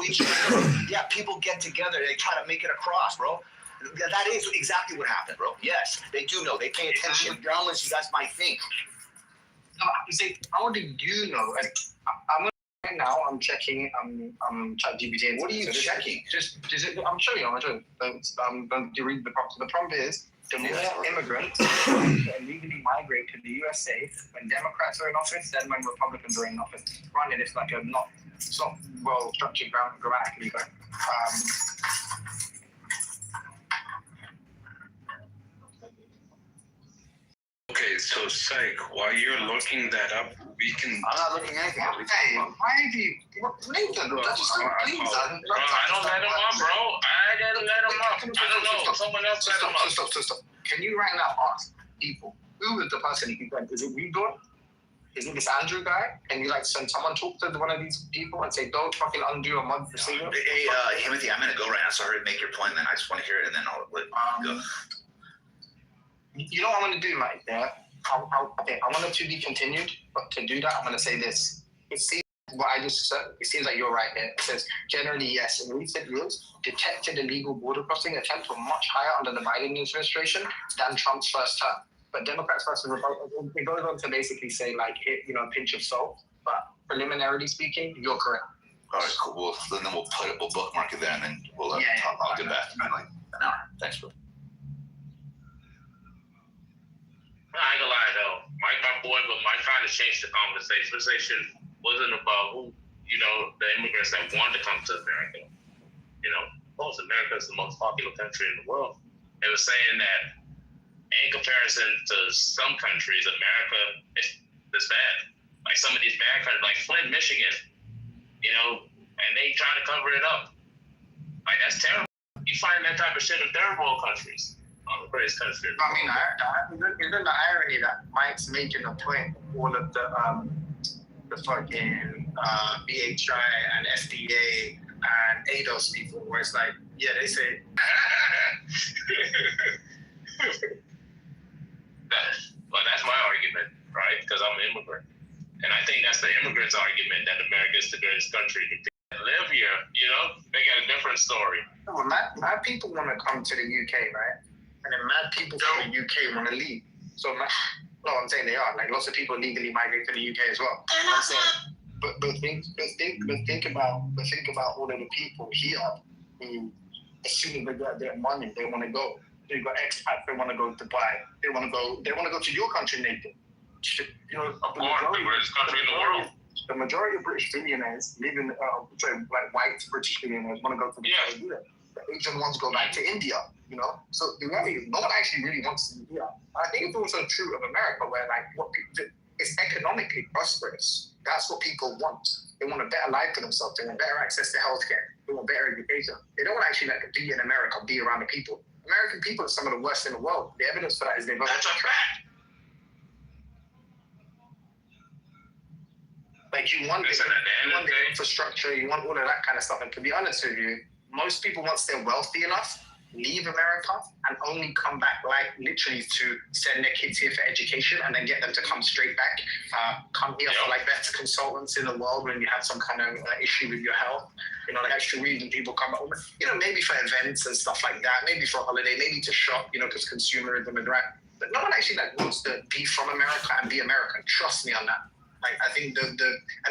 each other. Yeah, people get together. They try to make it across, bro. That is exactly what happened, bro. Yes, they do know. They pay attention. Journalists, you guys might think. No, see, how do you know? Like, I'm right now. I'm checking. ChatGPT. What are you checking? I'm showing you. I'm going to read the prompt. The prompt is: the more immigrants that illegally migrate to the USA when Democrats are in office than when Republicans are in office. Granted, it's like it's not well structured grammatically, but. Okay, so Psych, while you're looking that up, we can. I'm not looking at anything. Hey, why have you, Nathan? Please, I don't let him up, bro. I didn't let him up. I don't know. Someone else let him up. Stop. Can you right now ask people who is the person you think? Is it Weedor? Is it this Andrew guy? Can you send someone talk to one of these people and say, don't fucking undo a month procedure? Hey, Timothy, I'm gonna go right now. Sorry to make your point, then I just want to hear it, and then I'll let you go. You know what I'm going to do, Mike? Yeah. Okay, I want it to be continued, but to do that, I'm going to say this. It seems what I just said. It seems like you're right here. It says generally yes. In recent years, detected illegal border crossing attempts were much higher under the Biden administration than Trump's first term. But Democrats versus Republicans, it goes on to basically say a pinch of salt. But preliminarily speaking, you're correct. All right, cool. Then we'll bookmark it there, and then we'll I'll get back in like an hour. Thanks, bro. I ain't gonna lie though, Mike, my boy, but Mike kind of changed the conversation. The conversation wasn't about who, the immigrants that wanted to come to America. America is the most popular country in the world. It was saying that in comparison to some countries, America is bad. Like some of these bad countries, like Flint, Michigan, and they try to cover it up. Like that's terrible. You find that type of shit in third world countries. The greatest country. I mean, isn't the irony that Mike's making a point of all of the fucking BHI and FDA and ADOS people, where it's like, yeah, they say. That's my argument, right? Because I'm an immigrant. And I think that's the immigrants' argument that America is the greatest country to live here. They got a different story. Well, mad people want to come to the UK, right? And then mad people from the UK want to leave. So, I'm saying they are. Like, lots of people legally migrate to the UK as well. But think about all of the people here who, as soon as they get their money, they want to go. They've got expats. They want to go to Dubai. They want to go to your country, Nathan. The greatest country in the world. The majority of British billionaires live in, white British billionaires want to go to Dubai. The Asian ones go back to India, So the reality is, no one actually really wants to be here. I think it's also true of America, where it's economically prosperous. That's what people want. They want a better life for themselves. They want better access to healthcare. They want better education. They don't want to actually be in America, be around the people. American people are some of the worst in the world. The evidence for that is they vote. That's a fact. You want the infrastructure, you want all of that kind of stuff. And to be honest with you, most people, once they're wealthy enough, leave America and only come back literally to send their kids here for education and then get them to come straight back, come here for best consultants in the world when you have some kind of issue with your health. Extra reason people come back, maybe for events and stuff like that, maybe for a holiday, maybe to shop, because consumerism is right. But no one actually wants to be from America and be American. Trust me on that. I think and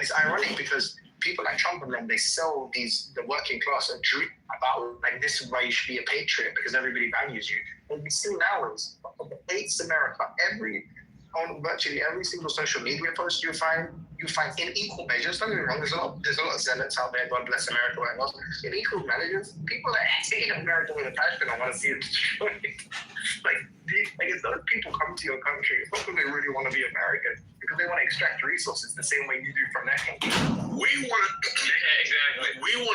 it's ironic because people like Trump and them, they sell the working class a dream about this is why you should be a patriot because everybody values you. What we see now is hates America. On virtually every single social media post you find in equal measures. Don't get me wrong, there's a lot of zealots out there, God bless America, right? In equal measures, people that hate America with a passion and want to see it destroyed. If those people come to your country, it's not because they really want to be American, because they want to extract resources the same way you do from their country. We want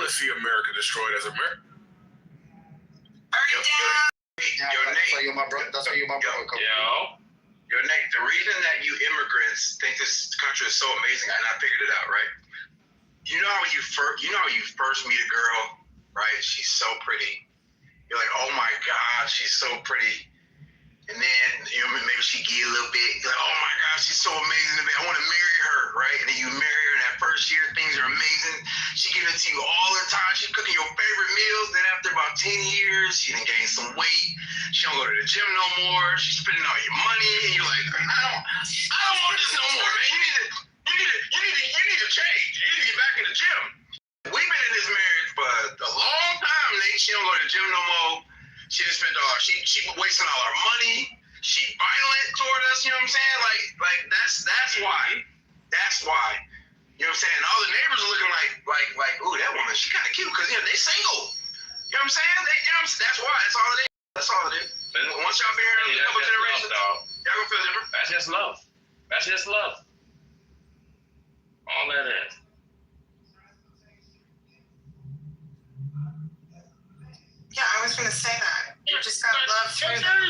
to see America destroyed as America. That's why you're my brother. Yo, Nate, the reason that you immigrants think this country is so amazing, and I figured it out, right? You know how you first meet a girl, right? She's so pretty. You're like, oh my God, she's so pretty. And then, maybe she get a little bit, like, oh my gosh, she's so amazing to me. I want to marry her, right? And then you marry her in that first year, things are amazing. She giving it to you all the time. She's cooking your favorite meals. Then after about 10 years, she done gained some weight. She don't go to the gym no more. She's spending all your money. And you're like, I don't want this no more, man. You need to change. You need to get back in the gym. We've been in this marriage for a long time, Nate. She don't go to the gym no more. She just spent she wasting all her money. She violent toward us, you know what I'm saying? Like that's why. That's why. You know what I'm saying? All the neighbors are looking like, ooh, that woman, she kind of cute because they single. You know what I'm saying? That's why. That's all it is. That's all it is. Once y'all been here a couple generations, y'all gonna feel different. That's just love. That's just love. All that is. Yeah, I was gonna say that. You just gotta love through that.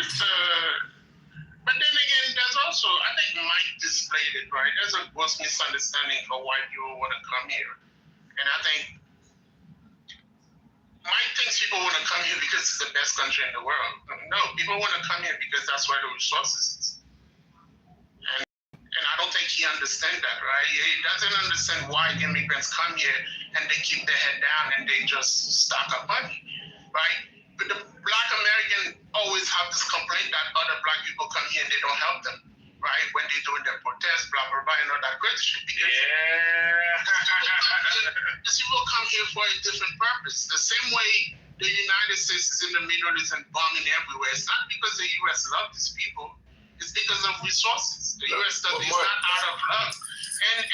But then again, there's also, I think Mike displayed it, right? There's a gross misunderstanding for why people want to come here. And I think Mike thinks people want to come here because it's the best country in the world. No, people want to come here because that's where the resources is. And I don't think he understands that, right? He doesn't understand why immigrants come here and they keep their head down and they just stock up money. Right? But the Black American always have this complaint that other Black people come here and they don't help them, right? When they're doing their protests, blah, blah, blah, and all that crazy shit. Because these people come here for a different purpose. The same way the United States is in the Middle East and bombing everywhere. It's not because the U.S. love these people. It's because of resources. The U.S. does is not out of love. And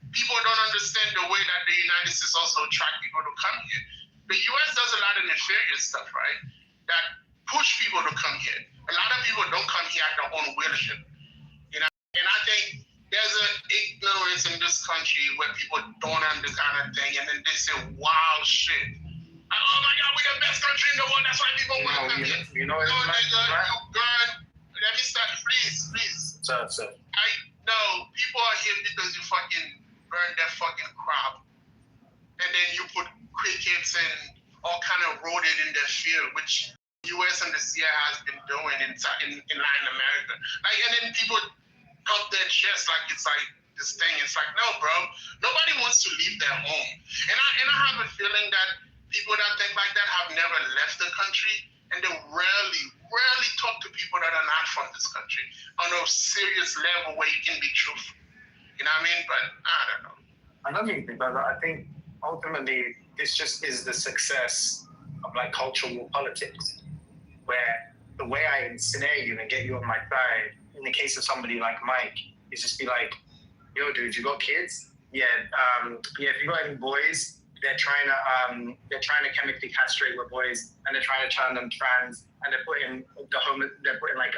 people don't understand the way that the United States also attract people to come here. The U.S. does a lot of nefarious stuff, right? That push people to come here. A lot of people don't come here at their own volition, you know. And I think there's an ignorance in this country where people don't understand the kind of thing, and then they say wild shit. Oh my God, we're the best country in the world. That's why people want to come here. You know, no, nigga, you good. Let me start, please. So. People are here because you fucking burn their fucking crop, and then you put crickets and all kind of rodent in their field, which U.S. and the CIA has been doing in Latin America. Like, and then people pump their chest like it's like this thing. It's like, no, bro, nobody wants to leave their home. And I have a feeling that people that think like that have never left the country, and they rarely talk to people that are not from this country on a serious level where you can be truthful. You know what I mean? But I don't know. I don't think because I think ultimately this just is the success of like cultural politics, where the way I ensnare you and get you on my side, in the case of somebody like Mike, is just be like, yo, dude, you got kids? Yeah, if you got any boys, they're trying to chemically castrate with boys, and they're trying to turn them trans, and they're putting like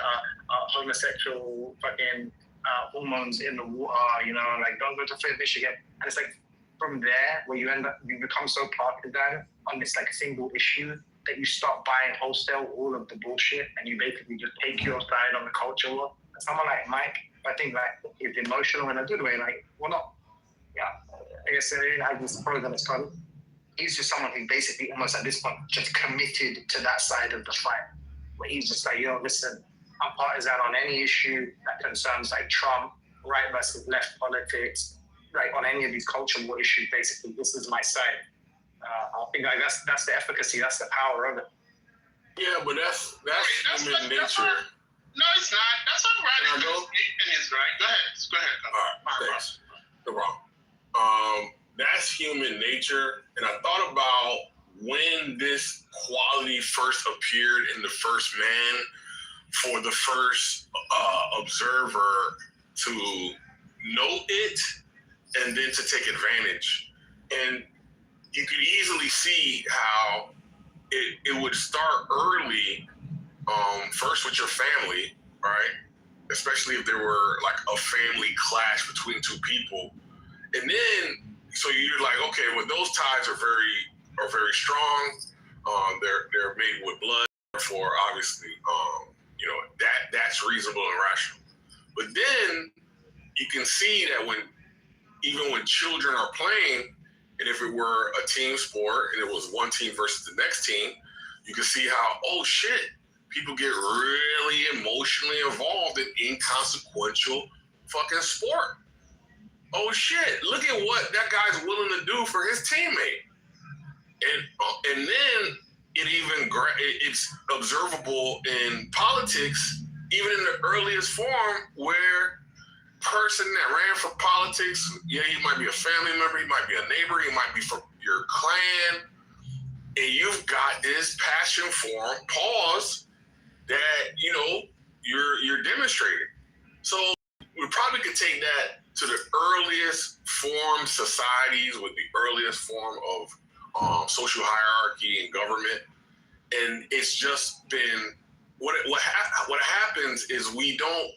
homosexual fucking hormones in the water, you know, like don't go to Flint, Michigan, and it's like. From there, where you become so partisan on this like single issue that you start buying wholesale all of the bullshit, and you basically just take your side on the culture war. And someone like Mike, I think like is emotional in a good way. Like, well, not, yeah, I guess it has this pros and its cons. He's just someone who basically almost at this point just committed to that side of the fight, where he's just like, yo, listen, I'm partisan on any issue that concerns like Trump, right versus left politics. Like on any of these cultural issues, basically, this is my side. I think like that's the efficacy, that's the power of it. Yeah, but that's human nature. No, it's not. That's not right. It's right. Go ahead. All right, thanks. No problem. That's human nature, and I thought about when this quality first appeared in the first man, for the first observer to note it. And then to take advantage. And you could easily see how it would start early, first with your family, right? Especially if there were like a family clash between two people. And then, so you're like, okay, well, those ties are very strong. They're made with blood, therefore, obviously, that's reasonable and rational. But then you can see that even when children are playing, and if it were a team sport and it was one team versus the next team, you can see how, oh shit, people get really emotionally involved in inconsequential fucking sport. Oh shit, look at what that guy's willing to do for his teammate. And then it's observable in politics, even in the earliest form, where person that ran for politics, yeah, he might be a family member, he might be a neighbor, he might be from your clan, and you've got this passion for him, that, you know, you're demonstrating. So we probably could take that to the earliest formed societies with the earliest form of social hierarchy and government, and it's just been what happens is we can't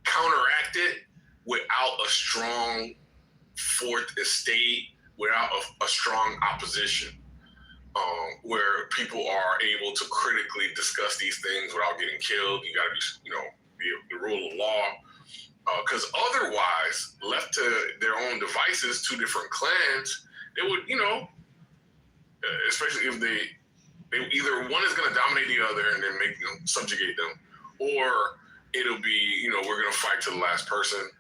counteract it without a strong fourth estate, without a strong opposition, where people are able to critically discuss these things without getting killed. You got to be the rule of law. Because otherwise, left to their own devices, two different clans, they would, especially if they either one is going to dominate the other and then subjugate them, or it'll be, we're going to fight to the last person.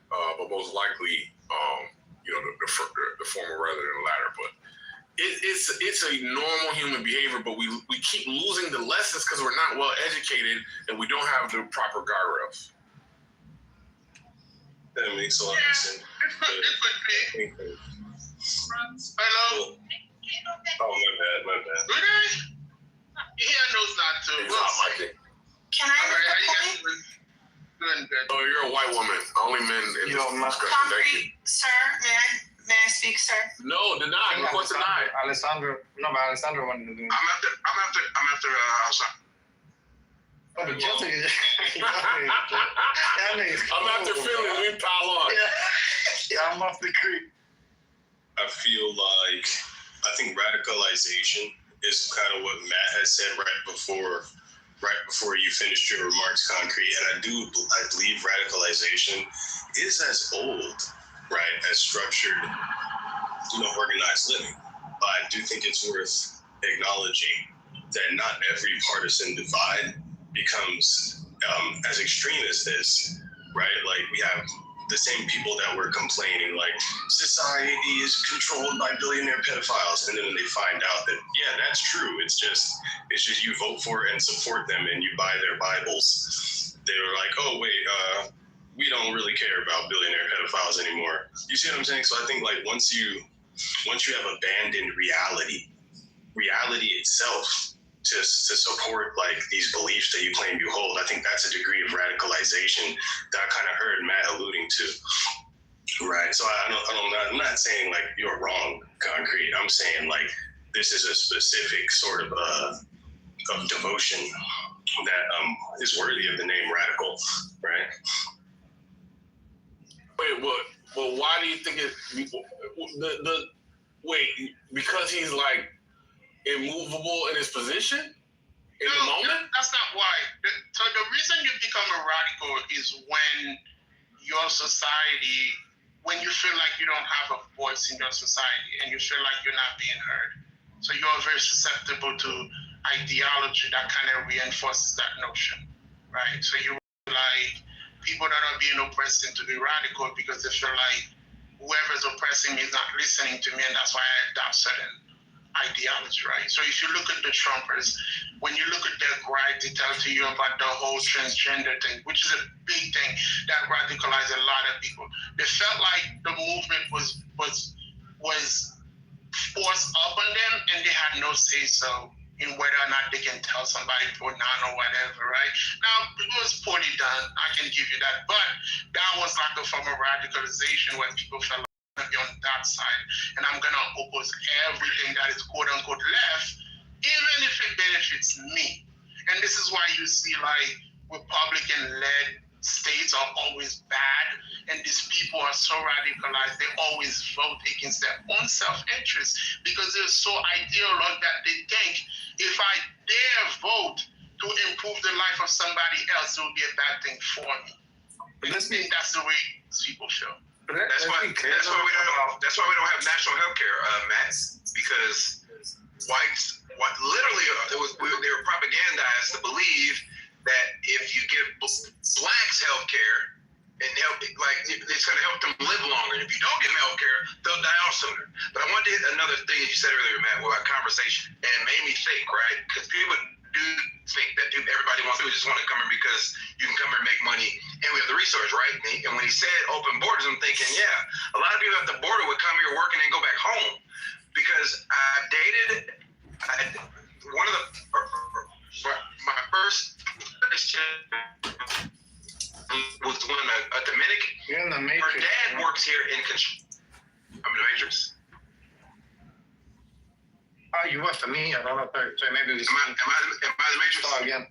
But most likely, the former rather than the latter. But it's a normal human behavior, but we keep losing the lessons because we're not well educated and we don't have the proper guardrails. That makes a lot of sense. It could be. Hello? Oh, my bad. Really? Yeah, knows not to. It's not my thing. Can I All right, how you make a guys point? doing? Good. Oh, you're a white woman. Only men in this discussion. Thank you. Concrete, sir, may I speak, sir? No, deny. Request denied. Alessandro wanted to do it. I'm after Hassan. Oh, the Jets are I'm after Philly. We pile on. Yeah, I'm off the creek. I think radicalization is kind of what Matt has said right before you finished your remarks, Concrete. And I believe radicalization is as old, right, as structured, organized living. But I do think it's worth acknowledging that not every partisan divide becomes as extreme as this, right? Like, we have the same people that were complaining, like, society is controlled by billionaire pedophiles, and then when they find out that, yeah, that's true, it's just you vote for it and support them and you buy their Bibles, they were like, oh wait, we don't really care about billionaire pedophiles anymore. You see what I'm saying? So I think, like, once you have abandoned reality itself to support, like, these beliefs that you claim you hold, I think that's a degree of radicalization that I kind of heard Matt alluding to, right? So I'm not saying, like, you're wrong, Concrete. I'm saying, like, this is a specific sort of devotion that is worthy of the name radical, right? Wait, what? Well, why do you think because he's, like, immovable in his position in the moment? That's not why. So the reason you become a radical is when your society, when you feel like you don't have a voice in your society and you feel like you're not being heard. So you're very susceptible to ideology that kind of reinforces that notion, right? So you like people that are being oppressed into be radical because they feel like whoever's oppressing me is not listening to me, and that's why I adopt certain ideology, right? So if you look at the Trumpers, when you look at their gripe, they tell to you about the whole transgender thing, which is a big thing that radicalized a lot of people. They felt like the movement was forced up on them, and they had no say so in whether or not they can tell somebody to put on or whatever, right? Now, it was poorly done, I can give you that, but that was like a form of radicalization when people felt like be on that side, and I'm gonna oppose everything that is quote unquote left, even if it benefits me. And this is why you see, like, Republican-led states are always bad, and these people are so radicalized, they always vote against their own self-interest because they're so ideologue that they think if I dare vote to improve the life of somebody else, it will be a bad thing for me. I think that's the way people feel. That's why we don't have national health care, Matt, because white literally, they were propagandized to believe that if you give blacks health care and help, like, it's going to help them live longer. And if you don't give them health care, they'll die off sooner. But I wanted to hit another thing you said earlier, Matt, about conversation, and it made me think, right? Because people do think that everybody wants to just want to come here because you can come here and make money, and we have the resource, right? And when he said open borders, I'm thinking, yeah, a lot of people at the border would come here, work, and then go back home. Because one of my first was when a Dominican. You're in the Matrix. Her dad works here in I'm in the Matrix. Oh, you work for me. I don't know. So maybe it was. Am I the Matrix? Oh, again.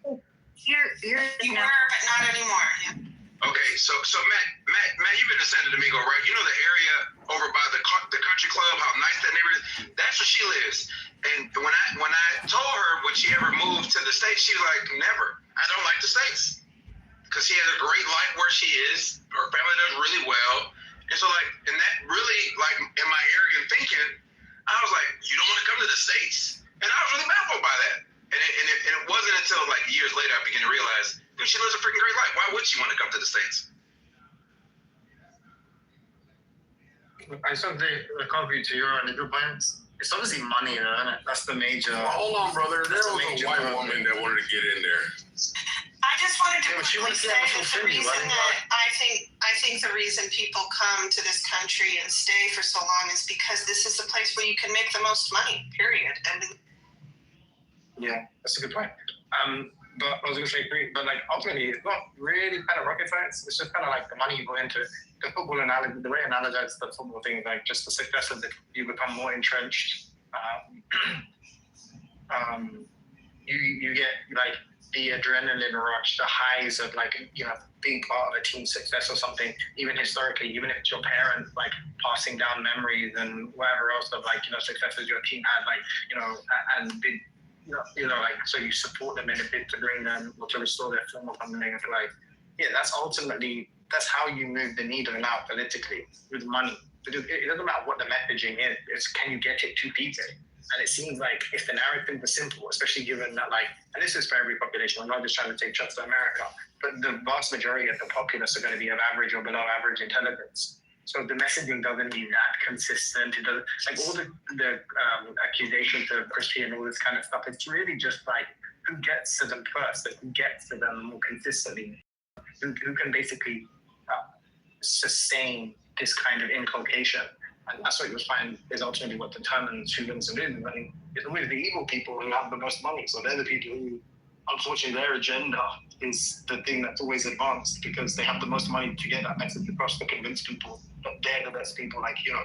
You were, but not anymore. Yeah. Okay, so Matt, you've been to Santo Domingo, right? You know the area over by the country club, how nice that neighborhood is? That's where she lives. And when I told her would she ever move to the States, she's like, never. I don't like the States. Because she has a great life where she is. Her family does really well. And so, like, and that really, like, in my arrogant thinking, I was like, you don't want to come to the States? And I was really baffled by that. And it wasn't until, like, years later I began to realize, she lives a freaking great life. Why would she want to come to the States? I saw the recovery to your and your points. It's obviously money, though, isn't it? That's the major. Hold on, brother. There That's was the a major white problem. woman that wanted to get in there. I just wanted to Yeah, but she quickly wants to say have a that the fulfilling reason life. that I think the reason people come to this country and stay for so long is because this is the place where you can make the most money, period. And Yeah, that's a good point. But I was going to say, but like ultimately, it's not really kind of rocket science. It's just kind of like the money you put into it. The football analogy, the way I analogize the football thing is like just the success of it. You become more entrenched. You get like the adrenaline rush, the highs of like, you know, being part of a team success or something. Even historically, even if it's your parents like passing down memories and whatever else of like, you know, successes your team had, like, you know, and big. You know, like, so you support them in a bid to bring them or to restore their film or something. It's like, yeah, that's how you move the needle now politically with money. It doesn't matter what the messaging is. It's can you get it to people? And it seems like if the narrative was simple, especially given that, like, and this is for every population. I'm not just trying to take shots at America, but the vast majority of the populace are going to be of average or below average intelligence. So the messaging doesn't be that consistent. It doesn't, like, all the accusations of Christian and all this kind of stuff. It's really just like who gets to them first, and who gets to them more consistently, who can basically sustain this kind of inculcation. And that's what you'll find is ultimately what determines who wins the movement. I mean, it's always the evil people who have the most money. So they're the people who, unfortunately, their agenda is the thing that's always advanced because they have the most money to get that message across to convince people that they're the best people, like, you know,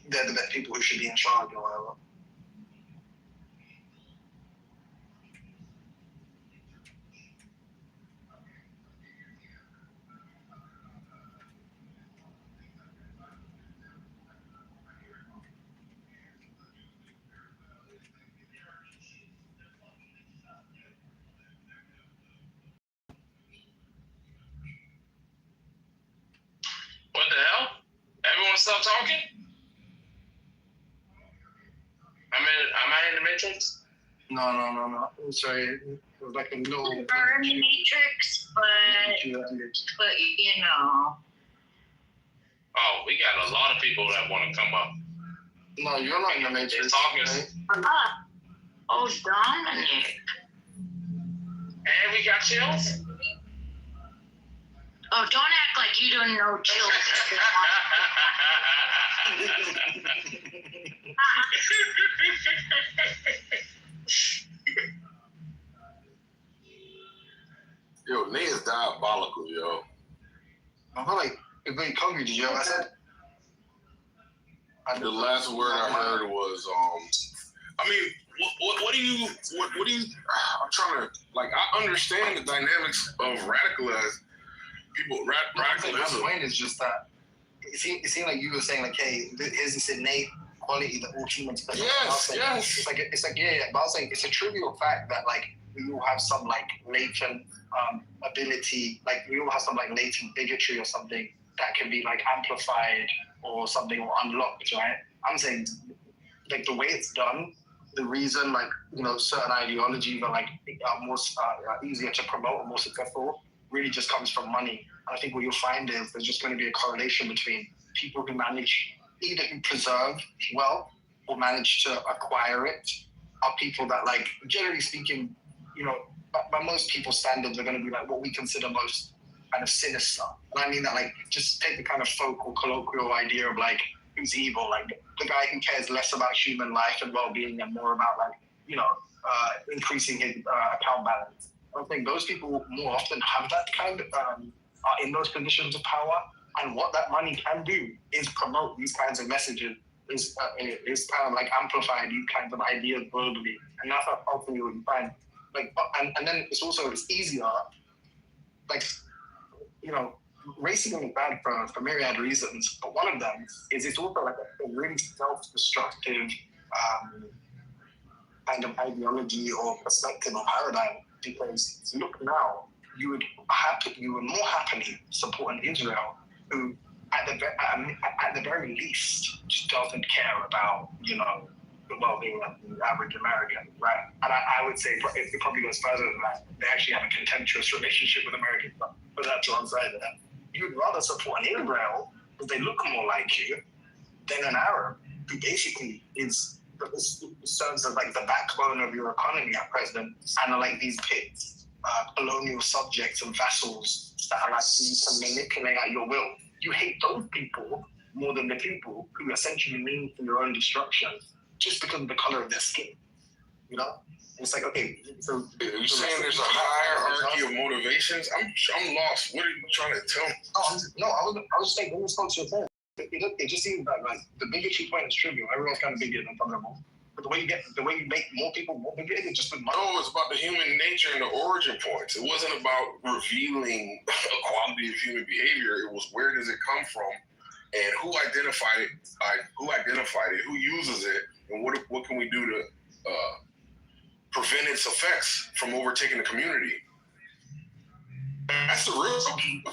they're the best people who should be in charge or whatever. What the hell? Everyone stop talking? Am I in the Matrix? No. Sorry, it was like a little. You are in the Matrix, but you know. Oh, we got a lot of people that want to come up. No, you're not in the Matrix. Talking. Right? Oh, Dominic. And we got chills. Oh, don't act like you don't know children. Yo, Nate is diabolical, yo. I feel like it's very hungry, did you know what I said? The last word I heard was, I mean, what do you, I'm trying to, like, I understand the dynamics of radicalized people, radicalism. My point is just that it seemed like you were saying, like, hey, here's this innate quality that all humans possess. Yes. It's like, yeah, but I was saying it's a trivial fact that, like, we all have some, like, latent ability, like, we all have some, like, latent bigotry or something that can be, like, amplified or something or unlocked, right? I'm saying, like, the way it's done the reason, like, you know, certain ideologies are like more easier to promote and more successful really just comes from money. And I think what you'll find is there's just going to be a correlation between people who manage either who preserve wealth or manage to acquire it are people that, like, generally speaking, you know, by most people's standards are going to be like what we consider most kind of sinister. And I mean that, like, just take the kind of folk or colloquial idea of like who's evil, like the guy who cares less about human life and well-being and more about, like, you know, increasing his account balance. I think those people more often have that kind of are in those positions of power, and what that money can do is promote these kinds of messages, is kind of like amplify these kinds of ideas globally, and that's ultimately what you find. Like, and then it's easier, like, you know, racism is bad for myriad reasons, but one of them is it's also like a really self-destructive kind of ideology or perspective or paradigm, because look now, you would more happily support an Israel who at the very least just doesn't care about, you know, the well-being of the average American, right? And I would say it probably goes further than that. They actually have a contemptuous relationship with Americans, but that's one side of that. You'd rather support an Israel because they look more like you than an Arab who basically serves as like the backbone of your economy at present, and are like these pits, colonial subjects and vassals that are like you can manipulate at your will. You hate those people more than the people who essentially mean for your own destruction just because of the color of their skin, you know? It's like, okay, so you're saying there's a hierarchy of motivations? I'm lost. What are you trying to tell me? I was saying in response to your point, it just seems like the bigotry point is trivial. Everyone's kind of bigoted and vulnerable. But the way you make more people more bigoted is just with money. No, it's about the human nature and the origin points. It wasn't about revealing a quality of human behavior. It was where does it come from, and who identified it, who uses it, and what can we do to prevent its effects from overtaking the community. That's the real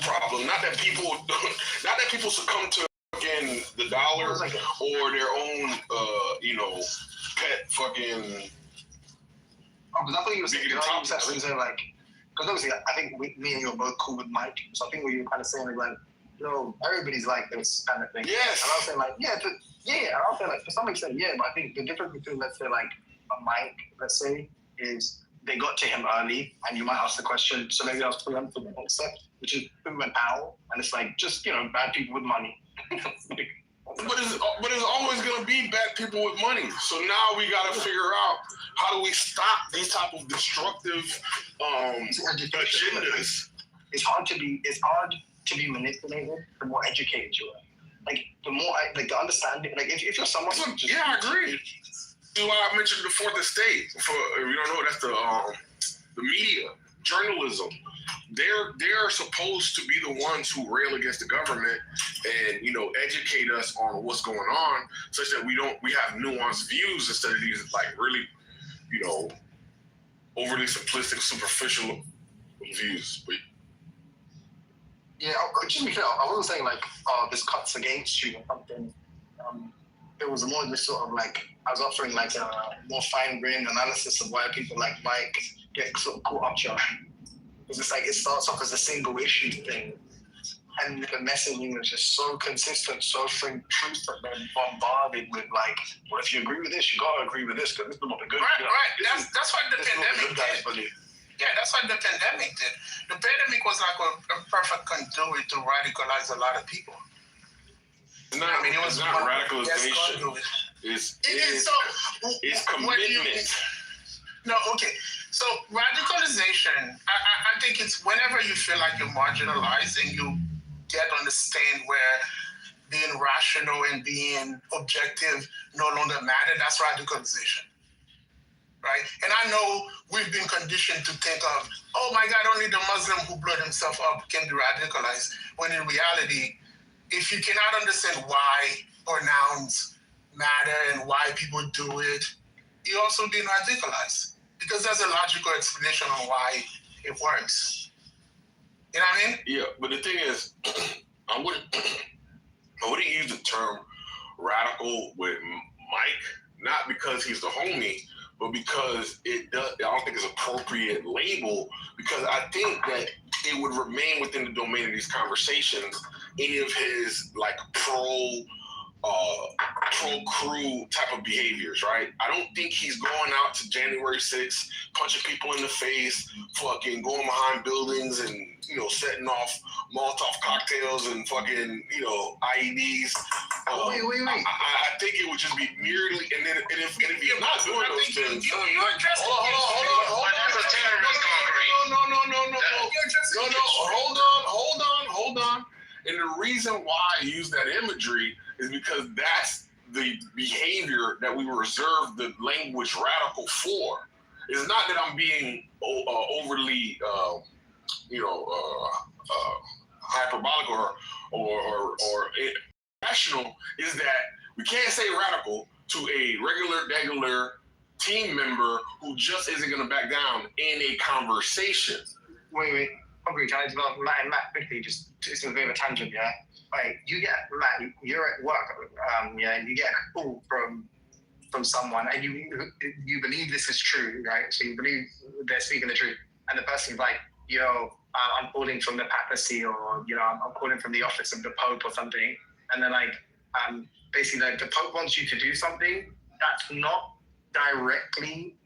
problem. Not that people succumb to fucking the dollar or their own, you know, pet fucking. Oh, because I thought you were saying, like, because obviously I think me and you are both cool with Mike, so I think what you were kind of saying is like, yo, everybody's like this kind of thing. Yes. And I was saying like, and I was saying like to some extent, yeah, but I think the difference between, let's say, like a Mike, let's say, is they got to him early, and you might ask the question, so maybe I was preempting the next step, which is who and how, and it's like just, you know, bad people with money. But it's always going to be bad people with money. So now we got to figure out how do we stop these type of destructive agendas. It's hard to be manipulated the more educated you are. Like the more the understanding. Like if you're someone, I agree. That's why I mentioned the fourth estate. For if you don't know, that's the media, journalism. They're supposed to be the ones who rail against the government and, you know, educate us on what's going on, such that we have nuanced views instead of these like really, you know, overly simplistic, superficial views. But yeah, just to be clear, I wasn't saying like this cuts against you or something. It was more this sort of like I was offering like a more fine-grained analysis of why people like Mike get sort of caught up to. Because it's like it starts off as a single issue thing, and the messaging is just so consistent, so truth that they're bombarded with like, well, if you agree with this, you gotta agree with this because this is what the good. Right. That's what the pandemic did. Yeah, that's what the pandemic did. The pandemic was like a perfect conduit to radicalize a lot of people. It was not radicalization. It's commitment. So radicalization, I think it's whenever you feel like you're marginalized and you get to understand where being rational and being objective no longer matter, that's radicalization, right? And I know we've been conditioned to think of, oh my God, only the Muslim who blew himself up can be radicalized, when in reality, if you cannot understand why pronouns matter and why people do it, you're also being radicalized. Because there's a logical explanation on why it works. You know what I mean? Yeah, but the thing is, I wouldn't use the term radical with Mike not because he's the homie, but because I don't think it's appropriate label, because I think that it would remain within the domain of these conversations any of his like pro crew type of behaviors, right? I don't think he's going out to January 6th, punching people in the face, fucking going behind buildings and, you know, setting off Molotov cocktails and fucking, you know, IEDs. Wait. I think it would just be merely, and if he's not doing those things. You addressed it. Hold on. That's a terrorist concrete. No. Hold on. And the reason why I use that imagery is because that's the behavior that we reserve the language radical for. It's not that I'm being overly, hyperbolic or irrational. Is that we can't say radical to a regular team member who just isn't going to back down in a conversation. Wait. Okay, can I develop Matt quickly? Just it's a bit of a tangent, yeah. Like you get Matt, you're at work, and you get a call from someone, and you believe this is true, right? So you believe they're speaking the truth, and the person's like, yo, I'm calling from the papacy, or you know, I'm calling from the office of the Pope or something, and then like, basically like the Pope wants you to do something that's not directly,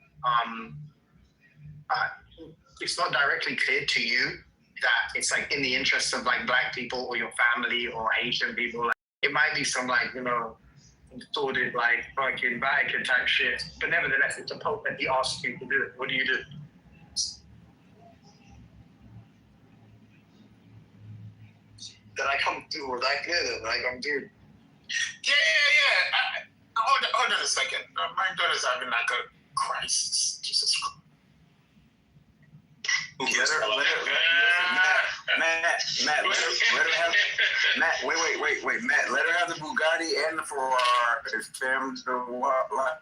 it's not directly clear to you that it's like in the interest of like black people or your family or Asian people. Like, it might be some like, you know, distorted like fucking Vatican type shit, but nevertheless, it's a Pope that he asks you to do it. What do you do? Did I come through? Was I clear? Did I come through? Yeah. Hold on a second. My daughter's having like a crisis. Jesus Christ. Matt, wait. Matt, let her have the Bugatti and the Ferrari. It's family to walk like.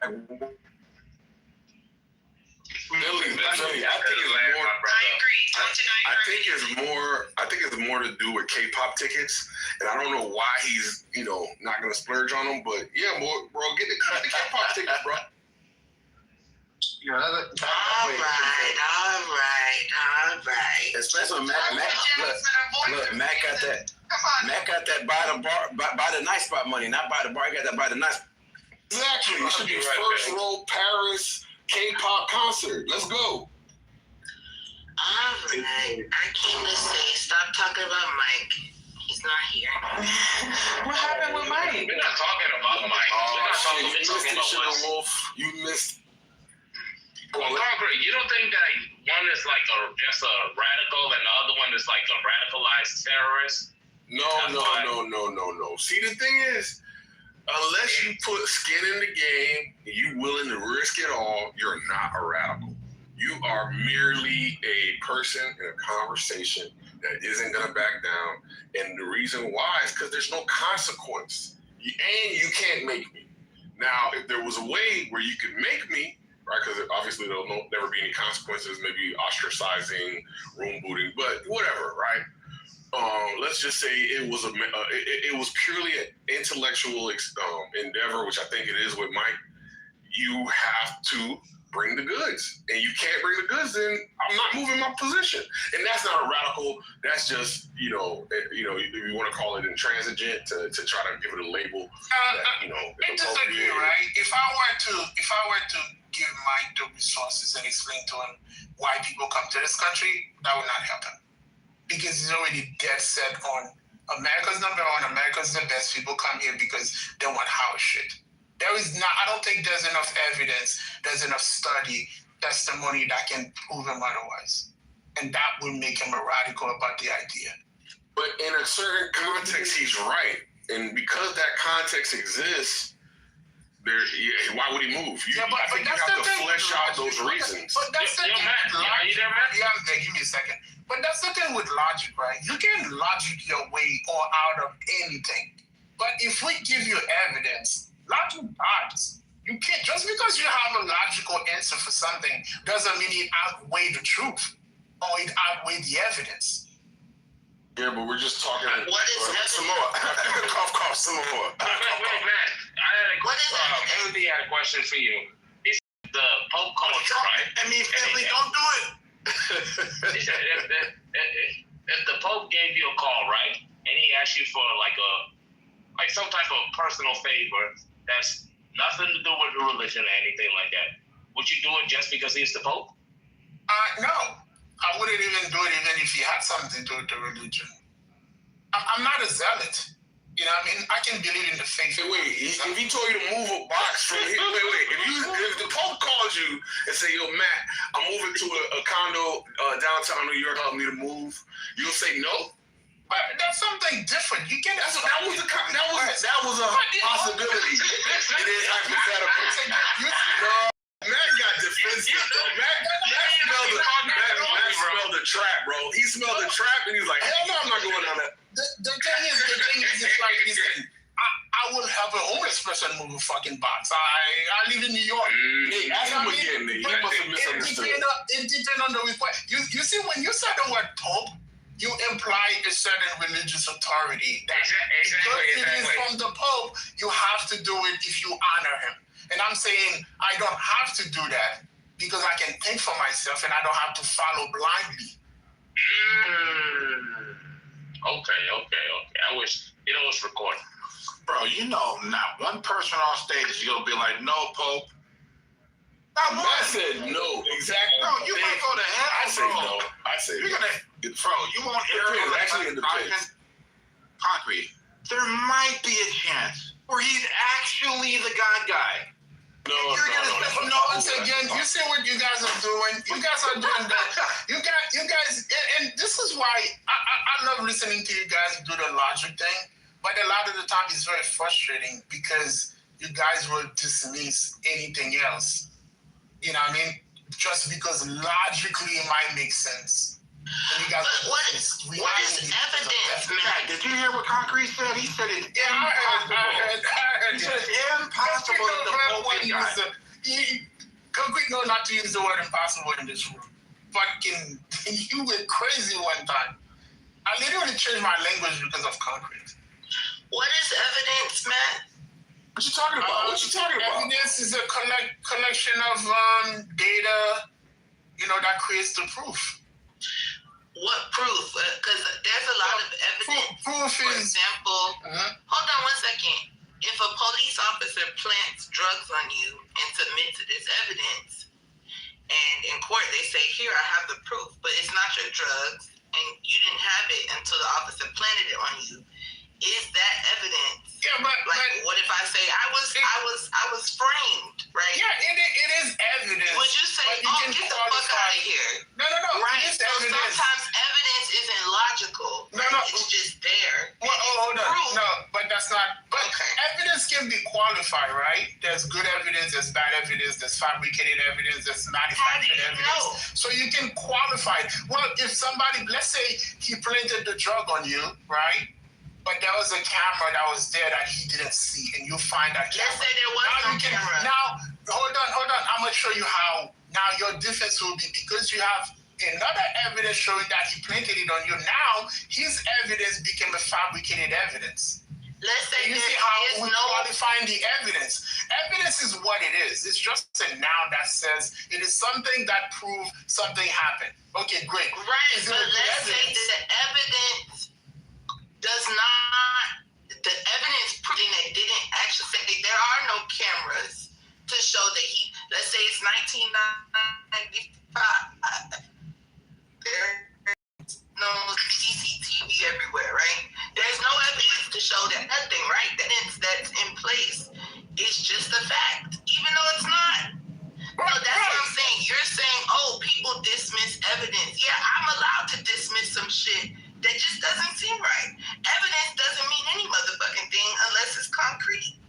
Really, I think it's more to do with K-pop tickets, and I don't know why he's, you know, not gonna splurge on them. But yeah, bro, get the K-pop tickets, bro. All right. Especially when Matt got that. Matt got that buy the nice spot money, not buy the bar. He got that buy the nice. Exactly. It should be first row Paris K-pop concert. Let's go. All right. I came to say, stop talking about Mike. He's not here. What happened with Mike? We're not talking about Mike. You missed it, Sugar Wolf. You missed. Well, Concrete, you don't think that one is like just a radical and the other one is like a radicalized terrorist? No. See, the thing is, unless you put skin in the game and you willing to risk it all, you're not a radical. You are merely a person in a conversation that isn't going to back down. And the reason why is because there's no consequence. And you can't make me. Now, if there was a way where you could make me, right? Because obviously there'll never be any consequences, maybe ostracizing, room booting, but whatever, right? Let's just say it was it was purely an intellectual endeavor, which I think it is with Mike. You have to bring the goods, and you can't bring the goods, then I'm not moving my position. And that's not a radical. That's just if you want to call it intransigent to try to give it a label. I disagree, right? If I were to give Mike the resources and explain to him why people come to this country, that would not help him. Because he's already dead set on America's number one, America's the best. People come here because they want house shit. I don't think there's enough evidence, there's enough study, testimony that can prove him otherwise. And that would make him a radical about the idea. But in a certain context, he's right. And because that context exists, why would he move? I think you have to flesh out those reasons. But that's the thing with logic. Yeah, give me a second. But that's the thing with logic, right? You can logic your way out of anything. But if we give you evidence, logic dies. You can't, just because you have a logical answer for something doesn't mean it outweighs the truth or it outweighs the evidence. Yeah, but we're just talking. What is some more? Cough, some more. Wait, Matt. What is Everybody had a question for you. He said the Pope called you, right? I mean, family, don't do it. He said if the Pope gave you a call, right, and he asked you for like some type of personal favor that's nothing to do with the religion or anything like that, would you do it just because he's the Pope? No. I wouldn't even do it even if he had something to do with the religion. I'm not a zealot. You know what I mean? I can believe in the faith. Wait, if he told you to move a box from here, if the Pope calls you and say, yo, Matt, I'm moving to a condo downtown New York, help me to move, you'll say no? But that's something different. You can. That was a possibility. It is hypothetical. Matt got defensive, bro. Matt smelled the trap, bro. He smelled the trap and he was like, hell no, I'm not going down that. The thing is, it's like this thing. I would have a homeless person move a fucking box. I live in New York. Ask him again, nigga. He must have misunderstood. It depends on the request. You see, when you say the word Pope, you imply a certain religious authority. Exactly. It is from the Pope. You have to do it if you honor him. And I'm saying I don't have to do that because I can think for myself and I don't have to follow blindly. Okay. I wish it was recorded. Bro, you know, not one person on stage is going to be like, no, Pope. Not one. I said no. Exactly. Bro, you might go to hell. I say no. I say You're no. going to, bro, you won't hear It's actually in the pits. Concrete. There might be a chance where he's actually the God guy. No. Once again, you see what you guys are doing. You guys are doing that. You guys, and this is why I love listening to you guys do the logic thing. But a lot of the time, it's very frustrating because you guys will dismiss anything else. You know what I mean? Just because logically it might make sense. And you guys What is evidence, Matt? Did you hear what Concrete said? He said it's impossible. He said it's impossible that the Pope is God. Concrete knows not to use the word impossible in this room. Fucking, you went crazy one time. I literally changed my language because of Concrete. What is evidence, Matt? What you talking about? Evidence is a collection of data, that creates the proof. What proof? Because there's a lot of evidence. Proof For is... example, hold on 1 second. If a police officer plants drugs on you and submits it as evidence, and in court they say, here, I have the proof, but it's not your drugs, and you didn't have it until the officer planted it on you, is that evidence? Yeah, but what if I say I was framed, right? Yeah, it is evidence. Would you say, get the fuck out of here? No. Right. It is So evidence. sometimes evidence isn't logical. Right? No. It's just there. Well, hold on. Proof. No, but that's not. But Okay. evidence can be qualified, right? There's good evidence, there's bad evidence, there's fabricated evidence, there's manufactured evidence. So you can qualify it. Well, if somebody, let's say he planted the drug on you, right? But there was a camera that was there that he didn't see, and you find that camera. Let's say there was no camera. Now, hold on. I'm going to show you how. Now, your defense will be because you have another evidence showing that he planted it on you. Now, his evidence became a fabricated evidence. Let's say You there see how is we're no. qualifying the evidence. Evidence is what it is. It's just a noun that says it is something that proves something happened. Okay, great. Right, Is it but a good let's say evidence? that the evidence does not. The evidence proving that didn't actually say there are no cameras to show that he. Let's say it's 1995. There's no CCTV everywhere, right? There's no evidence to show that nothing, right? The evidence that's in place is just a fact, even though it's not. So that's what I'm saying. You're saying, oh, people dismiss evidence. Yeah, I'm allowed to dismiss some shit that just doesn't seem right. Evidence doesn't mean any motherfucking thing unless it's concrete.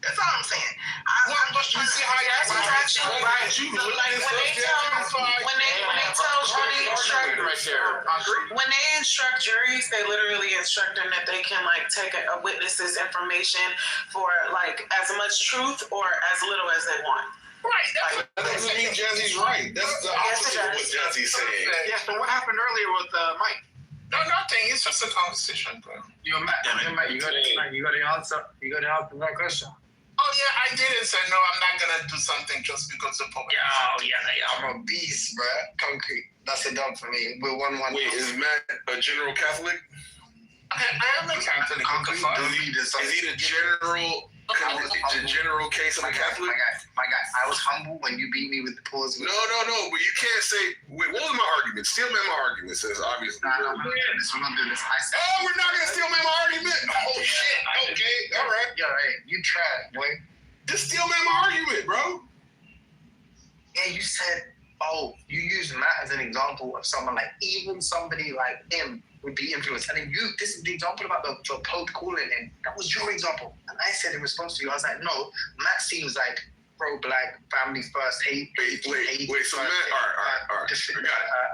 That's all I'm saying. I'm just You trying see to how y'all understand. right? So like when they instruct juries, they literally instruct them that they can like take a witness's information for like as much truth or as little as they want. Right. That doesn't mean Jazzy's right. That's the opposite of what Jazzy's saying. Yeah, so what happened earlier with Mike? No, nothing. It's just a conversation, bro. You got the answer. You got the answer to that question. Oh yeah, I did it. can say, no, I'm not going to do something just because the Pope. I'm a beast, bro. Concrete. That's a dub for me. We're 1-1. Wait, is Matt a general Catholic? I am a Catholic. Concrete. Is he the general case of a Catholic? My guy, I was humble when you beat me with the pause. No, but you can't say. Wait, what was my argument? Steel man my argument says obviously. We're not doing this. I said, we're not gonna steal man my argument. Oh shit. Okay, all right. Yo, hey, you tried, boy. Just steal man my argument, bro. Yeah, you said, you used Matt as an example of someone like even somebody like him would be influenced. And then this is the example about the Pope calling him. That was your example. And I said in response to you, I was like, no, Matt seems like pro-black, family first, hate. Wait. So Matt, all right. I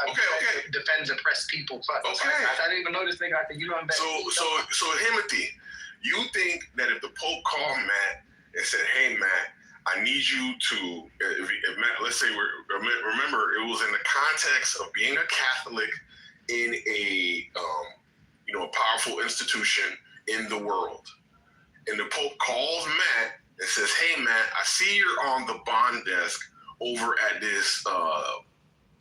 got it. Defends oppressed people first. Okay. I didn't even know this nigga. I said, you know I'm better. So Timothy, you think that if the Pope called Matt and said, hey, Matt, I need you to, if Matt, let's say, remember, it was in the context of being a Catholic in a powerful institution in the world. And the Pope calls Matt and says, hey, Matt, I see you're on the bond desk over at this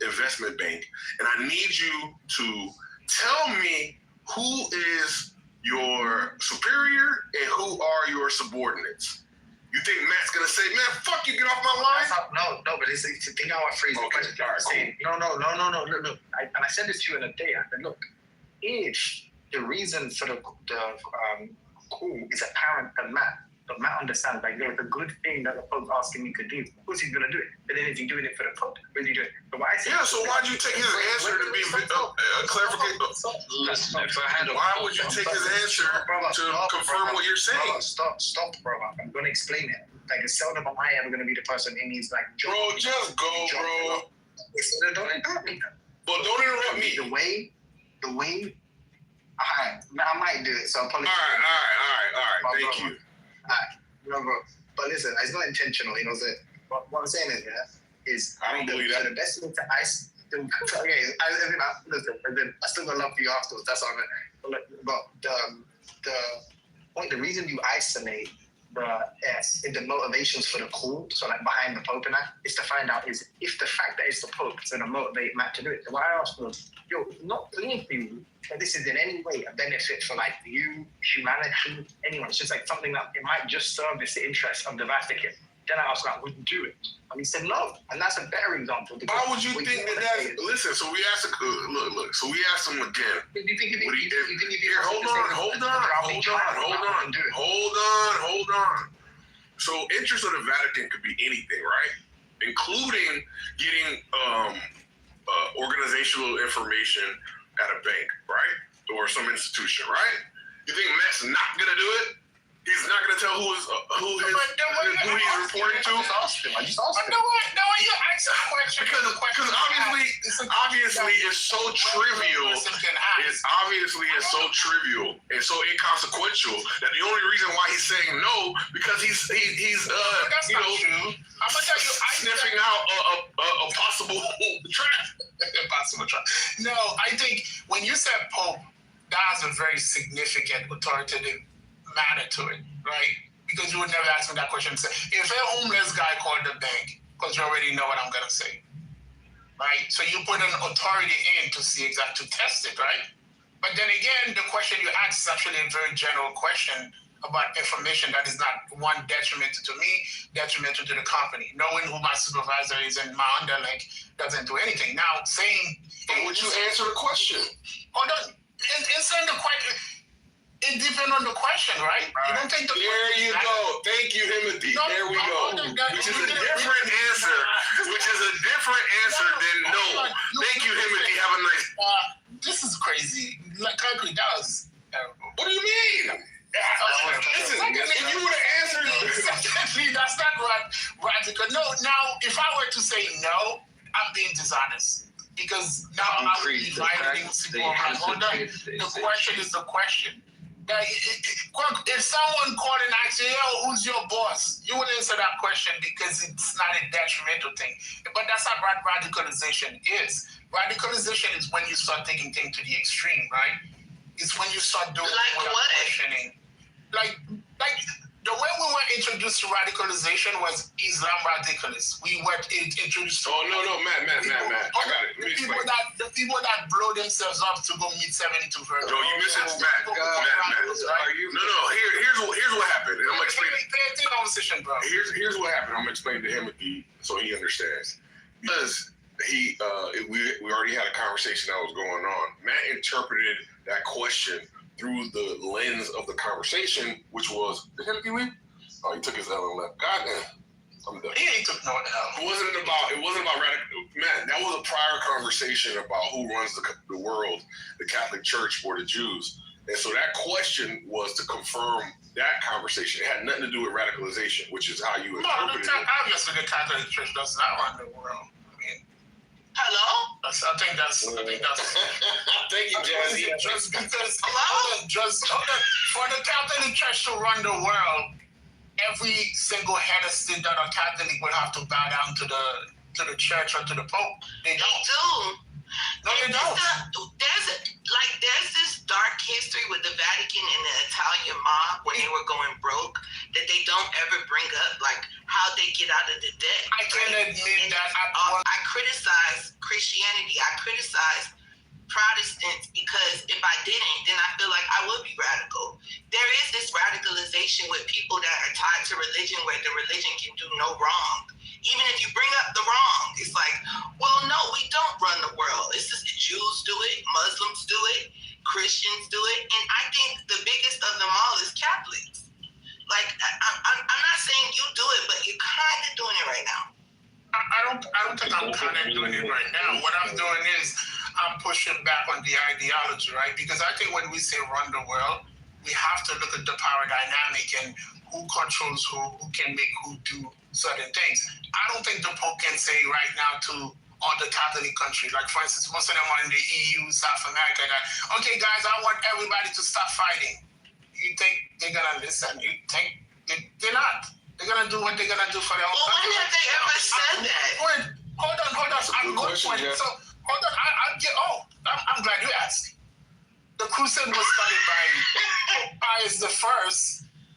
investment bank, and I need you to tell me who is your superior and who are your subordinates. You think Matt's gonna say, man, fuck you, get off my line? No, but it's the thing how I phrase the question. No. And I said this to you in a day. I said, look, if the reason for the call is apparent to Matt, but Matt understands, like, there's a good thing that the Pope's asking me to do. Of course he's gonna do it. But then if he's doing it for the Pope, what is he doing? But what I said, so why'd you take his answer to be clarification? Why would you take his answer to confirm what you're saying? Stop, brother. I'm gonna explain it. Like, it's seldom am I ever gonna be the person in his like. Bro, just go, bro. Don't interrupt me. Well, don't interrupt me. The way. Alright, I might do it. So apologize. All right. Thank you. No, bro. But listen, it's not intentional. You know what I'm saying is I don't believe that. The best thing to ice. Okay, I still got love for you afterwards. That's all. But the reason you isolate the motivations for the call, so like behind the Pope and that, is to find out is if the fact that it's the Pope is going to motivate Matt to do it. So what I asked was, not anything that this is in any way a benefit for like you, humanity, anyone. It's just like something that it might just service the interests of the Vatican. Then I asked, like, would you do it? And he said no, and that's a better example. Why would you think that? Listen, so we asked look. So we asked him again. Hold on. So interest of the Vatican could be anything, right? Including getting organizational information at a bank, right? Or some institution, right? You think Matt's not gonna do it? He's not gonna tell who he's reporting to. I just asked him. No, you asked a question because obviously it's so trivial. It's so trivial and so inconsequential that the only reason why he's saying no because he's sniffing out a possible trap. No, I think when you said Pope, that has a very significant authoritative matter to it, right? Because you would never ask me that question. Say, if a homeless guy called the bank, because you already know what I'm gonna say, right? So you put an authority in to see exactly, to test it, right? But then again, the question you ask is actually a very general question about information that is not one detrimental to me, detrimental to the company. Knowing who my supervisor is and my underling doesn't do anything. Now saying, would you answer the question? Hold on, answering the question. It depends on the question, right? You don't think the there you go. Thank you, Timothy. There we go. Which is a different answer. Than no. Thank you, Timothy. Have a nice. This is crazy. Like concrete, that was terrible. What do you mean? Listen, if you would have answered, that's not radical. No. Now, if I were to say no, I'm being dishonest. Because now I would be violating people. Hold on. The question is the question. If someone called and asked you, who's your boss? You would answer that question because it's not a detrimental thing. But that's not what radicalization is. Radicalization is when you start taking things to the extreme, right? It's when you start doing questioning. Like The way we were introduced to radicalization was Islam radicalists. We were introduced to. Oh no, Matt. I got it. The people that blow themselves up to go meet 72 Virgin. No, you missing Matt. No. Here's what happened. And I'm gonna explain. Pay conversation, bro. Here's what happened. I'm gonna explain to him so he understands. Because we already had a conversation that was going on. Matt interpreted that question through the lens of the conversation, which was, did Henneke leave? Oh, he took his L and left. God damn. I'm done. He ain't took no L. It wasn't about radical. Man, that was a prior conversation about who runs the world, the Catholic Church or the Jews. And so that question was to confirm that conversation. It had nothing to do with radicalization, which is how you interpreted it. Obviously, the Catholic Church does not run the world. Hello? I think that's. Thank you, Jazzy. Just because, for the Catholic Church to run the world, every single head of state that are Catholic would have to bow down to the church or to the Pope. They They don't. do. No, they don't. There's this dark history with the Vatican and the Italian mob when they were going broke that they don't ever bring up, like how they get out of the debt. I can admit that. I criticize Christianity. I criticize Protestants because if I didn't, then I feel like I would be radical. There is this radicalization with people that are tied to religion where the religion can do no wrong. Even if you bring up the wrong, it's like, well, no, we don't run the world. It's just the Jews do it, Muslims do it, Christians do it, and I think the biggest of them all is Catholics. Like, I'm not saying you do it, but you're kind of doing it right now. I don't think I'm kind of doing it right now. What I'm doing is I'm pushing back on the ideology, right? Because I think when we say run the world, we have to look at the power dynamic and who controls who can make who do certain things. I don't think the Pope can say right now to all the Catholic countries, like for instance, most of them are in the EU, South America, that, okay guys, I want everybody to stop fighting. You think they're gonna listen? You think they're not? They're gonna do what they're gonna do for their own country. When have they ever said that? Hold on. I'm going for it. So hold on. I'm glad you asked. The crusade was started by Pope Pius I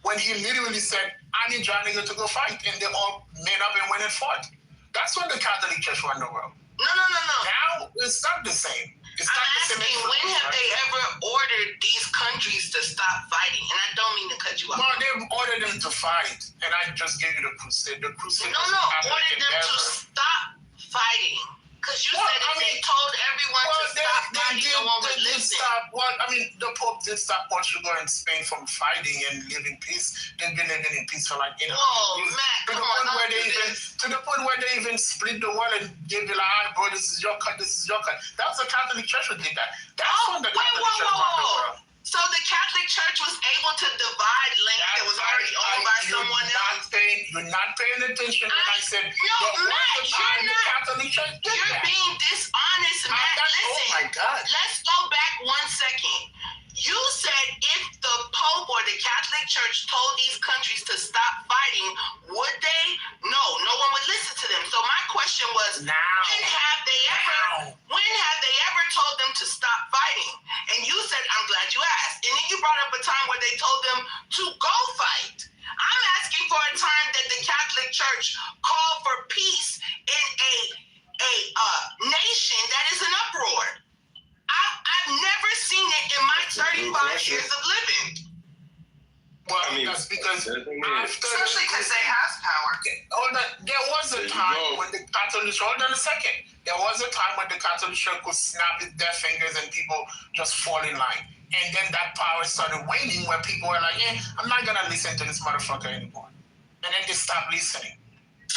when he literally said, I need your nigga to go fight, and they all met up and went and fought. That's when the Catholic Church run the world. No. Now it's not the same. It's not the same. I'm asking, when have they ever ordered these countries to stop fighting? And I don't mean to cut you off. No, they've ordered them to fight, and I just gave you the crusade. The crusade. No, ordered them to stop fighting. Because you said if they told everyone to stop fighting, no one would listen. The Pope did stop Portugal and Spain from fighting and live in peace. They've been living in peace for like 800 years. Matt, To the point where they even split the world and gave the like, bro, this is your cut, this is your cut. That was the Catholic Church who did that. That's when the Catholic Church run the world. So the Catholic Church was able to divide land that was already owned by someone else? You're not paying attention when I said Matt, you're not. Catholic Church did You're that. being dishonest, Matt. Listen, oh my God. Let's go back 1 second. You said if the Pope or the Catholic Church told these countries to stop fighting, would they? No one would listen to them. So my question was, when have they ever told them to stop fighting? And you said, I'm glad you asked. And then you brought up a time where they told them to go fight. I'm asking for a time that the Catholic Church called for peace in a nation that is in uproar. I've never seen it in my 35 years of living. Well, that's because Especially because they have power. Hold on. There was a time when the Catholic Church, hold on a second. There was a time when the Catholic Church could snap their fingers and people just fall in line. And then that power started waning where people were like, I'm not going to listen to this motherfucker anymore. And then they stopped listening.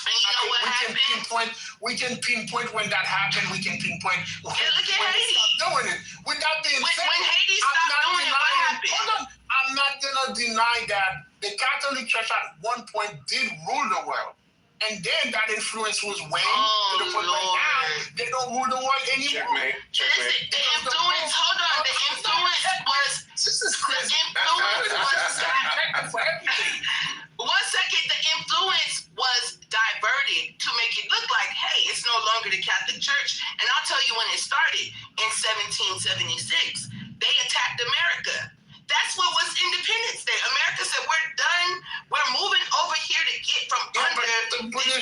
And you know what happened? We can pinpoint when that happened. We can pinpoint look at Haiti. Doing it. With that being said, when Haiti stopped doing it, what happened? Hold on. I'm not going to deny that the Catholic Church at one point did rule the world. And then that influence was waning to the point where now they don't rule the world anymore. Checkmate. The influence, hold on, the influence was... This is crazy. The influence was... For everything. 1 second, the influence was diverted to make it look like, hey, it's no longer the Catholic Church. And I'll tell you when it started. In 1776, they attacked America. That's what was Independence Day. America said, we're done. We're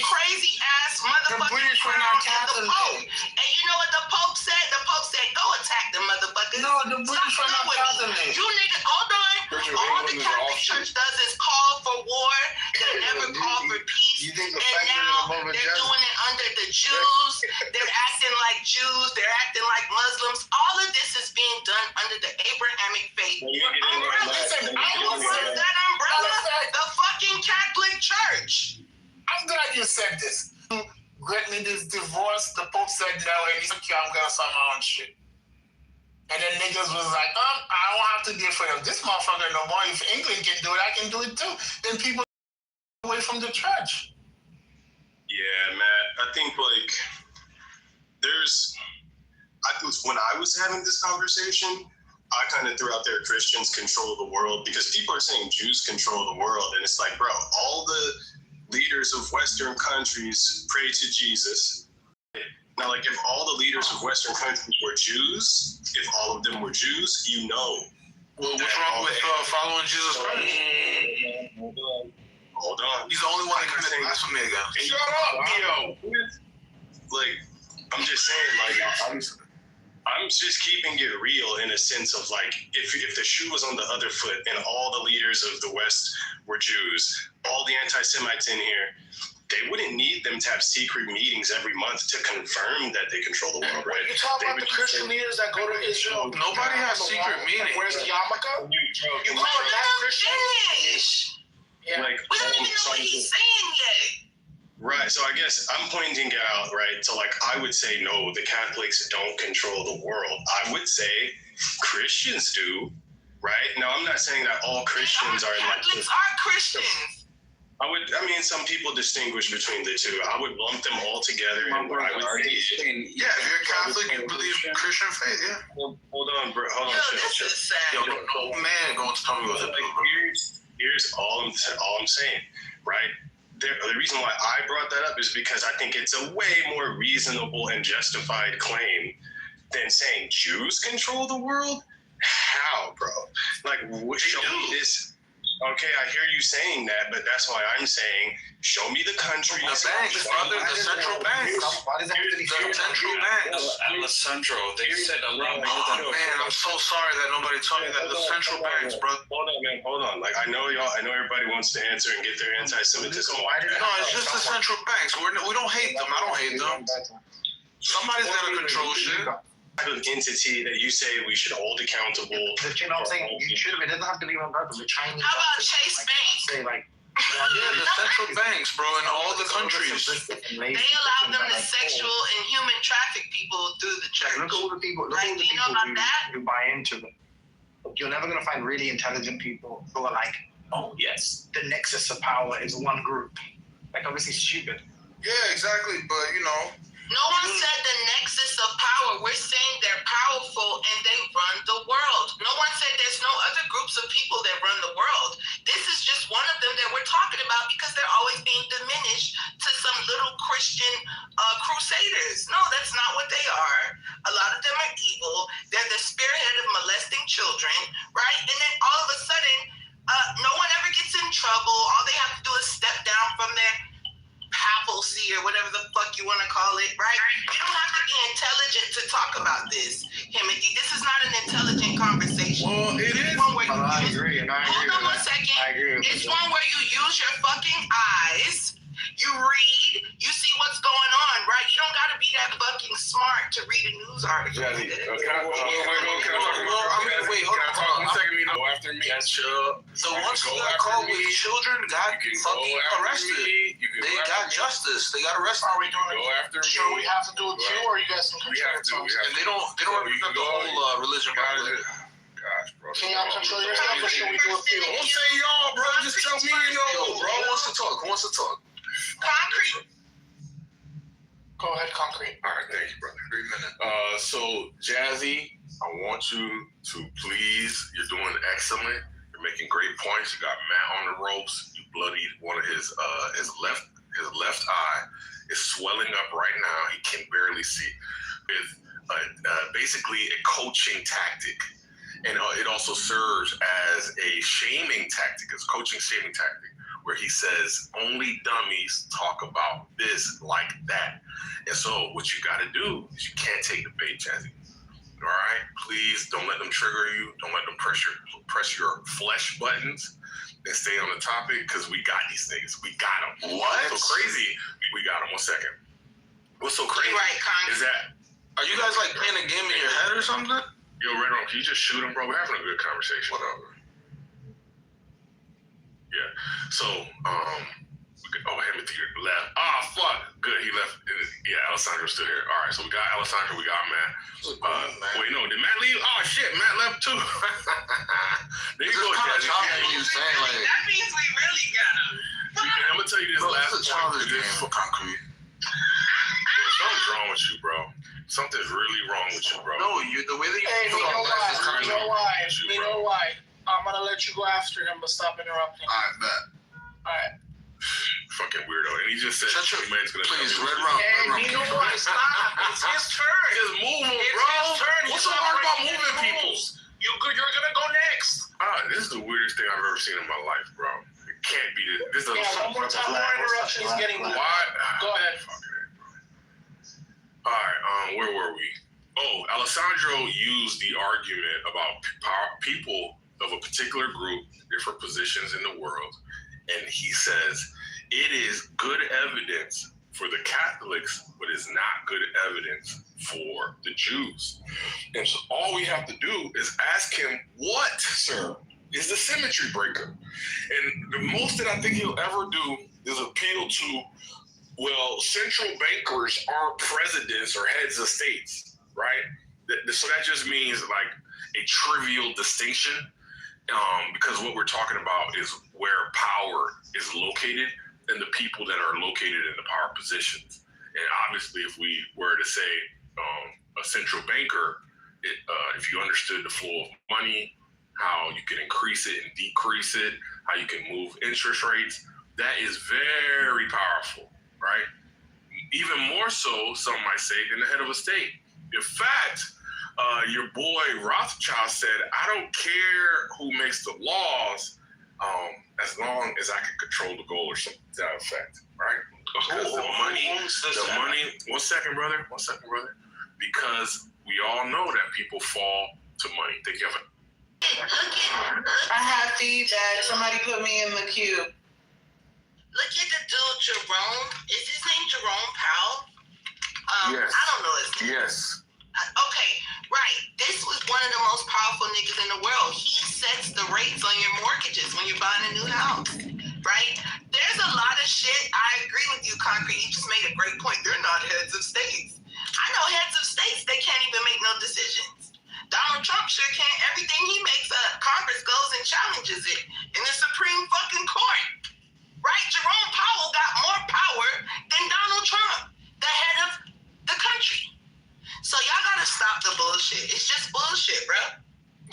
crazy ass motherfucking British were crown not and the Pope. Catholic. And you know what the Pope said? The Pope said, "Go attack them motherfuckers." No, the British were not Catholic. You niggas, hold on. All the Catholic Church does is call for war. They never call for peace. You think the And fact now that they're doing it under the Jews. They're acting like Jews. They're acting like Muslims. All of this is being done under the Abrahamic faith. Listen, who runs that umbrella? The fucking Catholic Church. I'm glad you said this. Get me this divorce. The Pope said no, and he's like, I'm gonna start my own shit. And then niggas was like, I don't have to be afraid of this motherfucker no more. If England can do it, I can do it too. Then people away from the church. Yeah, Matt. I think when I was having this conversation, I kind of threw out there Christians control the world because people are saying Jews control the world. And it's like, bro, all the leaders of Western countries pray to Jesus. Now, like, if all the leaders of Western countries were Jews, if all of them were Jews, you know. Well, what's wrong with following Jesus Christ? Hold on. He's the only one that committed blasphemy against. Shut up, yo. Like, I'm just saying, like, I'm just keeping it real in a sense of, like, if the shoe was on the other foot and all the leaders of the West were Jews, all the anti-Semites in here, they wouldn't need them to have secret meetings every month to confirm that they control the world, right? You talk about the Christian leaders that go to Israel. Nobody has secret meetings. Where's the yarmulke? You call that Christian? Yeah. Like, We don't even know what he's saying yet. Right, so I guess I'm pointing out, right, so like I would say no, the Catholics don't control the world. I would say Christians do, right? Now, I'm not saying that all Christians are like... Catholics are Christians. I mean, some people distinguish between the two. I would lump them all together and what I would say... Yeah, if you're Catholic, you believe Christian faith, yeah. Hold on, bro. Hold on, Yo, this is sad. Yo, no man going to tell me what to do, bro. Here's all I'm saying, right? The reason why I brought that up is because I think it's a way more reasonable and justified claim than saying Jews control the world. How, bro? Like, show me this. Okay, I hear you saying that, but that's why I'm saying, show me the countries. The banks, brother, the central banks. Why does that have to be The central banks. El Centro, they said a lot more than... Man, I'm so sorry that nobody told me that. The central banks, bro. Hold on, man. Hold on. Like, I know everybody wants to answer and get their anti-Semitism. No, it's just the central banks. We don't hate them. I don't hate them. Somebody's got to control shit. Of entity that you say we should hold accountable. You know what I'm saying? You should have. It doesn't have to be on purpose. The Chinese. How about Chase Bank? Say like. Yeah, the central banks, bro, in all the countries. They allow them to sexual and human traffic people through the church. Look at all the people. Look Like, at all the do you people know about that? who buy into them. You're never gonna find really intelligent people who are like, oh yes, the nexus of power is one group. Like obviously stupid. Yeah, exactly. But you know, No one said the nexus of power. We're saying they're powerful and they run the world. No one said there's no other groups of people that run the world. This is just one of them that we're talking about because they're always being diminished to some little Christian crusaders. No, that's not what they are. A lot of them are evil. They're the spearhead of molesting children, right? And then all of a sudden, no one ever gets in trouble. All they have to do is step down from their papacy or whatever the fuck you want to call it, right? You don't have to be intelligent to talk about this, Timothy. This is not an intelligent conversation. well, it is. One where you I use, agree, and I agree hold on with one that. second. I agree with It's that. one where you use your fucking eyes, you read, you see what's going on, right? You don't gotta be that fucking smart to read a news article. Wait, hold on. 1 second, go after me. The ones who got caught with children got fucking arrested. They got justice. They got arrested. Are we doing Go after me. Sure, we have to do a queue, or you guys can We control have to. yourselves? And they don't represent the whole religion. Gosh, bro. Can y'all control yourselves, or should we do a queue? Don't say y'all, bro. Just tell me Yo, bro, who wants to talk? Who wants to talk? Concrete. Go ahead, Concrete. All right, thank you, brother. 3 minutes. So, Jazzy, I want you to please, you're doing excellent. You're making great points. You got Matt on the ropes. You bloodied one of his left eye is swelling up right now. He can barely see. With basically a coaching tactic. And it also serves as a shaming tactic, as a coaching shaming tactic, where he says only dummies talk about this like that. And so what you got to do is you can't take the bait, Jazzy. All right? Please don't let them trigger you. Don't let them press your flesh buttons and stay on the topic because we got these things. We got them. What? So crazy. We got them. 1 second. What's so crazy is that... Are you guys like playing a game in your head or something? Yo, Red Rum, can you just shoot him, bro? We're having a good conversation. Whatever. Yeah. So, Hemithi left. Ah, fuck. Good, he left. Yeah, Alessandro's still here. All right, so we got Alessandro, we got Matt. Wait, no, did Matt leave? Oh, shit, Matt left too. There you go, Jazzy. That means we really got him. I'm going to tell you this last challenge game for concrete. Something's wrong with you, bro. Something's really wrong with you, bro. No, the way that you Hey, feel about life is kind of you know why? I'm gonna let you go after him, but stop interrupting. Alright, bet. Alright. Fucking weirdo. And he just said, man's gonna please, tell me. Red Rum. Hey, you know what? Stop. It's his turn. Just move him, It's bro. his turn. What's so hard about moving people? You're gonna go next. This is the weirdest thing I've ever seen in my life, bro. It can't be this. This Yeah, one more time, more interruption. He's getting moved. Why? Go ahead. All right, where were we? Oh, Alessandro used the argument about people of a particular group, different positions in the world, and he says it is good evidence for the Catholics, but it's not good evidence for the Jews. And so all we have to do is ask him, what, sir, is the symmetry breaker? And the most that I think he'll ever do is appeal to, well, central bankers aren't presidents or heads of states, right? So that just means like a trivial distinction, because what we're talking about is where power is located and the people that are located in the power positions. And obviously, if we were to say a central banker, if you understood the flow of money, how you can increase it and decrease it, how you can move interest rates, that is very powerful, right? Even more so, some might say, than the head of a state. In fact, your boy Rothschild said, I don't care who makes the laws, as long as I can control the goal or something to that effect, right? Because the money, 1 second, brother. Because we all know that people fall to money. Thank you. I have feedback. Somebody put me in the queue. Look at the dude, Jerome. Is his name Jerome Powell? Yes. I don't know his name. Yes. Okay, right. This was one of the most powerful niggas in the world. He sets the rates on your mortgages when you're buying a new house, right? There's a lot of shit. I agree with you, Concrete. You just made a great point. They're not heads of states. I know heads of states, they can't even make no decisions. Donald Trump sure can't. Everything he makes, Congress goes and challenges it in the Supreme fucking Court. Right? Jerome Powell got more power than Donald Trump, the head of the country. So y'all gotta stop the bullshit. It's just bullshit, bro.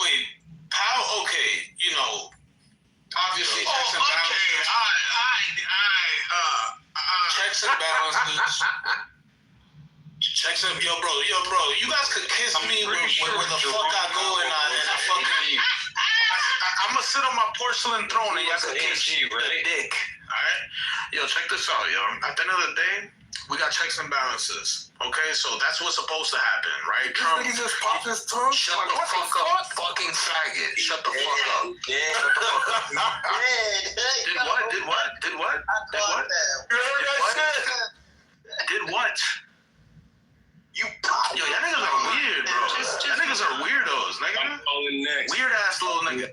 Wait, Powell, okay, obviously checks and balances. Checks and balances. Checks and yo, bro, you guys could kiss me where the fuck I go and I fucking I'ma sit on my porcelain throne and y'all could kiss me with a dick. Alright? Yo, check this out, yo. At the end of the day, we got checks and balances. Okay, so that's what's supposed to happen, right? Trump, he just popped his tongue. Shut the fuck up, fucking faggot. Shut the fuck up. Did what? You heard that shit? Did what? You pop. Yo, y'all niggas are weird, bro. Y'all niggas are weirdos, nigga. Weird ass little nigga.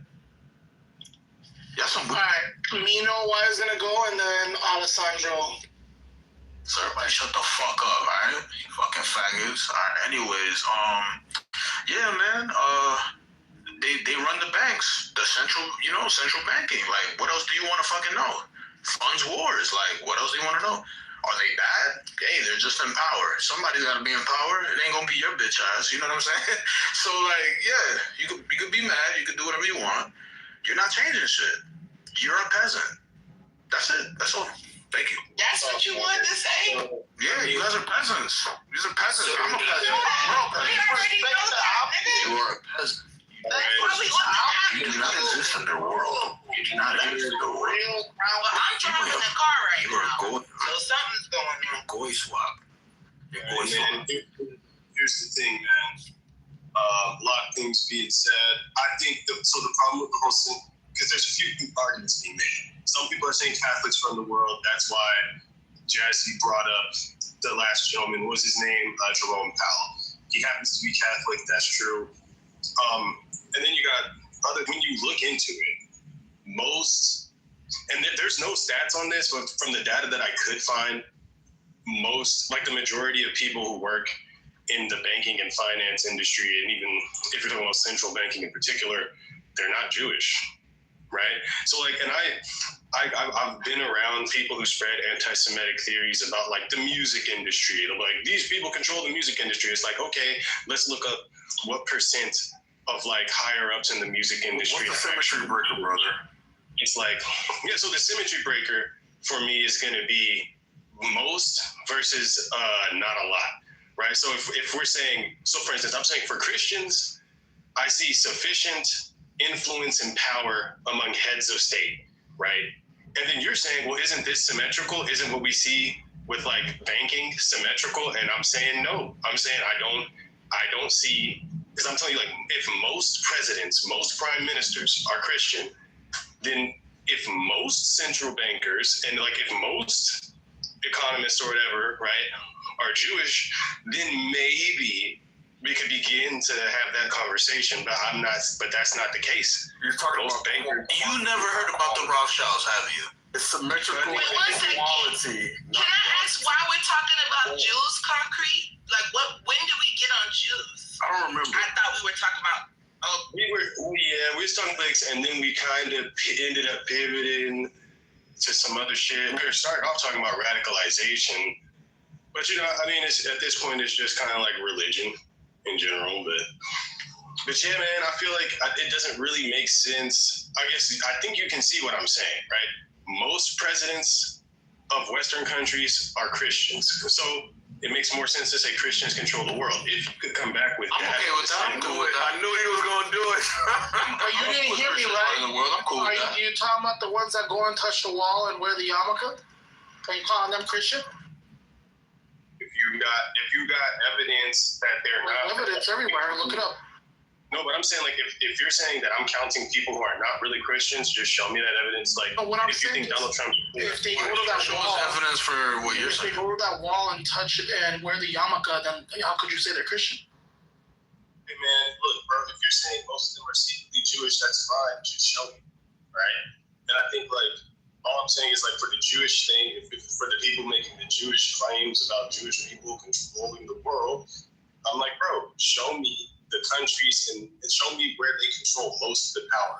Y'all some weird. Alright, Mino is gonna go, and then Alessandro. So everybody shut the fuck up, alright? You fucking faggots. Alright, anyways, yeah, man, they run the banks, the central banking. Like, what else do you want to fucking know? Funds wars, like, what else do you want to know? Are they bad? Hey, they're just in power. Somebody's gotta be in power. It ain't gonna be your bitch ass, you know what I'm saying? So, like, yeah, you could be mad, you could do whatever you want. You're not changing shit. You're a peasant. That's it. That's all. Thank you. That's what you wanted to say? Yeah, you guys are peasants. You're a peasant. I'm a peasant. We already know that, nigga. You are a peasant. That's probably what You do not exist in their world. You're not That's the real ground. Well, I'm driving the car right You are now, going. so something's going on. Goy swap. You're And goy swap. then here's the thing, man. A lot of things being said. I think the problem with the whole thing, because there's a few arguments being made. Some people are saying Catholics run the world. That's why Jesse brought up the last gentleman. What was his name? Jerome Powell. He happens to be Catholic. That's true. And then you got when you look into it, and there's no stats on this, but from the data that I could find, the majority of people who work in the banking and finance industry, and even if you're talking about central banking in particular, they're not Jewish, right? So and I've been around people who spread anti-Semitic theories about the music industry. They're like, these people control the music industry. It's like, okay, let's look up what percent of higher ups in the music industry. What's the symmetry breaker, brother? It's so the symmetry breaker for me is going to be most versus not a lot, right? So if we're saying, for instance, I'm saying for Christians, I see sufficient influence and power among heads of state, right? And then you're saying, well, isn't this symmetrical? Isn't what we see with banking symmetrical? And I'm saying no. I'm saying I don't see. Because I'm telling you, if most presidents, most prime ministers are Christian, then if most central bankers and if most economists or whatever, right, are Jewish, then maybe we could begin to have that conversation. But that's not the case. You're talking Most about bankers. You never heard about the Rothschilds, have you? It's symmetrical Wait, one second. equality. Can I ask why we're talking about Jews concrete? When did we get on Jews? I don't remember. I thought we were talking about. We was talking and then we kind of ended up pivoting to some other shit. We started off talking about radicalization, but at this point it's just kind of like religion in general. But yeah, man, I feel like it doesn't really make sense. I think you can see what I'm saying, right? Most presidents of Western countries are Christians, so it makes more sense to say Christians control the world. If you could come back with I'm that. okay with that. I'm cool with that. I knew he was going to do it. But you didn't hear me right. In the world, I'm cool with that. Are you talking about the ones that go and touch the wall and wear the yarmulke? Are you calling them Christian? If you got evidence that they're not Evidence everywhere. Look it up. No, but I'm saying if you're saying that I'm counting people who are not really Christians, just show me that evidence. But what I'm if you saying think Donald Trump, if they go to that Show wall, us evidence for what you're if they saying. go to that wall and touch it and wear the yarmulke, then how could you say they're Christian? hey man, look, bro, if you're saying most of them are secretly Jewish, that's fine. Just show me, right? And I think all I'm saying is for the Jewish thing, if for the people making the Jewish claims about Jewish people controlling the world, I'm like, bro, show me the countries and show me where they control most of the power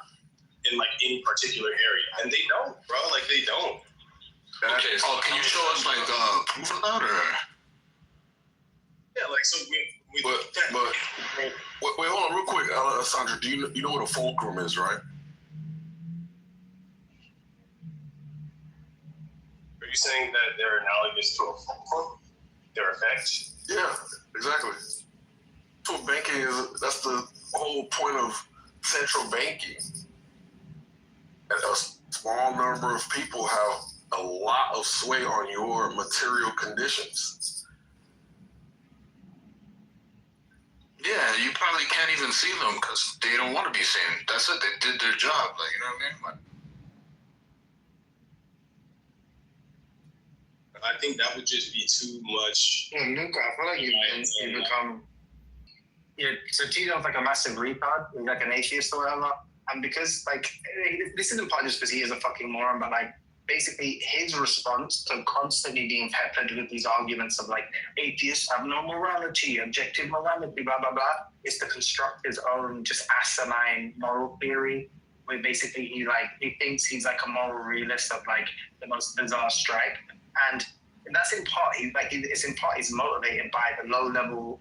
in any particular area, and they don't, bro. They don't. Okay, so can you show us proof of that, or? Yeah, so we But wait, hold on real quick, Alessandra. Do you know what a fulcrum is, right? Are you saying that they're analogous to a fulcrum? Their effect? Yeah, exactly. So banking that's the whole point of central banking. And a small number of people have a lot of sway on your material conditions. Yeah, you probably can't even see them because they don't want to be seen. That's it. They did their job. You know what I mean? I think that would just be too much. Yeah, Luca, I feel like you've become. So Tito's a massive retard. He's an atheist or whatever. And because this isn't part just because he is a fucking moron, but basically his response to constantly being peppered with these arguments of atheists have no morality, objective morality, blah blah blah, is to construct his own just asinine moral theory, where basically he thinks he's a moral realist of the most bizarre stripe, and that's in part he's motivated by the low level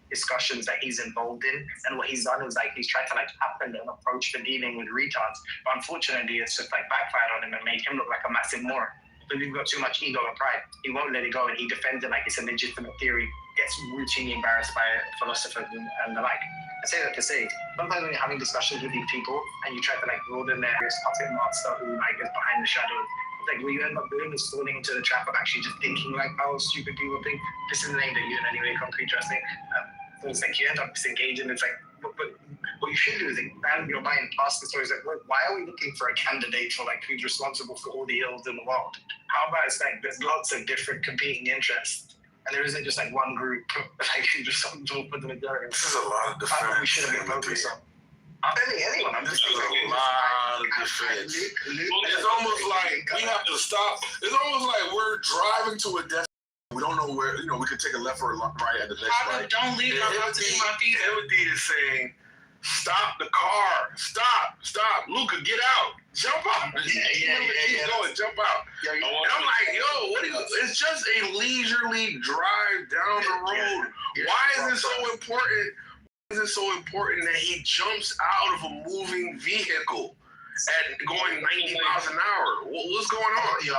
discussions that he's involved in, and what he's done is he's tried to happen an approach for dealing with retards, but unfortunately it's just backfired on him and made him look like a massive moron. But you've got too much ego and pride. He won't let it go, and he defends it like it's a legitimate theory. Gets routinely embarrassed by philosophers and the like. I say that to say, sometimes when you're having discussions with these people and you try to like broaden their puppet master who like is behind the shadows, it's like what you end up doing is falling into the trap of actually just thinking like how stupid people think. This isn't aimed at you in any way, concrete dressing. So it's like you end up disengaging. It's like, but what you should do is expand your mind past the stories. Like, why are we looking for a candidate for like who's responsible for all the ills in the world? How about it's like there's lots of different competing interests, and there isn't just like one group like who just talk for the majority. This is a lot of defense. We should have been focused on. I'm telling anyone. I'm just This is a lot of defense. It's almost like we have to stop. It's almost like we're driving to a destination. We don't know where, we could take a left or a right at the next right. Don't leave. I'm about to do my feet. Timothy is saying, stop the car. Stop. Luca, get out. Jump out. Keep going. Jump out. And I'm like, yo, what are you? It's just a leisurely drive down the road. Why is it so important? Why is it so important that he jumps out of a moving vehicle at going 90 miles an hour? What's going on? Your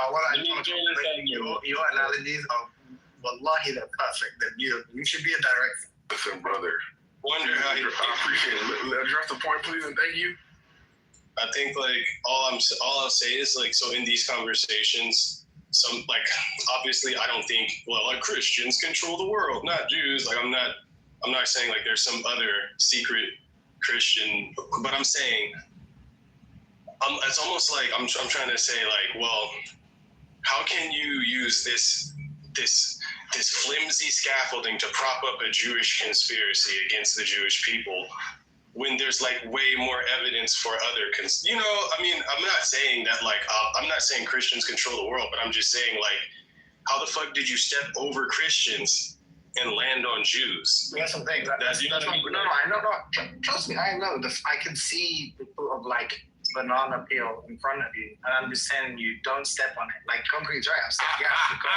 analogies are, wallahi, they're perfect. That you should be a director. Listen, brother. Wonder how you. I appreciate it. Address the point, please, and thank you. I think like all I'll say is like, so in these conversations, some like obviously I don't think like Christians control the world, not Jews. Like I'm not saying like there's some other secret Christian, but I'm saying it's almost like I'm trying to say like, well, how can you use this flimsy scaffolding to prop up a Jewish conspiracy against the Jewish people when there's like way more evidence for other I mean, I'm not saying that like I'm not saying Christians control the world, but I'm just saying like, how the fuck did you step over Christians and land on Jews? We have some things. No, I know. Trust me, I know. I can see the sort of like banana peel in front of you, and I'm just telling you, don't step on it. Like concrete's right. I'm saying get out of the car.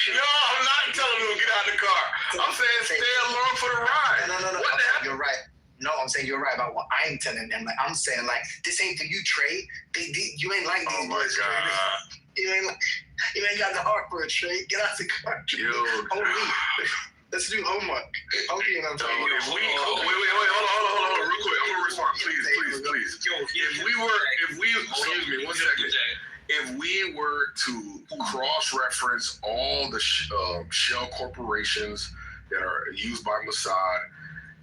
No, I'm not telling you to get out of the car. I'm saying stay along for the ride. No. What the hell? You're right. No, I'm saying you're right about what I'm telling them. Like I'm saying, like this ain't for you, Trey. You ain't like these boys. Oh my God. You ain't got the heart for it, Trey. Get out the car. Hold me. Let's do homework. Okay, I'm telling you. Wait, hold on, real quick. I'm gonna respond, please. Excuse me, 1 second. If we were to cross-reference all the shell corporations that are used by Mossad,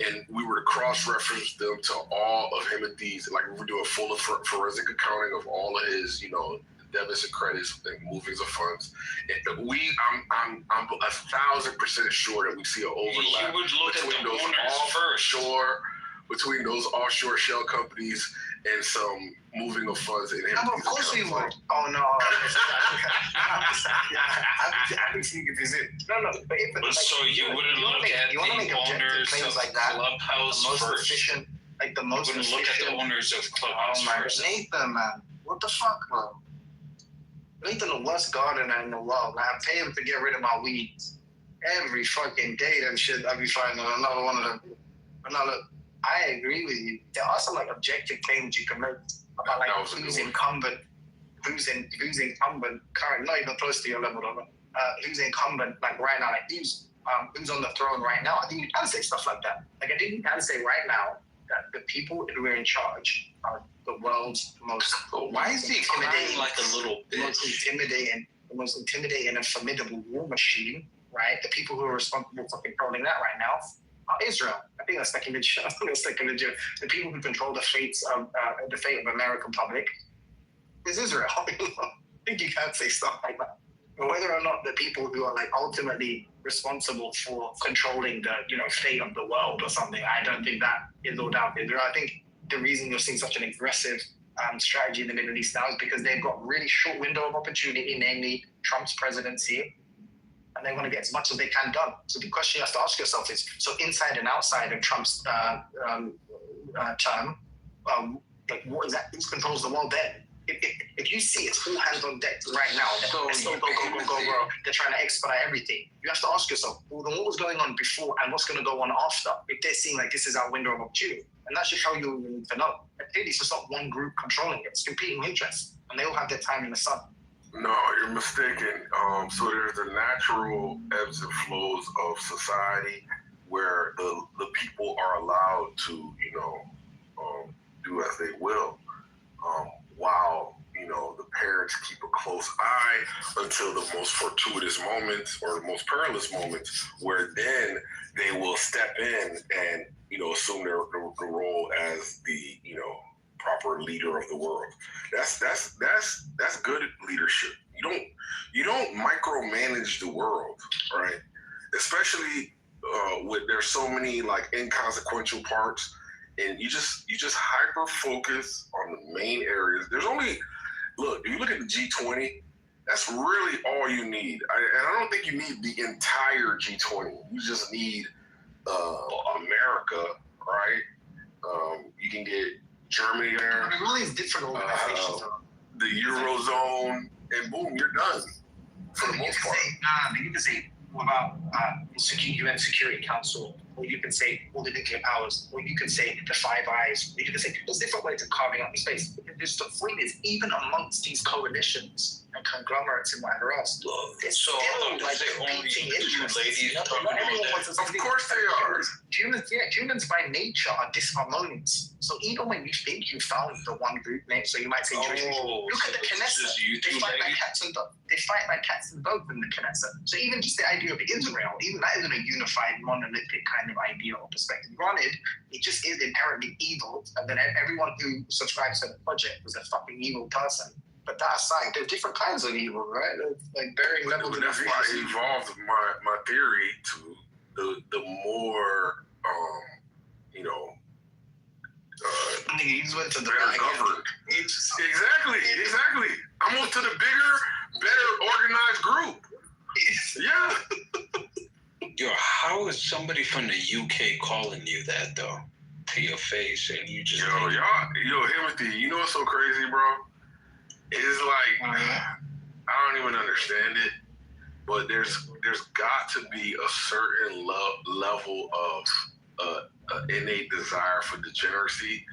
and we were to cross-reference them to all of Himothy's, like we would do a full forensic accounting of all of his, debits and credits and movings of funds. I'm 1,000% sure that we see an overlap between those offshore shell companies and some moving of funds in Himothy's. Of course we would. Oh no. I've been thinking this in. No. But so you wouldn't look at the owners of Clubhouse first. The most efficient. You wouldn't look at the owners of Clubhouse first. Nathan, man. What the fuck, bro? Nathan, the worst gardener in the world. I pay him to get rid of my weeds every fucking day. Them shit, I'll be finding another one of them. I agree with you. There are some like objective claims you can make about like who's incumbent, current, not even close to your level, who's incumbent like right now, like who's on the throne right now. I think you can say stuff like that. Like I think you can say right now that the people who are in charge are the world's most. Why is he crying like a little bitch? The most intimidating and formidable war machine, right? The people who are responsible for controlling that right now are Israel. I think that's second legit. The people who control the fate of American public is Israel. I think you can't say stuff like that. But whether or not the people who are like ultimately responsible for controlling the fate of the world or something, I don't think that is all down to Israel. I think the reason you're seeing such an aggressive strategy in the Middle East now is because they've got really short window of opportunity, namely Trump's presidency, and they want to get as much as they can done. So the question you have to ask yourself is, so inside and outside of Trump's term, like what is that? Who controls the world then? If you see it's all hands on deck right now, let's go, bro. They're trying to expedite everything. You have to ask yourself, well, then what was going on before and what's going to go on after? If they're seeing like this is our window of opportunity, and that's just how you need to know. And clearly, it's just not one group controlling it. It's competing interests, and they all have their time in the sun. No, you're mistaken. So there's the natural ebbs and flows of society where the people are allowed to, do as they will, while, the parents keep a close eye until the most fortuitous moments or the most perilous moments where then they will step in and, assume the role as the, proper leader of the world. That's good leadership. You don't micromanage the world, right? Especially with there's so many like inconsequential parts, and you just hyper focus on the main areas. There's only if you look at the G20, that's really all you need. I don't think you need the entire G20. You just need America, right? You can get Germany there. There are all these different organizations. The Eurozone, and boom, you're done for the most part. You can say, what about UN Security Council, or you can say all the nuclear powers, or you can say the Five Eyes, or you can say there's different ways of carving out the space. There's the point is, even amongst these coalitions and conglomerates and whatever else, there's So still does it only include ladies talking not about everyone that? wants to Of course they are. Humans by nature are disharmonious. So even when you think you found the one group name, so you might say Jewish people, look at the Knesset. They fight like cats and dogs. They fight like cats and dogs in the Knesset. So even just the idea of Israel, even that isn't a unified, monolithic kind of idea or perspective. Granted, it just is inherently evil, and then everyone who subscribes to the project was a fucking evil person. But that aside, there's different kinds of evil, right? There's like varying levels of That's why I evolved my theory to the more niggas went to the better governed. Exactly. I moved to the bigger, better organized group. Yeah. Yo, how is somebody from the UK calling you that though? To your face, and you just Timothy, you know what's so crazy, bro? It's like I don't even understand it, but there's got to be a certain level of innate desire for degeneracy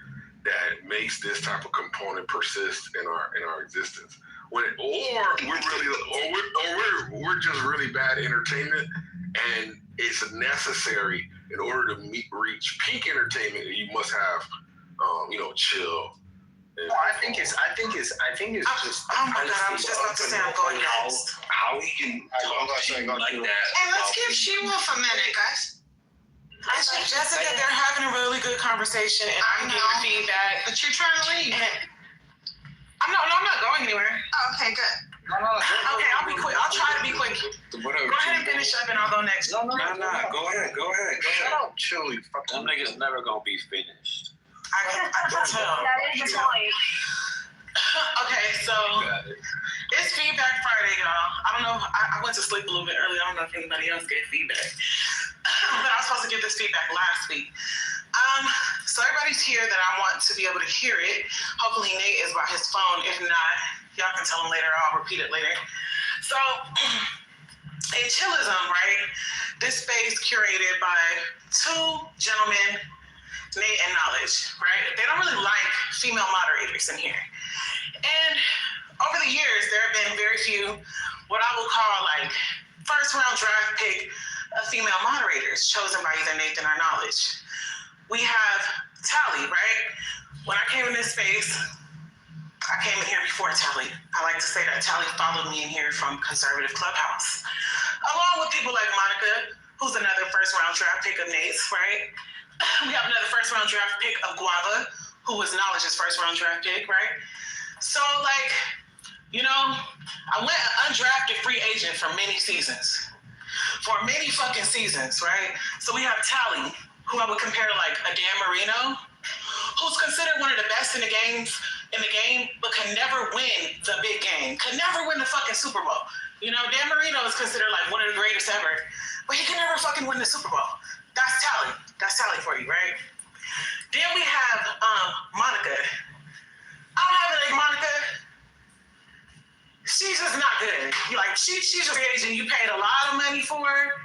that makes this type of component persist in our existence. We're just really bad entertainment, and it's necessary in order to reach peak entertainment. You must have, chill. I think it's just. Oh my God! I was just about to say I'm going next. How he can talk to you like that? And let's give She-Wolf a minute, guys. I suggested that they're having a really good conversation, and I'm giving feedback. But you're trying to leave. I'm not going anywhere. Oh, okay, good. Okay, I'll be quick. I'll try to be quick. Whatever. Go ahead and finish up, and I'll go next. No. Go ahead. Shut up, Chili. Them niggas never gonna be finished. I can tell. That is the point. Okay, so it's Feedback Friday, y'all. I don't know. I went to sleep a little bit early. I don't know if anybody else gave feedback. But I was supposed to give this feedback last week. So everybody's here that I want to be able to hear it. Hopefully Nate is by his phone. If not, y'all can tell him later. I'll repeat it later. So in Chillism, right? This space curated by two gentlemen, Nate and Knowledge, right? They don't really like female moderators in here. And over the years, there have been very few, what I will call like first round draft pick of female moderators chosen by either Nathan or Knowledge. We have Tally, right? When I came in this space, I came in here before Tally. I like to say that Tally followed me in here from Conservative Clubhouse, along with people like Monica, who's another first round draft pick of Nate's, right? We have another first round draft pick of Guava, who was Knowledge's first round draft pick, right? So like, I went an undrafted free agent for many seasons. For many fucking seasons, right? So we have Tally, who I would compare to like a Dan Marino, who's considered one of the best in the game, but can never win the big game, could never win the fucking Super Bowl. Dan Marino is considered like one of the greatest ever, but he can never fucking win the Super Bowl. That's Tally. That's Tally for you, right? Then we have Monica. I don't have it like Monica. She's just not good. She's a free agent. You paid a lot of money for her.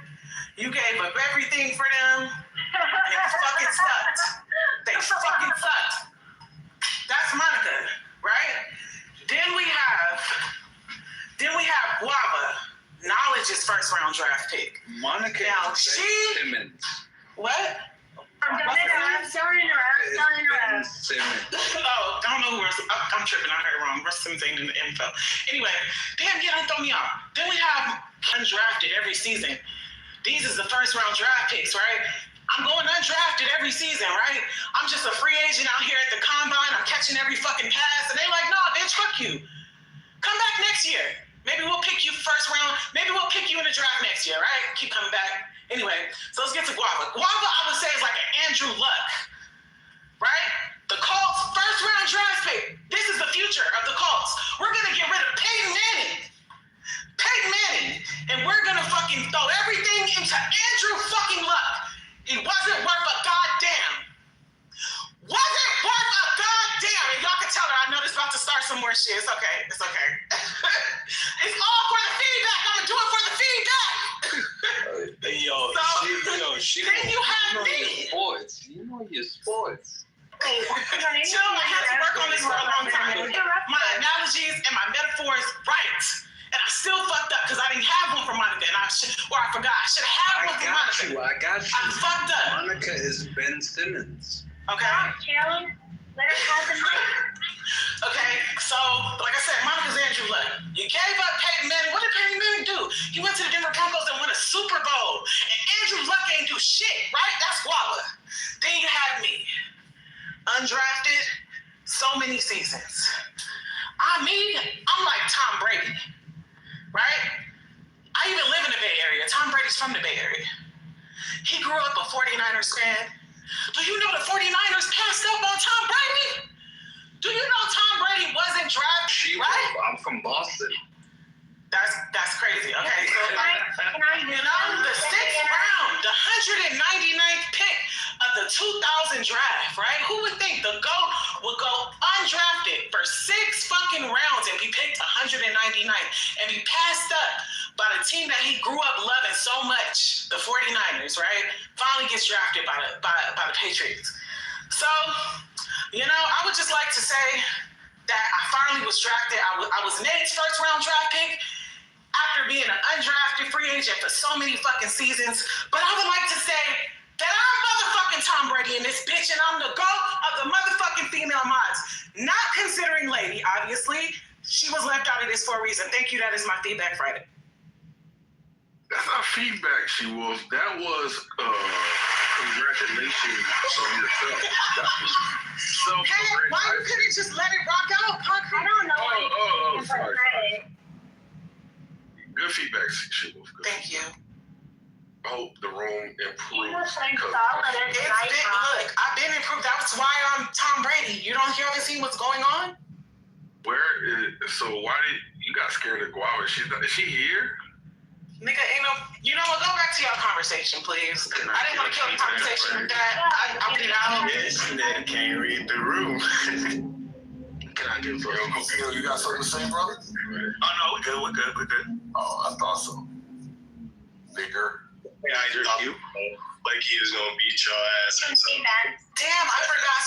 You gave up everything for them. And they fucking sucked. They fucking sucked. That's Monica, right? Then we have Then we have Guava. Knowledge is first round draft pick. Monica Now, Simmons. What? Don't interrupt. Simmons. Oh, I don't know who I'm tripping. I heard it wrong. Russ Simmons ain't in the info. Anyway, damn, don't throw me off. Then we have undrafted every season. These is the first round draft picks, right? I'm going undrafted every season, right? I'm just a free agent out here at the combine. I'm catching every fucking pass. And they like, nah, bitch, fuck you. Come back next year. Maybe we'll pick you first round. Maybe we'll pick you in the draft next year, right? Keep coming back. Anyway, so let's get to Guava. Guava, I would say, is like an Andrew Luck, right? The Colts, first round draft pick. This is the future of the Colts. We're going to get rid of Peyton Manning, and we're going to fucking throw everything into Andrew fucking Luck. He wasn't worth a goddamn. Wasn't worth a goddamn. And y'all can tell her I know this about to start some more shit. It's okay. It's okay. It's all for the feedback. I'm going to do it for the feedback. She then you have me. Sports. You know your sports. Chill, I had to work on this for a long time. My analogies and my metaphors right. And I still fucked up because I didn't have one for Monica, and I forgot. I should have had one for Monica. I got you. I fucked up. Monica is Ben Simmons. Okay. Let her have the mic. Okay, so like I said, Monica's Andrew Luck. You gave up Peyton Manning. What did Peyton Manning do? He went to the Denver Broncos and won a Super Bowl. And Andrew Luck ain't do shit, right? That's Guava. Then you have me. Undrafted, so many seasons. I'm like Tom Brady, right? I even live in the Bay Area. Tom Brady's from the Bay Area. He grew up a 49ers fan. Do you know the 49ers passed up on Tom Brady? Do you know Tom Brady wasn't drafted, right? I'm from Boston. That's crazy. Okay, so the 6th round, the 199th pick of the 2000 draft, right? Who would think the GOAT would go undrafted for 6 fucking rounds and be picked 199th and be passed up by the team that he grew up loving so much, the 49ers, right? Finally gets drafted by the Patriots. So, I would just like to say that I finally was drafted. I was Nate's first round draft pick after being an undrafted free agent for so many fucking seasons. But I would like to say that I'm motherfucking Tom Brady in this bitch, and I'm the GOAT of the motherfucking female mods. Not considering Lady, obviously. She was left out of this for a reason. Thank you. That is my feedback Friday. That's not feedback, she was. That was congratulations on yourself. Hey, why you couldn't just let it rock out, Concrete? I don't know. Oh, sorry. Good feedback, she was. Good. Thank you. I hope the room improves. Look, I've been improved. That's why I'm Tom Brady. You haven't seen what's going on? So why did you got scared of Guava? Is she here? Nigga, ain't no. You know what? Go back to your conversation, please. I didn't want to kill the conversation with that. I'll get out. This nigga can't read the room. Can I get you got something to say, brother? Oh no, we're good. Oh, I thought so. Bigger. Yeah, I just you. Like he was gonna beat your ass or something. Damn, I forgot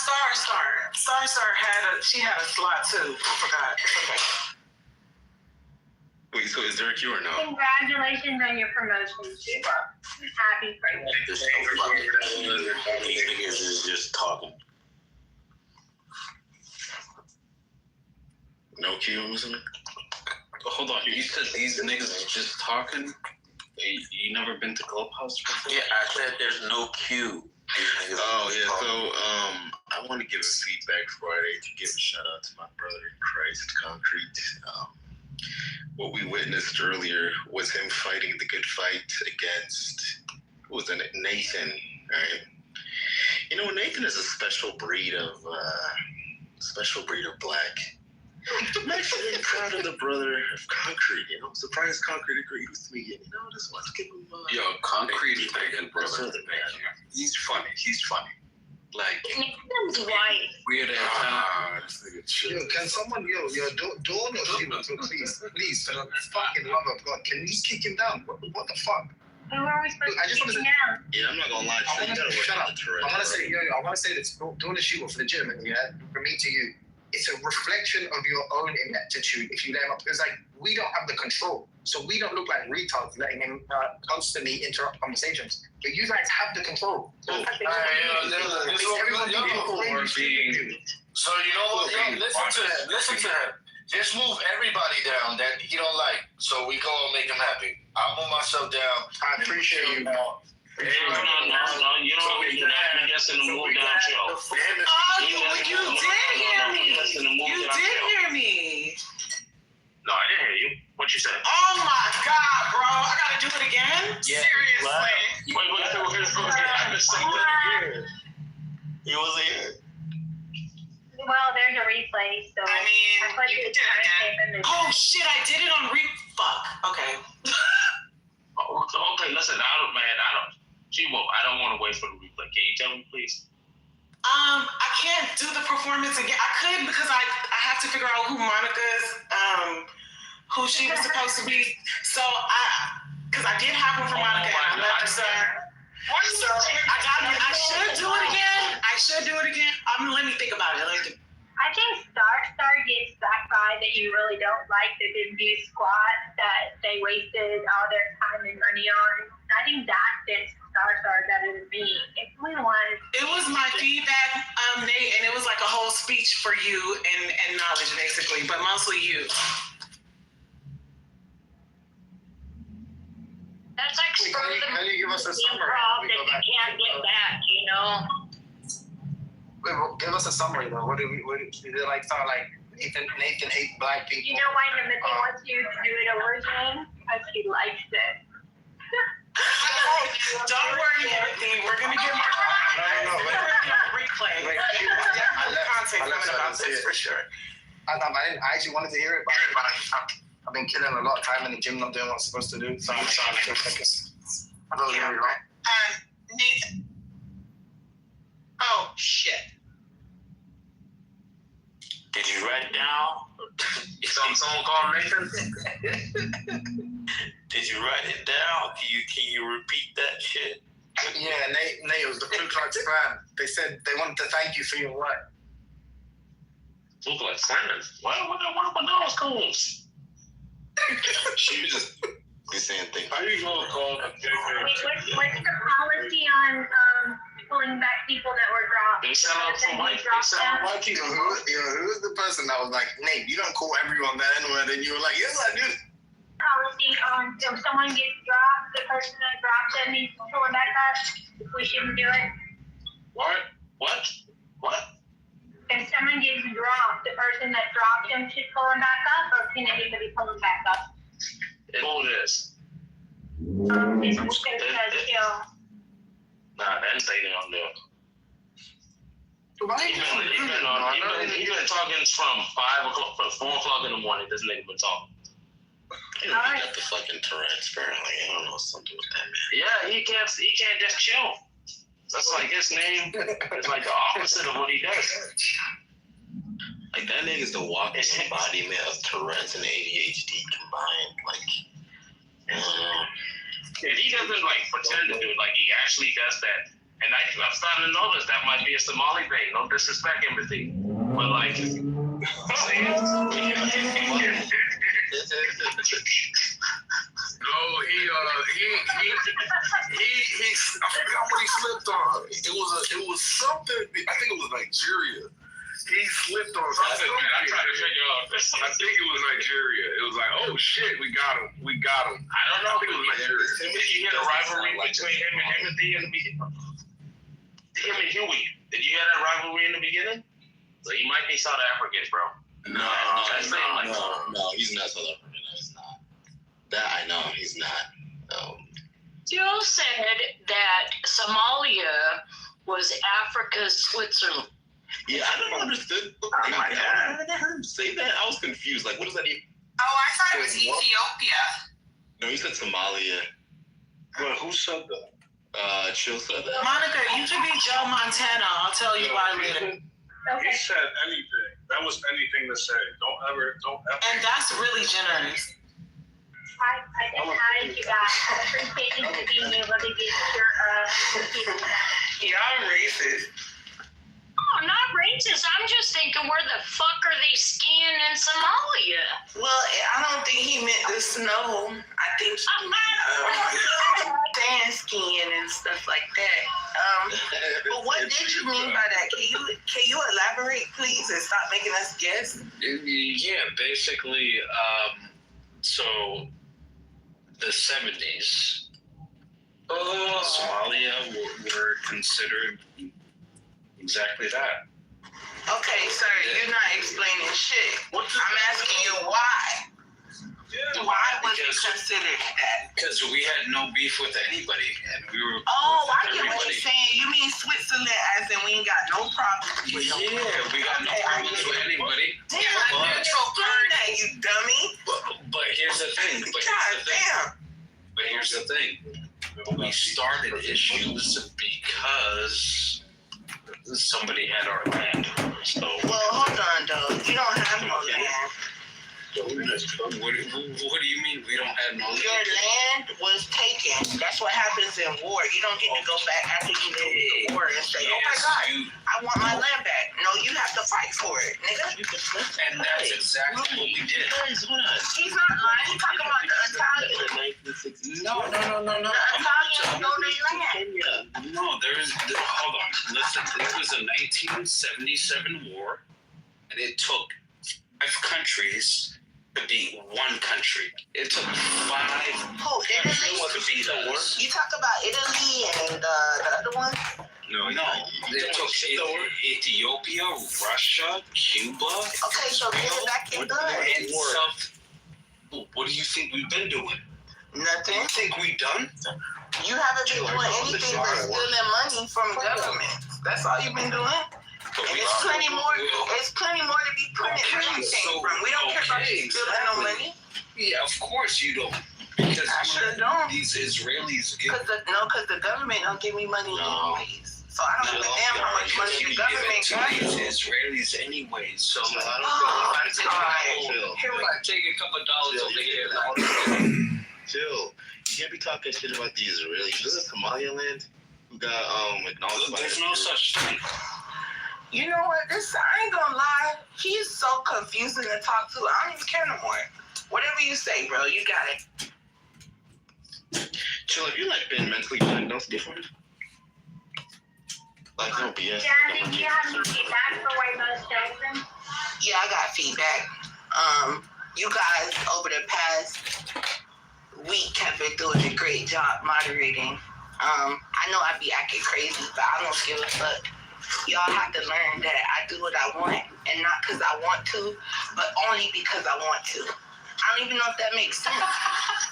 Star had a slot too. I forgot. It's okay. Wait, so is there a queue or no? Congratulations on your promotion, too. Happy for you. These niggas is just talking. No queue, isn't it? Hold on, you said these niggas is just talking? You never been to Clubhouse before? Yeah, I said there's no queue. Oh, yeah, so I want to give a feedback Friday to give a shout out to my brother in Christ, Concrete. What we witnessed earlier was him fighting the good fight against, Nathan, right? Nathan is a special breed of black. I'm actually proud of the brother of Concrete. I'm surprised Concrete agreed with me. Just let's give him. Yo, Concrete is a good brother. He's funny. Like, Nathan's white. Weird ass. This nigga chill. Yo, can someone, Dawn or Shiva, please, for the fucking love of God, can you kick him down? What the fuck? Who are we supposed to kick out? Yeah, I'm not gonna lie to you. Shut up. I want to say this. Dawn and Shiva, for legitimate, yeah, from me to you. it's a reflection of your own ineptitude if you let him up. It's like, we don't have the control. So we don't look like retards letting him constantly interrupt conversations. But you guys have the control. So you know what? Listen to him. Just move everybody down that he don't like, so we go and make him happy. I'll move myself down. I appreciate you. No, you don't need to do that. We just in the move down show. Oh, you did hear me. You did hear me. No, I didn't hear you. What you said? Oh my God, bro! I gotta do it again. Yeah. Seriously. Wait, I missed something. He was here. Well, there's a replay, so I mean, put you the did it again. timestamp in the Oh shit! I did it on fuck. Okay. Okay, listen, I don't want to wait for the replay. Can you tell me, please? I can't do the performance again. I could because I have to figure out who Monica's who she was supposed to be. So because I did have one for Monica and I left her. So I should do it again. Let me think about it. I think Star gets that guy that you really don't like that didn't do squat, that they wasted all their time and money on. I think that fits Star better than me. If we want, it was my feedback, Nate, and it was like a whole speech for you and knowledge basically, but mostly you. that's like spur of the Can you give us a summary? that you can't get back, you know? Wait, well, give us a summary though. What did it like sound like? Nathan hates black people. You know why Timothy wants you to do it over again? Because he likes it. Don't worry, Timothy. We're gonna get more. No. Replay. I Content coming about this for sure. I actually wanted to hear it, but I've been killing a lot of time in the gym, not doing what I'm supposed to do. So I'm trying to focus. I don't know. Nathan. Oh shit. Did you write it down? Someone called Nathan? Did you write it down? Can you repeat that shit? Yeah, Nate was the Ku Klux Klan. They said they wanted to thank you for your work. Ku Klux Klan? What are those coons? She was just saying things. How you gonna call a What's the policy on pulling back people that were dropped? They sell out some white people. Who's the person that was like, Nate, you don't call everyone that anywhere, then you were like, yes, I do. Policy on if someone gets dropped, the person that dropped them needs to pull them back up. We shouldn't do it. What? If someone gets dropped, the person that dropped them should pull them back up, or can anybody pull them back up? Who it is? It's still. Nah, that ain't saying on there. Why? He been talking from 4 o'clock in the morning. This nigga been talking. He got the fucking Tourette's apparently. I don't know, something with that man. Yeah, he can't just chill. That's like his name. It's like the opposite of what he does. Like that nigga's the walking embodiment of Tourette's and ADHD combined. Like, if he doesn't like pretend to do it, like he actually does that. And I'm starting to notice that might be a Somali thing. No disrespect, empathy, but like, No, he I forgot what he slipped on. It was something. I think it was Nigeria. He slipped on something. I tried to figure out. I think it was Nigeria. It was like, oh shit, we got him. I don't know. I think it was Nigeria. Did you hear the rivalry between him and Timothy in the beginning? Him and Huey. Did you hear that rivalry in the beginning? So he might be South Africans, bro. No, he's not South African. No, he's not. That I know, he's not. Jill said that Somalia was Africa's Switzerland. Yeah, I never understood. I never heard him say that. I was confused. Like, what does that mean? Oh, I thought it was Ethiopia. No, he said Somalia. Well, who said that? Chill said that. Monica, you should be Joe Montana. I'll tell you why later. He said anything. That was anything to say. Don't ever. And that's really generous. I just added you guys. I appreciate you being able to get your Yeah, I'm racist. Oh, I'm not racist. I'm just thinking thinking, where the fuck are they skiing in Somalia? Well, I don't think he meant the snow. I think he meant sand skiing and stuff like that. But what did you mean by that? Can you elaborate, please, and stop making us guess? Yeah, basically, so the 70s, Somalia were considered exactly that. Okay, sir, you're not explaining shit. I'm asking you why. Why was it considered that? Because we had no beef with anybody, and we were. Oh, I get what you're saying. You mean Switzerland, as in we ain't got no problems with them? Yeah, we got no problems with anybody. Damn, that, you dummy. But here's the thing. But here's the thing. We started issues because somebody had our land. So. Well, hold on, though. You don't have no land. What do you mean we don't have no land? Your land was taken. That's what happens in war. You don't get to go back after you lose the war and say, oh my God, I want my land back. No, you have to fight for it, nigga. And that's exactly what we did. He's not lying. He's talking about the Italians. No. The Italians know their land. No, hold on. Listen, it was a 1977 war, and it took 5 countries to beat one country. It took 5 countries to beat us. You talk about Italy and the other one? No. It took Ethiopia, Russia, Cuba. Okay, so get it back in good. What do you think we've been doing? Nothing. You think we done? You haven't been doing anything but stealing money from government. That's all you've been doing. And it's plenty more. It's plenty more to be printed where you came from. We don't care about you stealing no money. Yeah, of course you don't. Because I sure don't. These Israelis get. Because the government don't give me money anyways. So I don't give a damn how much money the government got. These Israelis anyways. So I don't here I take a couple dollars over here. Chill. You can't be talking shit about the Israelis. This is Somaliland who got acknowledged by. There's no such thing. You know what? I ain't gonna lie. He's so confusing to talk to. I don't even care no more. Whatever you say, bro, you got it. Chill, have you been mentally diagnosed before? No BS. Yeah, did you have any feedback for White Rose Johnson? Yeah, I got feedback. You guys over the past week have been doing a great job moderating. I know I be acting crazy, but I don't give a fuck. Y'all have to learn that I do what I want, and not because I want to, but only because I want to. I don't even know if that makes sense.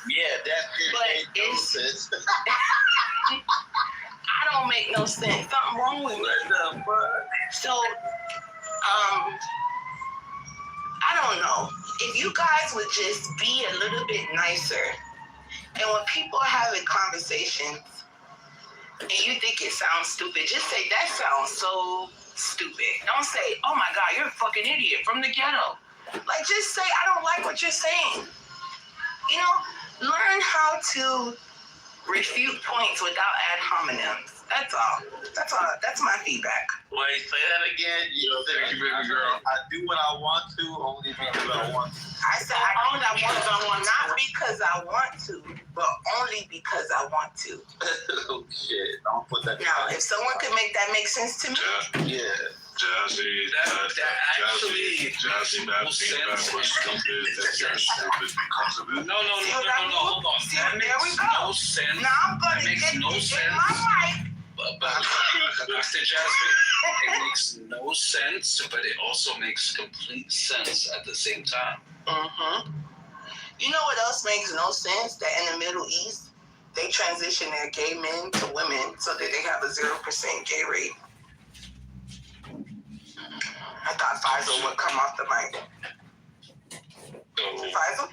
Yeah, that But made no sense. I don't make no sense. Something wrong with me. So, I don't know. If you guys would just be a little bit nicer, and when people are having conversations, and you think it sounds stupid, just say, that sounds so stupid. Don't say, oh my God, you're a fucking idiot from the ghetto. Just say, I don't like what you're saying. You know, learn how to refute points without ad hominems. That's all. That's my feedback. Wait, say that again. Thank you, baby girl. I do what I want to, only because I want to. I said I do what I want, not because I want to, but only because I want to. Oh shit! Don't put that. Now, if someone could make that make sense to me, yeah. Jazzy, Jazzy, that feedback was stupid. That's just stupid because of it. No, hold on. That makes no sense. Now I'm going to get my mic. But Mr. Jasmine, it makes no sense, but it also makes complete sense at the same time. Mm-hmm. You know what else makes no sense? That in the Middle East, they transition their gay men to women so that they have a 0% gay rate. I thought Faisal would come off the mic. Faisal?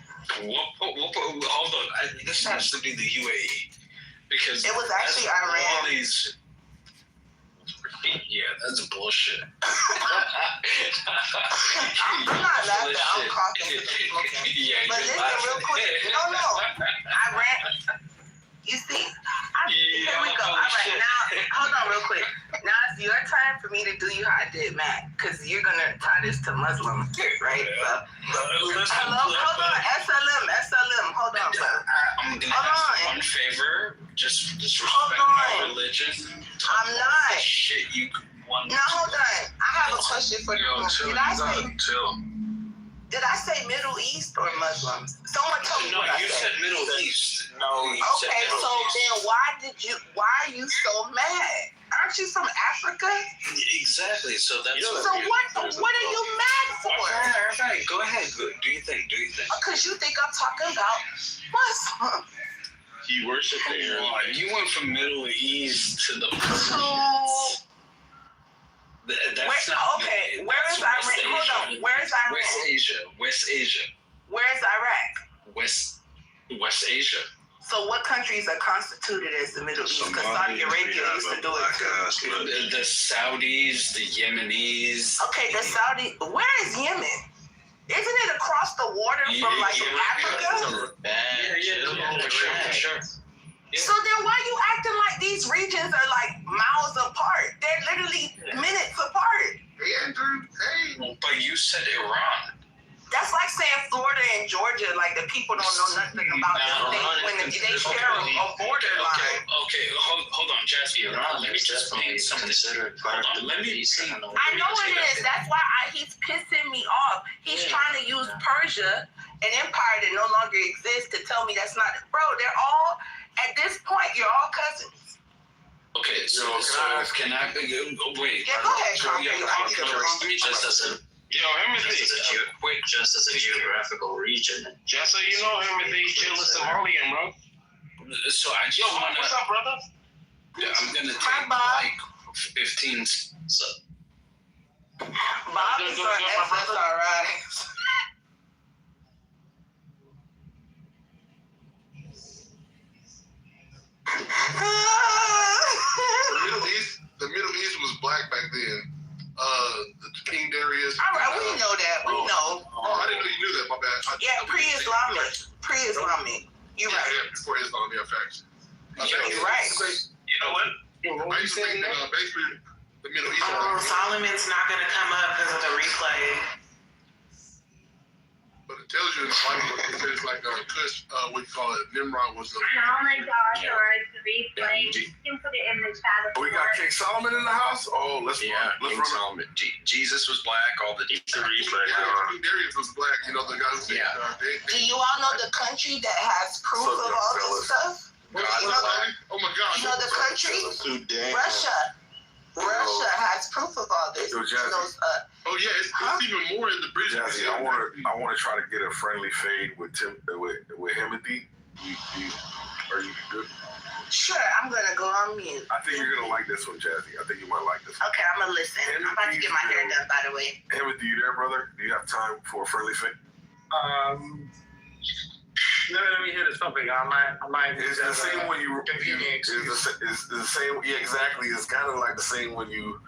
Hold on. This has to be the UAE. Because it was actually Iran. All these, yeah, that's bullshit. I'm not laughing. I'm coughing. Yeah, but listen, real quick. No. Iran. You see? Here we go. All right, now, hold on real quick. Now it's your time for me to do you how I did, Matt, because you're gonna tie this to Muslim, right? Hello, hold on, SLM, hold on, bro. I'm gonna ask one favor. Just respect my religion. I'm not. Shit, you want. No, hold on. I have a question for you. Did I say Middle East or Muslims? Someone told me what I said. You said Middle East. No, you said Okay, Middle so East. then why are you so mad? Aren't you from Africa? Exactly. So that's. So what are you mad for? All right. Go ahead. Do you think? Because you think I'm talking about Muslim. He worshipped there. You went from Middle East to the. That's not. Okay, where is Iran? Hold on. Where is Iran? West Asia. Where is Iraq? West Asia. So what countries are constituted as the Middle East? Because Saudi Arabia used to do it. The Saudis, the Yemenis. Okay, the Saudi. Where is Yemen? Isn't it across the water from like Africa? For sure. Yeah. So then why are you acting like these regions are like miles apart? They're literally minutes apart. Hey, Andrew. Hey. But you said Iran. That's like saying Florida and Georgia, like the people don't know nothing about this thing when they share a borderline. Okay, hold on, Jasmine. Let me just paint something. Hold on, let me see. I know it is. That's why he's pissing me off. He's trying to use Persia, an empire that no longer exists, to tell me that's not. Bro, they're all, at this point, you're all cousins. Okay, so can I wait? Yeah, go ahead, Let me just just as a geographical region. Just so you know, Timothy, chill with Somalian, bro. So I just want to. What's up, brother? Yeah, I'm gonna take like 15. So. Bob is on SSRI. The Middle East was black back then. The King Darius. All right, we know that. We know. Oh, I didn't know you knew that. My bad. Pre-Islamic. You're right. Yeah, before Islam, yeah, facts. You're right. You know what? I used to think that basically the Middle East. Solomon's not going to come up because of the replay. But it tells you in the Bible, it says like Kush, what you call it, Nimrod was the. Oh my gosh, or it's the replay. You can put it in the chat. We got King Solomon in the house. Oh, let's King run. Solomon. Jesus was black. All the replay. King Darius was black. You know the guy who said. Do you all know the country that has proof of all this stuff? Oh my God. You know the country? Russia. Russia has proof of all this. Yo, Jazzy. Oh yeah, it's even more in the British. Jazzy, I want to try to get a friendly fade with Himothy. Are you good? Sure, I'm gonna go on mute. I think you're gonna like this one, Jazzy. I think you might like this one. Okay, I'm gonna listen. I'm about to get my hair done, by the way. Himothy, you there, brother? Do you have time for a friendly fade? Let me hear the topic. I might. It's the same when you. It's the same. Yeah, exactly. It's kind of like the same when you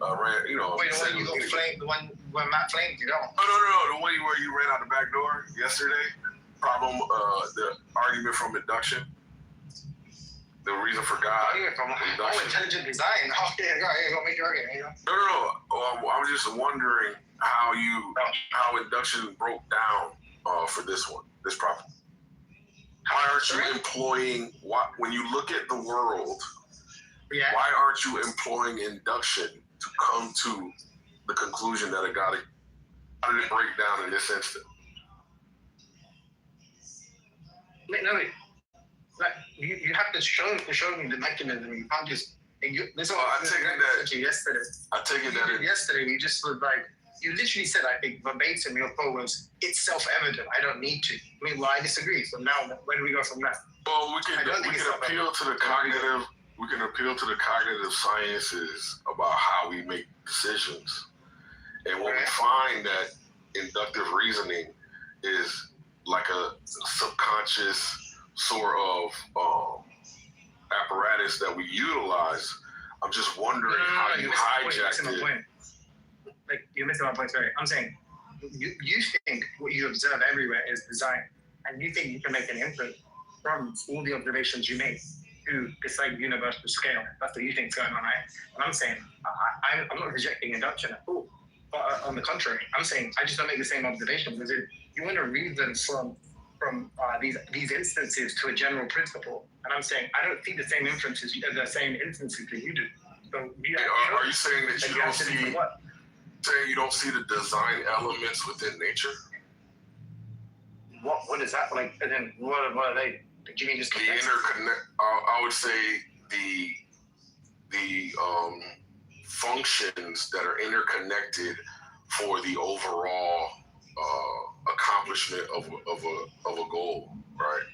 ran. You know. Wait, the one you go flame. The one when Matt flamed you don't. No. The one where you ran out the back door yesterday. Problem. The argument from induction. The reason for God. Intelligent design. Oh yeah, go make it right. No. I was just wondering how induction broke down for this one, this problem. Why aren't you employing, when you look at the world, why aren't you employing induction to come to the conclusion that it got to break down in this instant? Wait. Like, you have to show me the mechanism. You can't just. I take it that yesterday we just was like, you literally said, I think verbatim, your quote was, "It's self-evident. I don't need to." I mean, well, I disagree. So now, where do we go from there? Well, we can appeal to the cognitive. We can appeal to the cognitive sciences about how we make decisions, and when we find that inductive reasoning is like a subconscious sort of apparatus that we utilize, I'm just wondering how you hijacked it. Like, you're missing my point, sorry. I'm saying, you think what you observe everywhere is design, and you think you can make an inference from all the observations you make. to this like universal scale. That's what you think's going on, right? And I'm saying I'm not rejecting induction at all. But on the contrary, I'm saying I just don't make the same observation because you want to reason from these instances to a general principle, and I'm saying I don't see the same inferences, the same instances that you do. So are you saying that you don't see? Saying you don't see the design elements within nature? What is that like? And then what are they? Do you mean just the interconnect? I would say the functions that are interconnected for the overall accomplishment of a goal, right?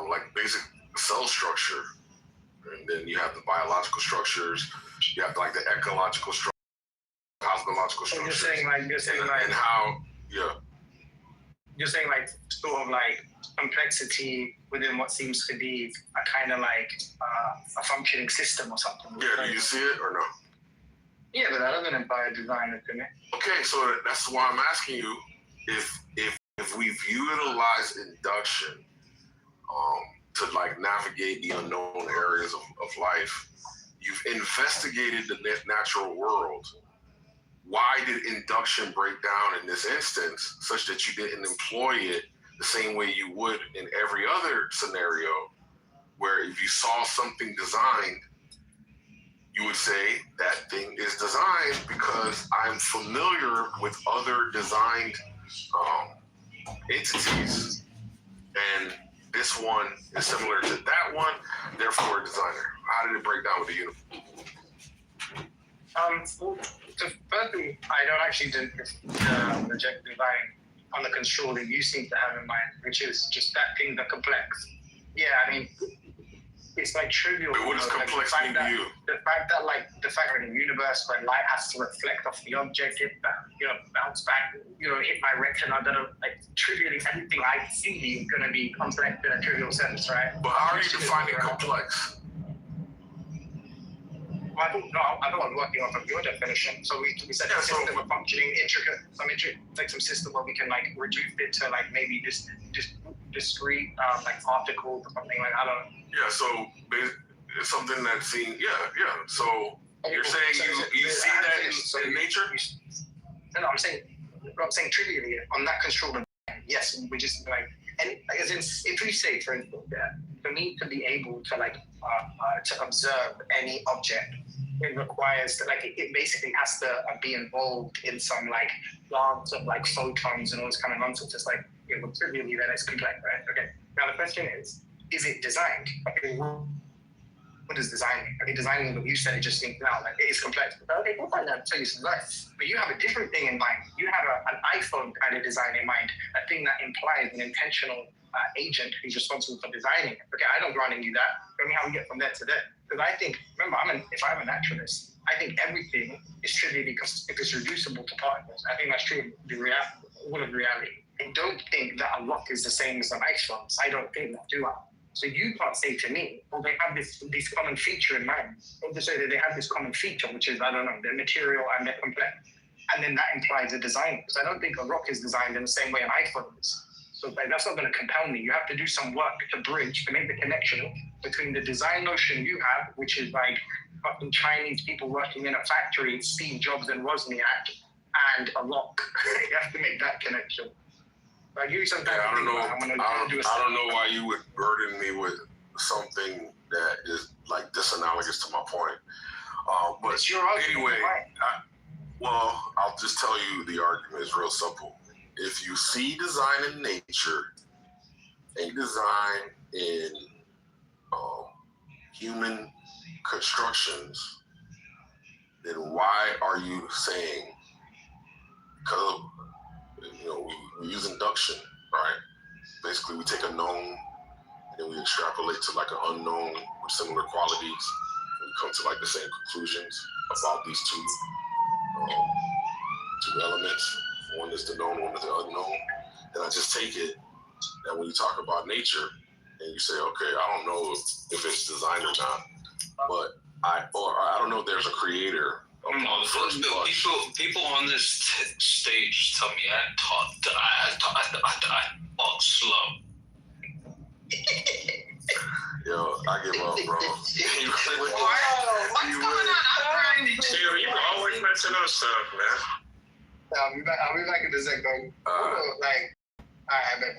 Like basic cell structure, and then you have the biological structures. You have like the ecological structure, cosmological structures. You're saying and how, yeah. You're saying like sort of like complexity within what seems to be a kind of like a functioning system or something. Yeah, do you see it or no? Yeah, but that doesn't imply a designer to me. Okay, so that's why I'm asking you if we've utilized induction to like navigate the unknown areas of life, you've investigated the natural world. Why did induction break down in this instance such that you didn't employ it the same way you would in every other scenario where if you saw something designed, you would say that thing is designed because I'm familiar with other designed entities, and this one is similar to that one, therefore a designer. How did it break down with the uniform? So firstly, I don't actually reject design on the control that you seem to have in mind, which is just that things are complex. Yeah, I mean, it's like trivial. Wait, what does complex mean to you? The fact that in the universe where light has to reflect off the object, bounce back, hit my retina, like trivially everything I see is gonna be complex in a trivial sense, right? But how are you defining complex? I was working off of your definition. So we said a system of functioning, intricate, like some system where we can like reduce it to like maybe just discrete like particles or something like I don't know. Yeah, so it's something that's seen. Yeah. So you're saying you see that in nature? No, I'm saying trivially on that control. Yes, we just like, and as in, if we say for instance that for me to be able to like to observe any object, it requires that like it basically has to be involved in some like dance of like photons and all this kind of nonsense. It's like trivially then it's complex, right? Okay. Now the question is it designed? Okay, what is designing? Okay, designing what you said, it just seems now like it is complex. But okay, we'll find out, tell you some life. But you have a different thing in mind. You have an iPhone kind of design in mind, a thing that implies an intentional agent who's responsible for designing it. Okay, I don't grant you that. Tell me how we get from there to there. Because I think, remember, if I'm a naturalist, I think everything is trivial because if it's reducible to particles. I think that's true of all of reality. I don't think that a rock is the same as an iPhone. I don't think that, do I? So you can't say to me, well, they have this common feature in mind. Or to say that they have this common feature, which is, I don't know, they're material and they're complex. And then that implies a design. Because I don't think a rock is designed in the same way an iPhone is. So that's not going to compel me. You have to do some work to bridge, to make the connection between the design notion you have, which is like fucking Chinese people working in a factory, Steve Jobs and Wozniak, and a rock. You have to make that connection. I give you some time. I don't know why you would burden me with something that is like disanalogous to my point. But it's your argument. Anyway, I'll just tell you the argument is real simple. If you see design in nature and design in human constructions, then why are you saying, because we use induction, right? Basically, we take a known and then we extrapolate to like an unknown with similar qualities. And we come to like the same conclusions about these two elements. One is the known, one is the unknown. And I just take it that when you talk about nature and you say, okay, I don't know if it's designed or not, but I don't know if there's a creator. People on this stage tell me I talk slow. Yeah, Yo, I give up, bro. What's going on? I'm grinding. Chill, you always messing up stuff, man. I'll be back in a sec, though. Like, all right, man.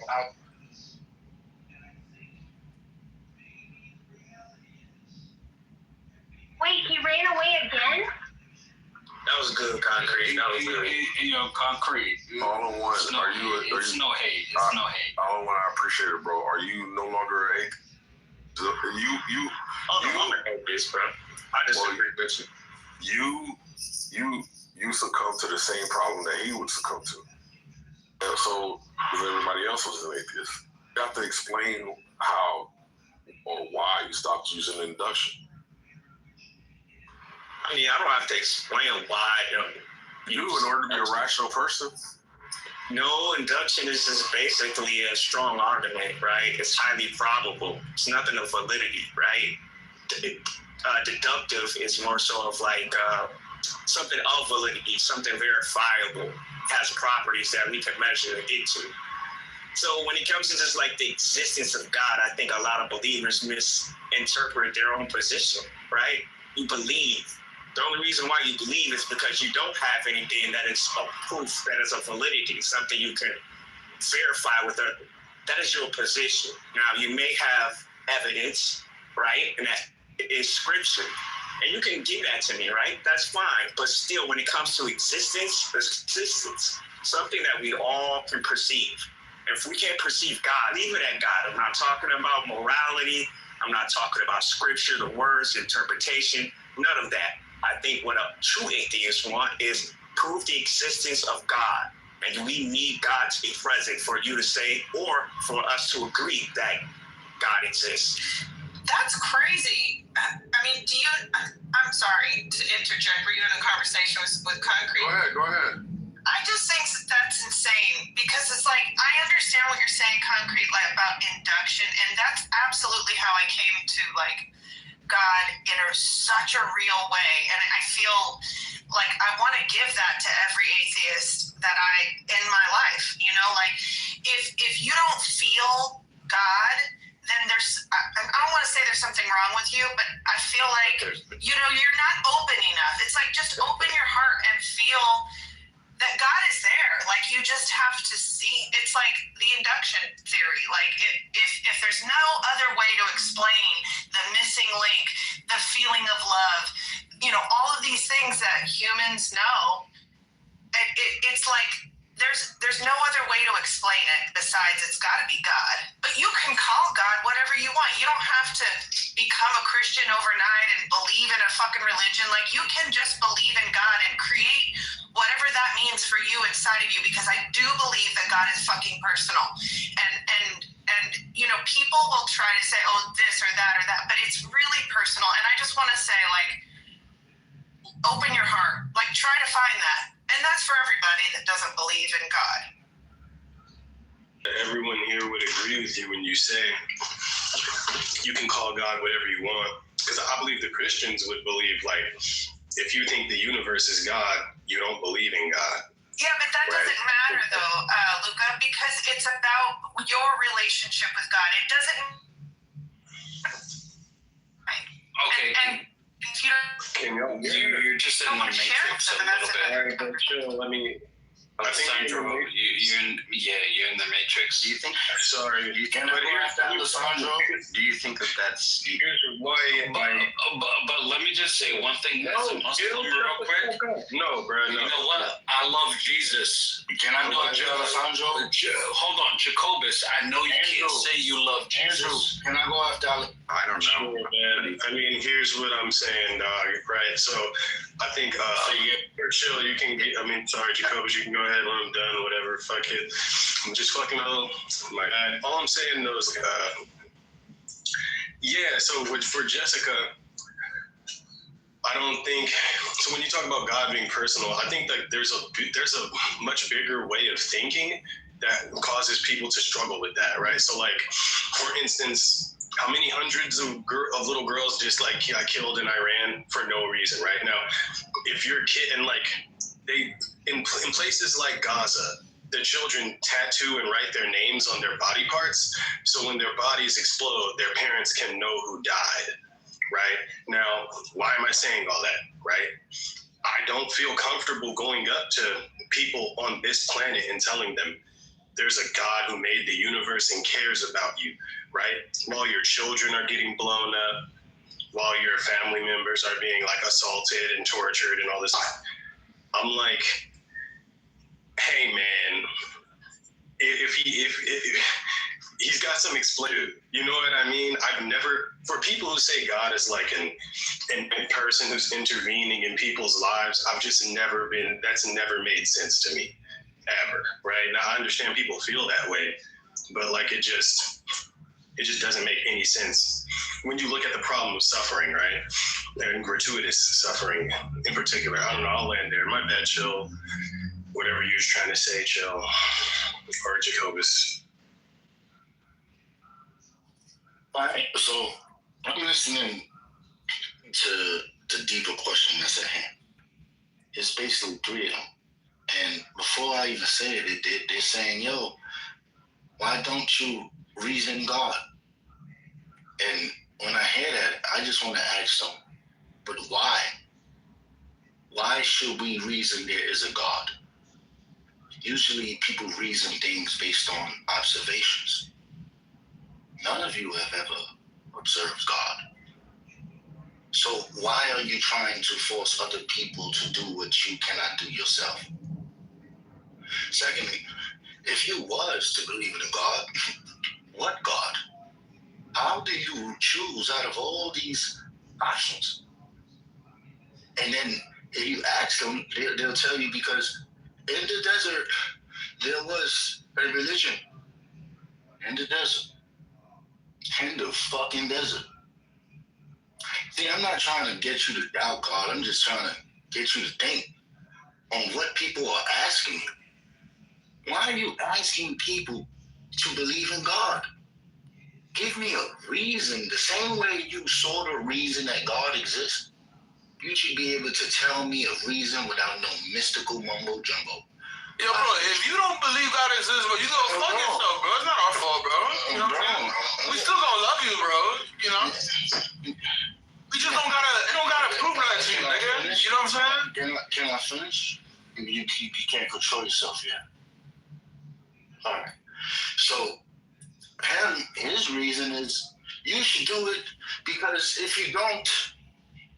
Wait, he ran away again? That was good, Concrete. That was good. You know, Concrete. All in one. It's no hate. It's no hate. All in one. I appreciate it, bro. Are you no longer an atheist? I'm an atheist, bro. I just agree with you. You succumb to the same problem that he would succumb to. And so, because everybody else was an atheist, you have to explain how or why you stopped using induction. I mean, I don't have to explain why. In order to be a rational person? No, induction is just basically a strong argument, right? It's highly probable. It's nothing of validity, right? Deductive is more so of like something of validity, something verifiable, has properties that we can measure and get to. So when it comes to just like the existence of God, I think a lot of believers misinterpret their own position, right? You believe. The only reason why you believe is because you don't have anything that is a proof, that is a validity, something you can verify with that is your position. Now, you may have evidence, right? And that is scripture. And you can give that to me, right? That's fine. But still, when it comes to existence, there's existence, something that we all can perceive. If we can't perceive God, leave it at God. I'm not talking about morality. I'm not talking about scripture, the words, interpretation, none of that. I think what a true atheist want is prove the existence of God. And we need God to be present for you to say, or for us to agree that God exists. That's crazy. I mean, I'm sorry to interject. Were you in a conversation with Concrete? Go ahead. I just think that's insane because it's like, I understand what you're saying, Concrete, like about induction. And that's absolutely how I came to like God in such a real way. And I feel like I want to give that to every atheist that in my life, you know, like if you don't feel God, then I don't want to say there's something wrong with you, but I feel like, you know, you're not open enough. It's like, just open your heart and feel that God is there. Like, you just have to see. It's like the induction theory. Like, if there's no other way to explain the missing link, the feeling of love, you know, all of these things that humans know, it's like there's no other way to explain it besides it's got to be God. But you can call God whatever you want. You don't have to become a Christian overnight and believe in a fucking religion. Like, you can just believe in God and create whatever that means for you inside of you, because I do believe that God is fucking personal. And you know, people will try to say, oh, this or that, but it's really personal. And I just want to say, like, open your heart. Like, try to find that. And that's for everybody that doesn't believe in God. Everyone here would agree with you when you say you can call God whatever you want. Because I believe the Christians would believe, like, if you think the universe is God, you don't believe in God. Yeah, but that doesn't matter, though, Luca, because it's about your relationship with God. It doesn't... Okay. And if you don't... You're just in the matrix a little bit. All right, but chill. Let me... Alessandro, you're in the matrix. Do you think? Sorry. Do you think Alessandro? Do you think that's? Here's why. But let me just say one thing as a Muslim real quick. No, bro. No. You know what? I love Jesus. Can I go after Alessandro? Hold on, Jacobus. I know you can't say you love Jesus. Can I go after Alessandro? I don't know. Sure, man. I mean, here's what I'm saying, dog. Right? So, I think, chill. You can get. I mean, sorry, Jacobus. You can go ahead when I'm done. Whatever. Fuck it. I'm just fucking up. My God. All I'm saying though is, yeah. So for Jessica, I don't think. So when you talk about God being personal, I think that there's a much bigger way of thinking that causes people to struggle with that, right? So, like, for instance, how many hundreds of little girls just like got killed in Iran for no reason, right? Now, if you're a kid and like in places like Gaza, the children tattoo and write their names on their body parts, so when their bodies explode, their parents can know who died, right? Now, why am I saying all that, right? I don't feel comfortable going up to people on this planet and telling them there's a God who made the universe and cares about you, right? While your children are getting blown up, while your family members are being like assaulted and tortured and all this. I'm like, hey man, if he's got some explaining, you know what I mean? I've never, for people who say God is like an person who's intervening in people's lives, I've just never been, that's never made sense to me, ever, right? Now I understand people feel that way, but like it just doesn't make any sense. When you look at the problem of suffering, right? And gratuitous suffering in particular, I don't know, I'll land there. My bad, Chill. Whatever you was trying to say, Chill. Or Jacobus. All right, so I'm listening to the deeper question that's at hand. It's basically three of them. And before I even say it, they're saying, yo, why don't you reason God? And when I hear that, I just want to ask them, but why? Why should we reason there is a God? Usually people reason things based on observations. None of you have ever observed God. So why are you trying to force other people to do what you cannot do yourself? Secondly, if you was to believe in a God, what God? How do you choose out of all these options? And then if you ask them, they'll tell you because in the desert, there was a religion. In the desert. In the fucking desert. See, I'm not trying to get you to doubt God. I'm just trying to get you to think on what people are asking you. Why are you asking people to believe in God? Give me a reason. The same way you saw the reason that God exists, you should be able to tell me a reason without no mystical mumbo jumbo. Yo, bro, if you don't believe God exists, bro, you gonna fuck yourself, bro. It's not our fault, bro. You know what I'm saying? We still gonna love you, bro. You know? We just don't gotta prove that to you, nigga. You know what I'm saying? Can I finish? You can't control yourself yet. All right. So, his reason is you should do it because if you don't,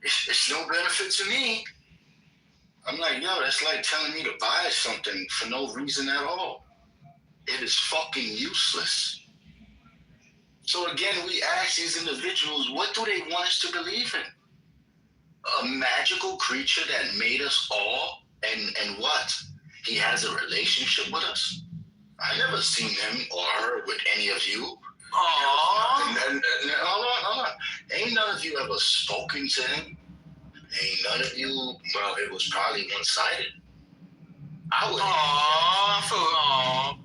it's no benefit to me. I'm like, yo, that's like telling me to buy something for no reason at all. It is fucking useless. So again, we ask these individuals, what do they want us to believe in? A magical creature that made us all, and what? He has a relationship with us? I never seen him or her with any of you. Aww. And hold on. Ain't none of you ever spoken to him? Ain't none of you, well, it was probably one-sided. I would. Aww.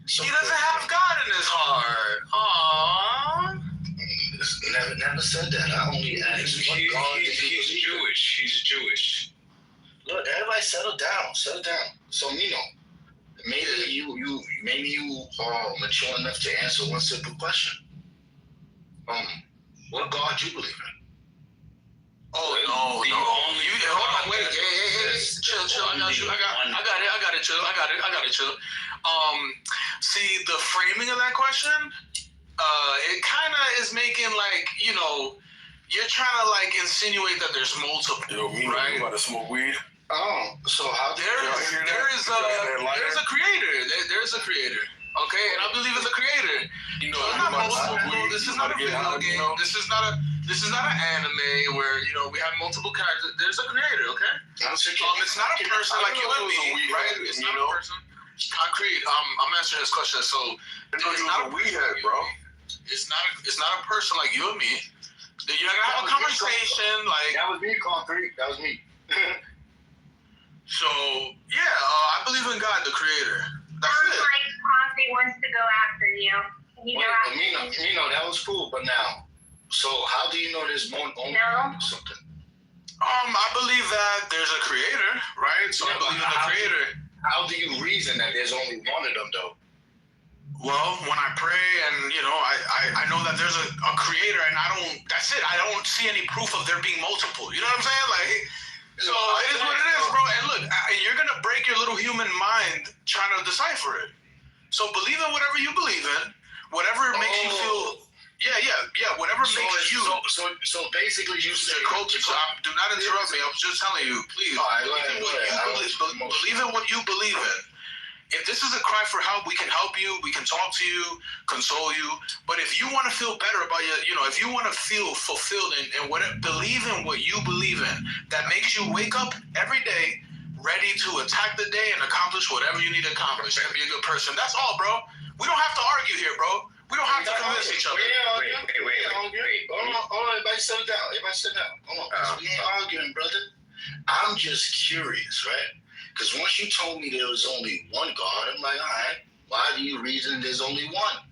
So he doesn't have God in his heart. Aww. Never said that. I only asked what God he's Jewish. He's Jewish. Look, everybody settle down. So, maybe you are mature enough to answer one simple question. What God you believe in? Oh no! Hold on, wait, hey, chill. I got it, chill. See, the framing of that question, it kind of is making like, you're trying to like insinuate that there's multiple, right? You about to smoke weed? Oh, so how there is a creator. There's a creator. Okay, and I believe in the creator. This is not a video game. This is not an anime where we have multiple characters. There's a creator, okay? It's not a person like you and me, right? It's not a person. Concrete. I'm answering this question. So it's not a weed head, bro. It's not a person like you and me. You're not gonna have a conversation like. That was me, Concrete. That was me. So I believe in God, the creator. That's it. Like Concrete wants to go after you. That was cool, but now, so how do you know there's more only something? I believe that there's a creator, right? So I believe in the creator. How do you reason that there's only one of them, though? Well, when I pray and, I know that there's a creator and that's it. I don't see any proof of there being multiple. You know what I'm saying? Like, so it is what it is, bro. And look, you're going to break your little human mind trying to decipher it. So believe in whatever you believe in, whatever makes you feel. Yeah. Whatever makes you. So basically, you say, do not interrupt me. I was just telling you, please. Believe in what you believe in. If this is a cry for help, we can help you. We can talk to you, console you. But if you want to feel better about if you want to feel fulfilled and believe in what you believe in, that makes you wake up every day ready to attack the day and accomplish whatever you need to accomplish and be a good person. That's all, bro. We don't have to argue here, bro. We don't have to convince each other. Wait. Hold on. Everybody sit down. Hold on. We ain't arguing, brother. I'm just curious, right? Because once you told me there was only one God, I'm like, all right, why do you reason there's only one?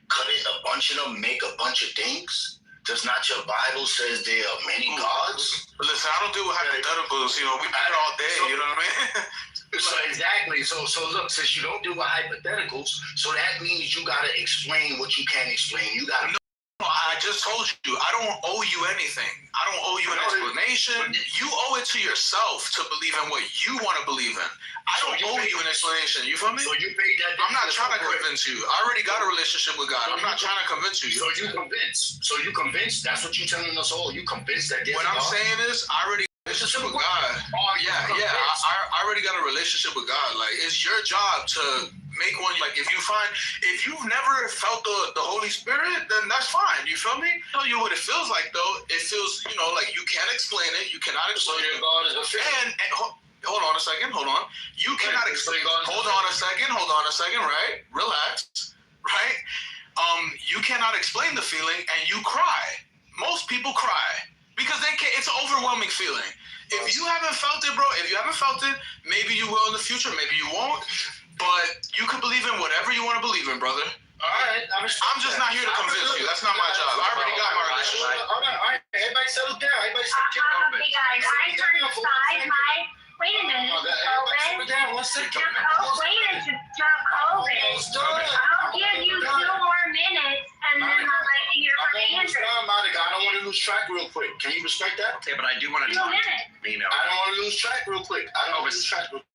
Couldn't a bunch of them make a bunch of things? Does not your Bible says there are many gods? Listen, I don't deal with hypotheticals. We pray all day. You know what I mean? So exactly. So look, since you don't deal with hypotheticals, so that means you gotta explain what you can't explain. You gotta. No, I just told you, I don't owe you anything. I don't owe you an explanation. You owe it to yourself to believe in what you want to believe in. I don't owe you an explanation. You feel me? So you paid that. I'm not trying to convince you. I already got a relationship with God. I'm not trying to convince you. So you convinced. That's what you're telling us all. You convinced that. What I'm saying is, I already got a relationship with God. I already got a relationship with God. Like, it's your job to make one. Like, if you've never felt the Holy Spirit, then that's fine. You feel me? I tell you what it feels like, though. It feels, like you can't explain it. You cannot explain it. And hold on a second. Hold on. You cannot explain. Hold on a second. Right? Relax. Right? You cannot explain the feeling, and you cry. Most people cry because they can't. It's an overwhelming feeling. If you haven't felt it, bro, maybe you will in the future. Maybe you won't. But you can believe in whatever you want to believe in, brother. All right. I'm just not here to convince you. That's not my job. I already got my relationship. All right. Everybody settle down. Hey guys, I turned aside wait a minute, Jacobus. I'll give you 2 more minutes, and then I'd like to hear from Andrew. I don't want to lose track real quick. Can you respect that? Okay, but I do want to talk to Mino. I don't want to lose track real quick.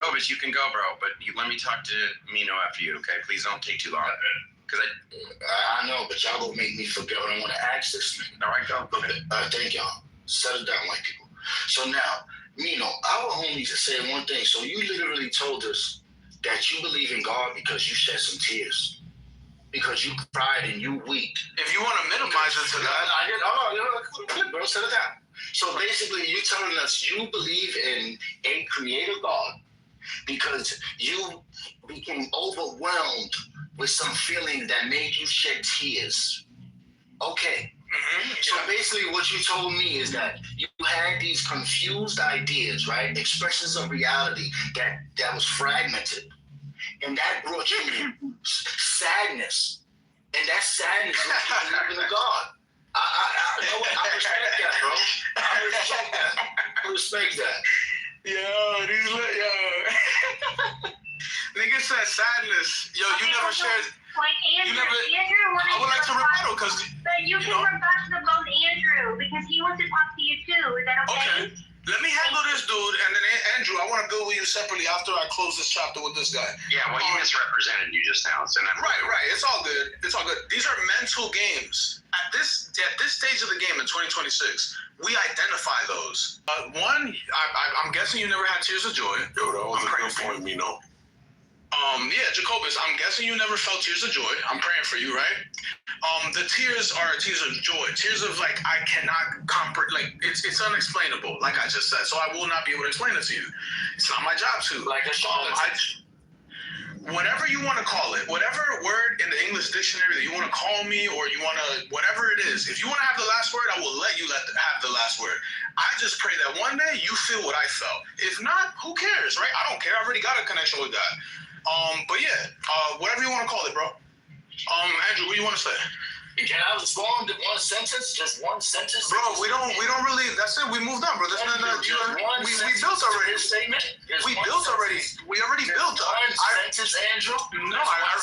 Kobus, you can go, bro, but let me talk to Mino after you, okay? Please don't take too long. I know, but y'all gonna make me forget what I want to ask this nigga. All right, go. Okay. Thank y'all. Settle down, white people. So now, Mino, our homies are saying one thing. So you literally told us that you believe in God because you shed some tears, because you cried and you wept. If you want to minimize it to that, bro, settle down. So basically, you're telling us you believe in a creator God because you became overwhelmed with some feeling that made you shed tears. Okay. So basically what you told me is that you had these confused ideas, right? Expressions of reality that was fragmented. And that brought you sadness. And that sadness was you believing in God. I respect that, bro. I respect that. Nigga said sadness. Yo, you never shared. Andrew I would like to rebuttal because. But you can rebut to both Andrew because he wants to talk to you too. Is that okay? Let me handle this dude, and then Andrew, I want to build with you separately after I close this chapter with this guy. Yeah, well, you misrepresented you just now. So right. It's all good. These are mental games. At this stage of the game in 2026, we identify those. One, I'm guessing you never had tears of joy. Yo, that was a good point, Mino. Jacobus, I'm guessing you never felt tears of joy. I'm praying for you, right? The tears are tears of joy. Tears of I cannot comprehend. It's unexplainable, like I just said. So I will not be able to explain it to you. It's not my job to. Whatever you want to call it, whatever word in the English dictionary that you want to call me, or you want to, whatever it is. If you want to have the last word, I will let you have the last word. I just pray that one day you feel what I felt. If not, who cares, right? I don't care. I already got a connection with God. Whatever you want to call it, bro. Andrew, what do you want to say? Can I respond to one sentence? Just one sentence? Bro, we don't really. That's it. We moved on, bro. That's not. We built already. Statement. We built already. We already built. One sentence, Andrew. No, I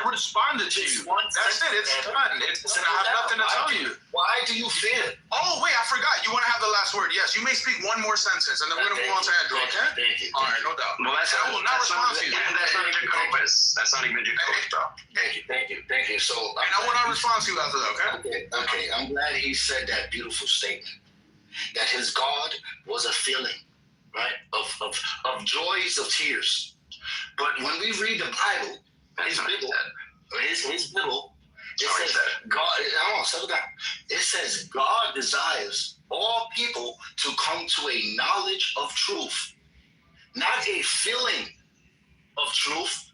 responded to you. That's it. It's done. I have nothing to tell you. Why do you fear? Oh wait, I forgot. You want to have the last word? Yes. You may speak one more sentence, and then we're gonna move on to Andrew. Okay? Thank you. All right, no doubt. Well, I will not respond to you. That's not Jacobus. That's not even Jacobus, bro. Thank you. So, And I will not respond to you after that. Okay? Okay. I'm glad he said that beautiful statement. That his God was a feeling, right? Of joys, of tears. But when we read the Bible, his Bible, it says God. Settle down. It says God desires all people to come to a knowledge of truth, not a feeling of truth,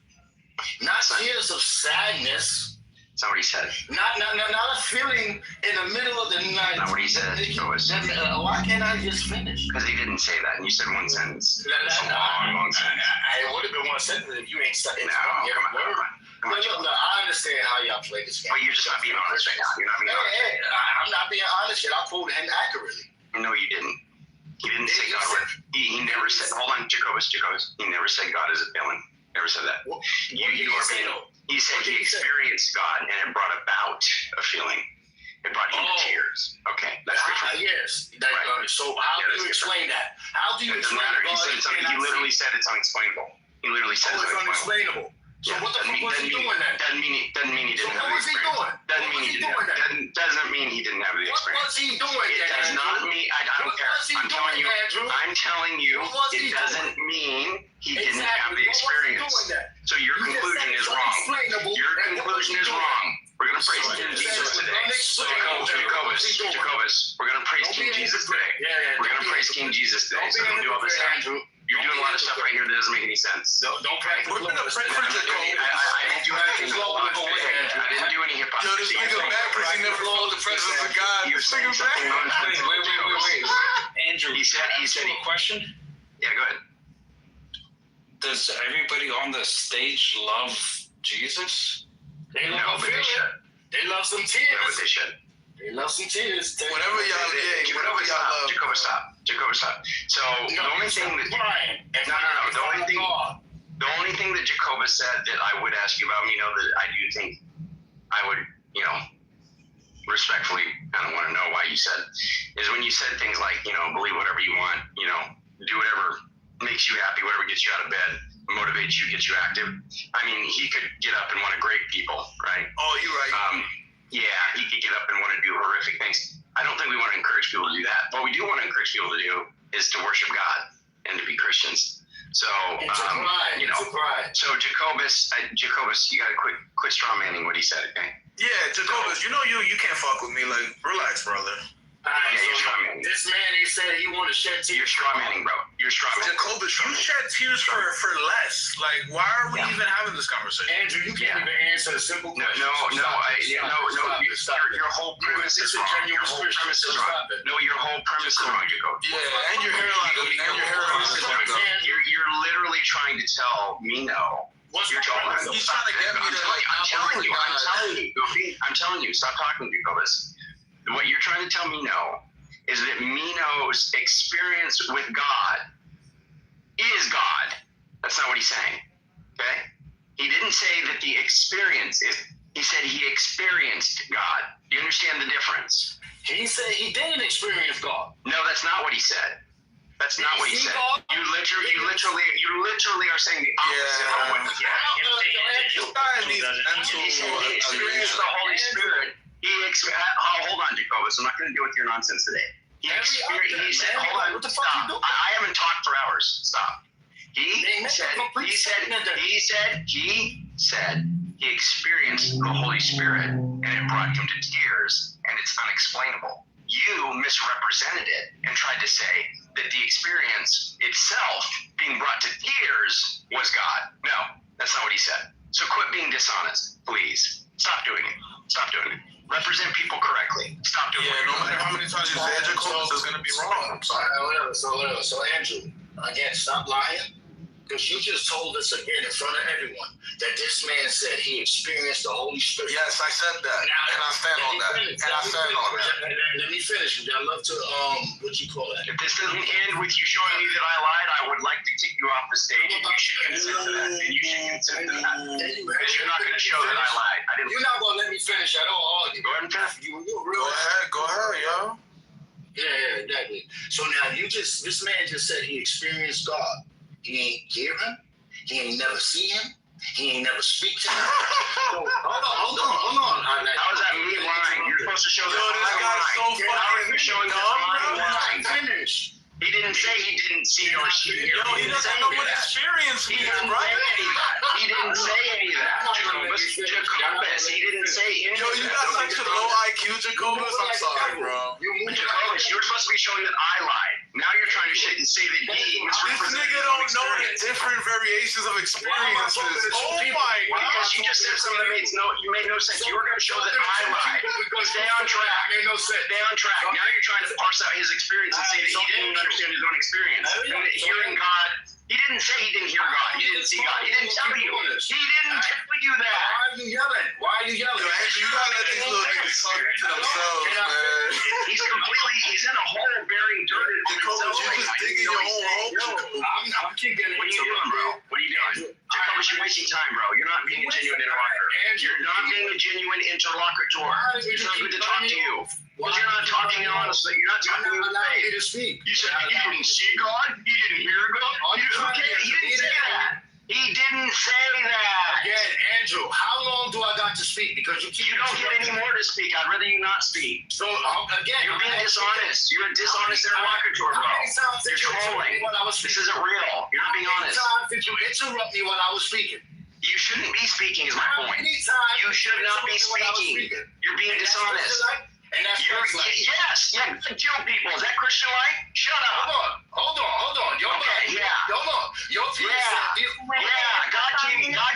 not tears of sadness. That's not what he said. Not a feeling in the middle of the night. Not what he said. Why can't I just finish? Because he didn't say that, and you said one sentence. It's a long sentence. It would have been one sentence if you ain't stuck in No, come on. Look, I understand how y'all play this game. But you're just not being honest right now. You're not being honest. I'm not being honest yet. I quoted him accurately. No, you didn't. He didn't say God. He never said. Hold on, Jacobus. He never said God is a feeling. Never said that. He said he experienced God, and it brought about a feeling. It brought him to tears. Okay, that's different. Yes. So how do you explain that? How do you explain God? He said something. He literally said it's unexplainable. He literally said it's unexplainable. So what the fuck was he doing then? Doesn't mean he didn't have the experience. Doesn't mean he didn't have the experience. What was he doing then? It does not mean. I don't care. I'm telling you. It doesn't mean he didn't have the experience. So your conclusion is wrong. Your conclusion is wrong. We're gonna praise King Jesus today. Jacobus. We're gonna praise King Jesus today. We're gonna praise King Jesus today. So don't do all this stuff. You're doing a lot of stuff right here that doesn't make any sense. Don't practice. We're gonna pray for Jacob. I didn't do anything. I didn't do any hypocrisy. Yo, this nigga back because he never followed the presence of God. You're saying something nonsense. Wait. Andrew, he said a question. Yeah, go ahead. Does everybody on the stage love Jesus? They love but they should. They love some tears. No, but they should. They love some tears. Whatever y'all love. Jacobus, stop. So the only thing that the only thing that Jacobus said that I would ask you about, that I do think I would, respectfully, I don't want to know why you said, is when you said things like, believe whatever you want, do whatever makes you happy, whatever gets you out of bed, motivates you, gets you active. I mean, he could get up and want to grade people, right? Oh, you're right. Yeah, he could get up and want to do horrific things. I don't think we want to encourage people to do that. What we do want to encourage people to do is to worship God and to be Christians. So, so Jacobus, you got to quit straw manning what he said, okay? Yeah, Jacobus, you can't fuck with me. Like, relax, brother. You're straw manning. This man, he said he wanted to shed tears. You're straw manning, bro. You're straw manning. Jacobus, you shed tears for less. Like, why are we even having this conversation? Andrew, you can't even answer a simple question. No. Your whole premise is wrong. Your whole premise is wrong. No, your whole premise is wrong, Jacobus. Yeah, and your hairline. You're literally trying to tell me no. He's trying to get me to I'm telling you. Stop talking, Jacobus. What you're trying to tell me no is that Mino's experience with God is God. That's not what he's saying. Okay? He didn't say that the experience is. He said he experienced God. Do you understand the difference? He said he didn't experience God. No, that's not what he said. That's not what he said. You literally are saying the opposite of what he said. He experienced the Holy Spirit. Hold on, Jacobus. I'm not going to deal with your nonsense today. He said, hold on, stop. I haven't talked for hours. Stop. He said he experienced the Holy Spirit and it brought him to tears and it's unexplainable. You misrepresented it and tried to say that the experience itself being brought to tears was God. No, that's not what he said. So quit being dishonest, please. Stop doing it. Represent people correctly. Stop doing it. Yeah, no matter how many times you say Jacobus is going to be wrong. I'm sorry. So Andrew, again, stop lying. Because you just told us again in front of everyone that this man said he experienced the Holy Spirit. Yes, I said that. And I stand on that. Let me finish. I'd love to, what you call that? If this doesn't end with you showing me that I lied, I would like to kick you off the stage, and you should consent to that. And you should consent to that. Because you're not going to show that I lied. You're not going to let me finish at all, are you? Go ahead and finish. Go ahead, yo. Yeah, exactly. So now this man just said he experienced God. He ain't hear him. He ain't never see him. He ain't never speak to him. So, hold on. How is that me lying? You're supposed to show that I'm lying. How are you showing that I'm lying? Finish. He didn't say he didn't see or see. Yo, he doesn't know what experience means, right? He didn't say any of that. Jacobus, he didn't say any of that. Yo, you got such a low IQ, Jacobus. I'm sorry, bro. Jacobus, you were supposed to be showing that I lied. Now you're trying to shit and say that he misrepresented. This nigga don't know the different variations of experiences. Oh my God. Because you just said something that you made no sense. You were going to show that I lied. Stay on track. Stay on track. Now you're trying to parse out his experience and say that he didn't understand his own experience. And that hearing God, he didn't say he didn't hear God. He didn't see God. He didn't tell you. He didn't tell you that. Why are you yelling? Andrew, you gotta let these little niggas talk to themselves, man. He's in a hole bearing dirt in himself. Jacobus, you just digging your own hole, Jacobus. I'm keep getting What are you doing, bro? What are you doing? Jacobus, you're wasting time, bro. You're not being a genuine interlocutor. You're not being a genuine interlocutor. It's not good to talk to you. Because you're not talking honestly. You're not talking in faith. You said he didn't see God? He didn't hear God? Okay, he didn't say that. He didn't say that. Again, Andrew, how long do I got to speak? Because you don't get any more to speak. I'd rather you not speak. So again, you're being dishonest. You're a dishonest interlocutor, bro. You're trolling. This isn't real. You're not being honest. How many times did you interrupt me while I was speaking? You shouldn't be speaking, is my point. You should not be speaking. You're being dishonest. And that's yes, kill people. Is that Christian-like? Shut up. Hold on. Your God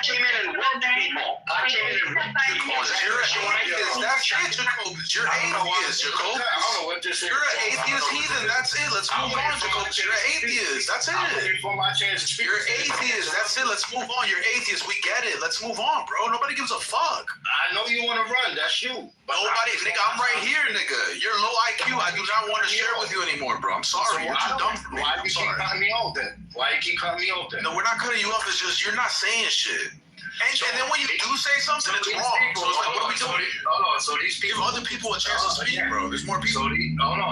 came in and whooped people. God came in and whooped people. Is that Christian-like? That's it, Jacobus. You're atheist, Jacobus. I don't know what this is. You're an atheist heathen. That's it. Let's move on, Jacobus. You're an atheist. That's it. You're atheist. That's it. Let's move on. You're atheist. We get it. Let's move on, bro. Nobody gives a fuck. I know you want to run. That's you. Nobody, nigga, I'm right here, nigga. You're low IQ. I do not want to share with you anymore, bro. I'm sorry. You're too dumb for me. Why you keep cutting me off then? No, we're not cutting you off. It's just you're not saying shit. And then when you do say something, it's wrong. So it's like, what are we doing? So these people, give other people a chance to speak, bro. There's more people.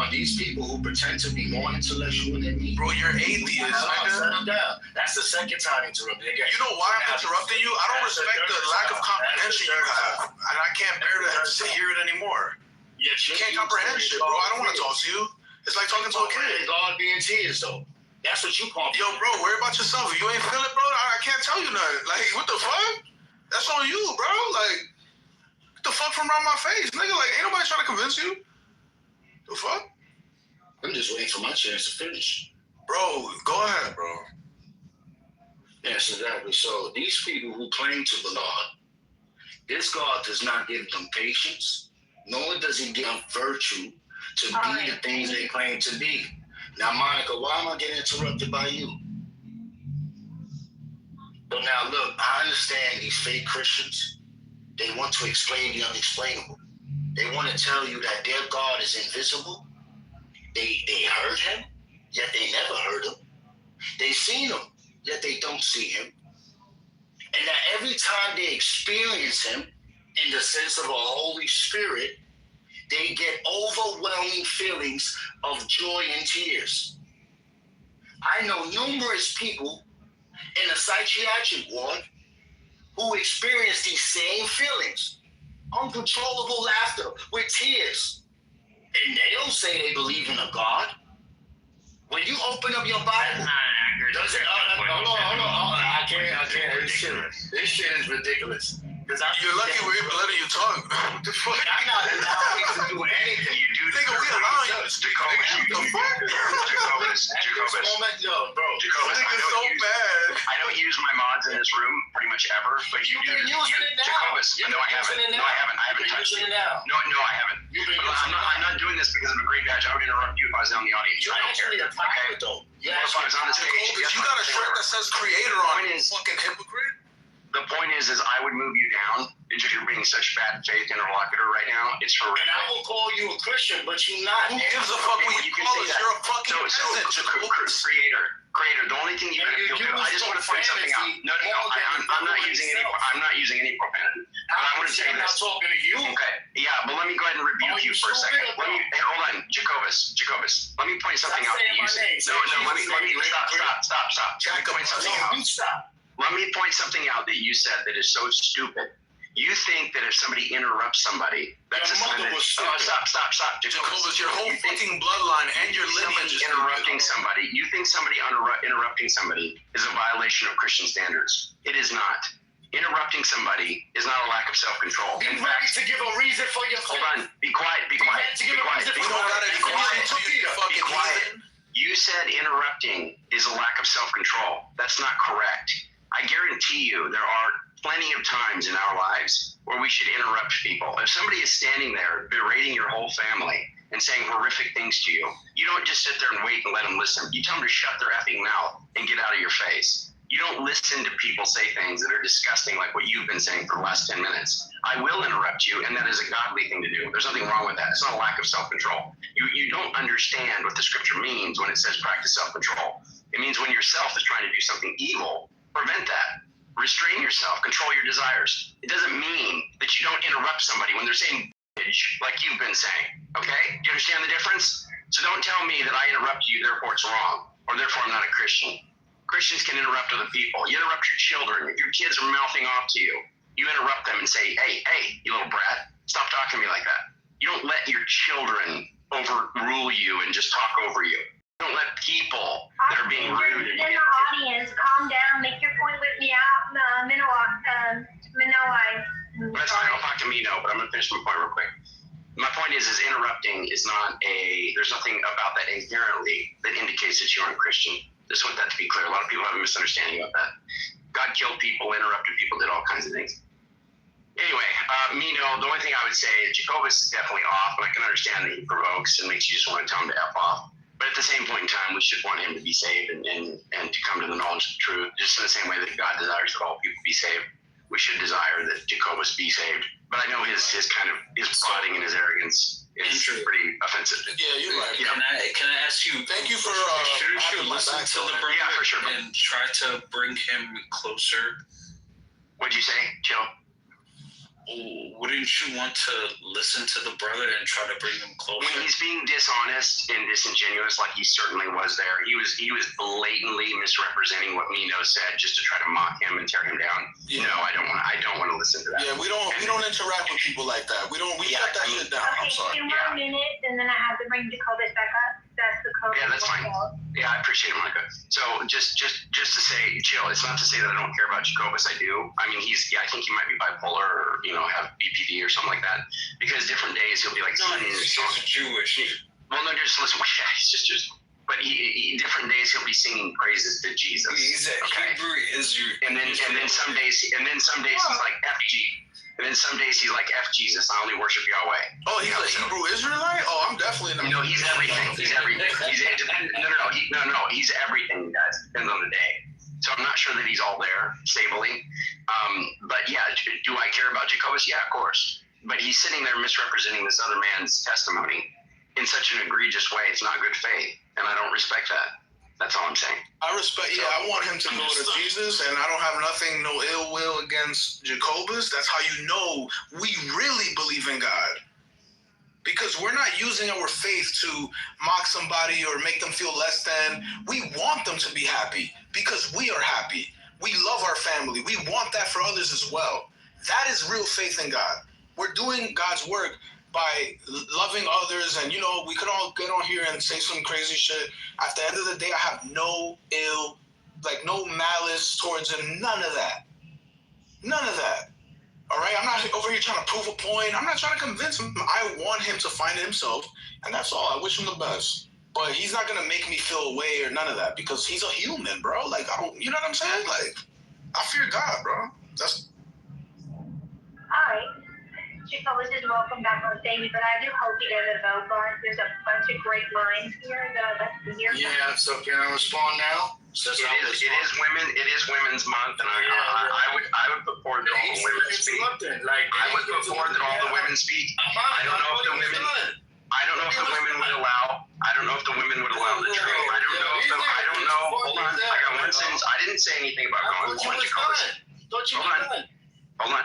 These people who pretend to be more intellectual than me. Bro, you're atheist, nigga. That's the second time interrupting. You know why I'm interrupting you? I don't respect the lack of comprehension you have. And I can't bear to hear it anymore. You can't comprehend shit, bro. I don't want to talk to you. It's like talking to a kid. God being tears, though. That's what you call me. Yo, bro, worry about yourself. If you ain't feel it, bro, I can't tell you nothing. Like, what the fuck? That's on you, bro. Like, what the fuck from around my face? Nigga, like, ain't nobody trying to convince you. The fuck? I'm just waiting for my chance to finish. Bro, go ahead, bro. Yes, exactly. So these people who claim to belong, this God does not give them patience, nor does he give them virtue to be the things they claim to be. Now, Monica, why am I getting interrupted by you? So now, look, I understand these fake Christians. They want to explain the unexplainable. They want to tell you that their God is invisible. They heard him, yet they never heard him. They seen him, yet they don't see him. And that every time they experience him in the sense of a Holy Spirit, they get overwhelming feelings of joy and tears. I know numerous people in a psychiatric ward who experience these same feelings, uncontrollable laughter with tears. And they don't say they believe in a God. When you open up your Bible, does it? Hold on. I can't. This shit is ridiculous. You're lucky we're even letting you talk. What the fuck? I'm not allowing to do anything. You do. Nigga, we allowing you to speak. Jacobus, bro. Jacobus, I don't use my mods in this room pretty much ever, but you do. Jacobus, no, I haven't. I haven't touched it. No, I haven't. You I'm not doing this because of a great badge. I would interrupt you if I was on the audience. You I don't asked care. me to talk it though. If I was on the stage, But you got a shirt that says creator on it, fucking hypocrite. The point is I would move you down if you're being such bad faith interlocutor right now. It's horrific. And I will call you a Christian, but you're not. Who gives a fuck what you call us? You're a fucking peasant. Creator. The only thing you can do. I just want to point something out. No. I'm not using any profanity. But I want to say I'm not this. talking to you. Okay. Yeah, but let me go ahead and rebuke you for a second. Hold on, Jacobus. Let me point something out that you said. No. Let me stop. Let me point something out. Let me point something out that you said that is so stupid. You think that if somebody interrupts somebody, that's a sign that. Stop. Jacobus, your whole fucking bloodline and your lineage is interrupting somebody. You think somebody interrupting somebody is a violation of Christian standards. It is not. Interrupting somebody is not a lack of self-control. Be ready to give a reason for your. Hold on. Be quiet. Be quiet. You said interrupting is a lack of self-control. That's not correct. I guarantee you there are plenty of times in our lives where we should interrupt people. If somebody is standing there berating your whole family and saying horrific things to you, you don't just sit there and wait and let them listen. You tell them to shut their effing mouth and get out of your face. You don't listen to people say things that are disgusting like what you've been saying for the last 10 minutes. I will interrupt you, and that is a godly thing to do. There's nothing wrong with that. It's not a lack of self-control. You don't understand what the scripture means when it says practice self-control. It means when yourself is trying to do something evil, prevent that. Restrain yourself. Control your desires. It doesn't mean that you don't interrupt somebody when they're saying like you've been saying. Okay? Do you understand the difference? So don't tell me that I interrupt you, therefore it's wrong, or therefore I'm not a Christian. Christians can interrupt other people. You interrupt your children. If your kids are mouthing off to you, you interrupt them and say, hey, you little brat, stop talking to me like that. You don't let your children overrule you and just talk over you. Don't let people that are being rude. In the audience, calm down, make your point with me out, Manoai. That's fine, I'll talk to Mino, but I'm going to finish my point real quick. My point is interrupting is not there's nothing about that inherently that indicates that you aren't Christian. Just want that to be clear. A lot of people have a misunderstanding about that. God killed people, interrupted people, did all kinds of things. Anyway, Mino, the only thing I would say is Jacobus is definitely off, and I can understand that he provokes and makes you just want to tell him to F off. But at the same point in time, we should want him to be saved and to come to the knowledge of the truth, just in the same way that God desires that all people be saved. We should desire that Jacobus be saved. But I know his plotting and his arrogance is pretty offensive. Yeah, you're right. Yeah. Can I ask you? Thank you for shouldn't you listen to the brother for sure. and try to bring him closer? What'd you say, Joe? Wouldn't you want to listen to the brother and try to bring him closer? When he's being dishonest and disingenuous, like he certainly was there, he was blatantly misrepresenting what Mino said just to try to mock him and tear him down. Yeah. No, I don't want to listen to that. Yeah, we don't interact with people like that. We shut that shit down. Okay, I'm sorry. 2 more minutes, and then I have to bring Jacobus back up. That's the code. Yeah, that's fine. Yeah, I appreciate it, Monica. So just to say, chill. It's not to say that I don't care about Jacobus. I do. I mean, I think he might be bipolar or have BPD or something like that. Because different days he'll be like, no, he's Jewish. Well, no, just listen. Yeah, he's just. But he different days he'll be singing praises to Jesus. He's a Hebrew Israel. And then some days he's like FG. And then some days he's like, F Jesus, I only worship Yahweh. Oh, he's a Hebrew Israelite? Oh, I'm definitely in the... No, he's everything. He's everything. No, he's everything, guys. Depends on the day. So I'm not sure that he's all there stably. But yeah, do I care about Jacobus? Yeah, of course. But he's sitting there misrepresenting this other man's testimony in such an egregious way. It's not good faith. And I don't respect that. That's all I'm saying. I want him to go to Jesus, and I don't have no ill will against Jacobus. That's how you know we really believe in God. Because we're not using our faith to mock somebody or make them feel less than. We want them to be happy because we are happy. We love our family. We want that for others as well. That is real faith in God. We're doing God's work by loving others, and we could all get on here and say some crazy shit. At the end of the day, I have no malice towards him. None of that. All right? I'm not over here trying to prove a point. I'm not trying to convince him. I want him to find himself, and that's all. I wish him the best. But he's not gonna make me feel away or none of that because he's a human, bro. Like, you know what I'm saying? Like, I fear God, bro. That's. All right. Jacobus is welcome back on stage, but I do hope he doesn't vote for it. There's a bunch of great lines here that I'd like to hear. Yeah, so can I respond now? It is Women's Month, and I would put forward that all the women speak. I would put forward that all the women speak. I don't know if the women would allow. I don't know if the women would allow the trade. I don't know. Hold on. I got one sentence. I didn't say anything about going to one. Hold on.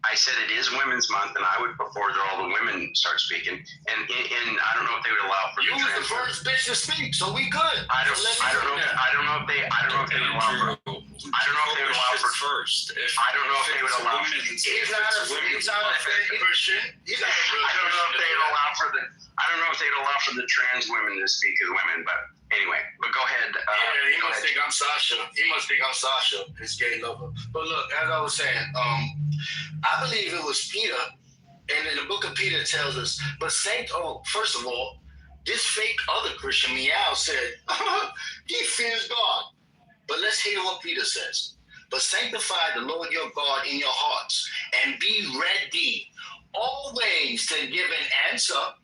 I said it is Women's Month, and I would put forward that all the women start speaking. And I don't know if they would allow for you the was the first bitch to speak, so we good. I don't know if they would allow for. I don't know if they would allow for first. I don't know if they would allow. He's not a Christian. I don't know if they would allow for the. I don't know if they would allow for the trans women to speak as women, but anyway. But go ahead. He must think I'm Sasha. His gay lover. But look, as I was saying, I believe it was Peter, and in the book of Peter tells us, but first of all, this fake other Christian Meow said, he fears God. But let's hear what Peter says. But sanctify the Lord your God in your hearts, and be ready always to give an answer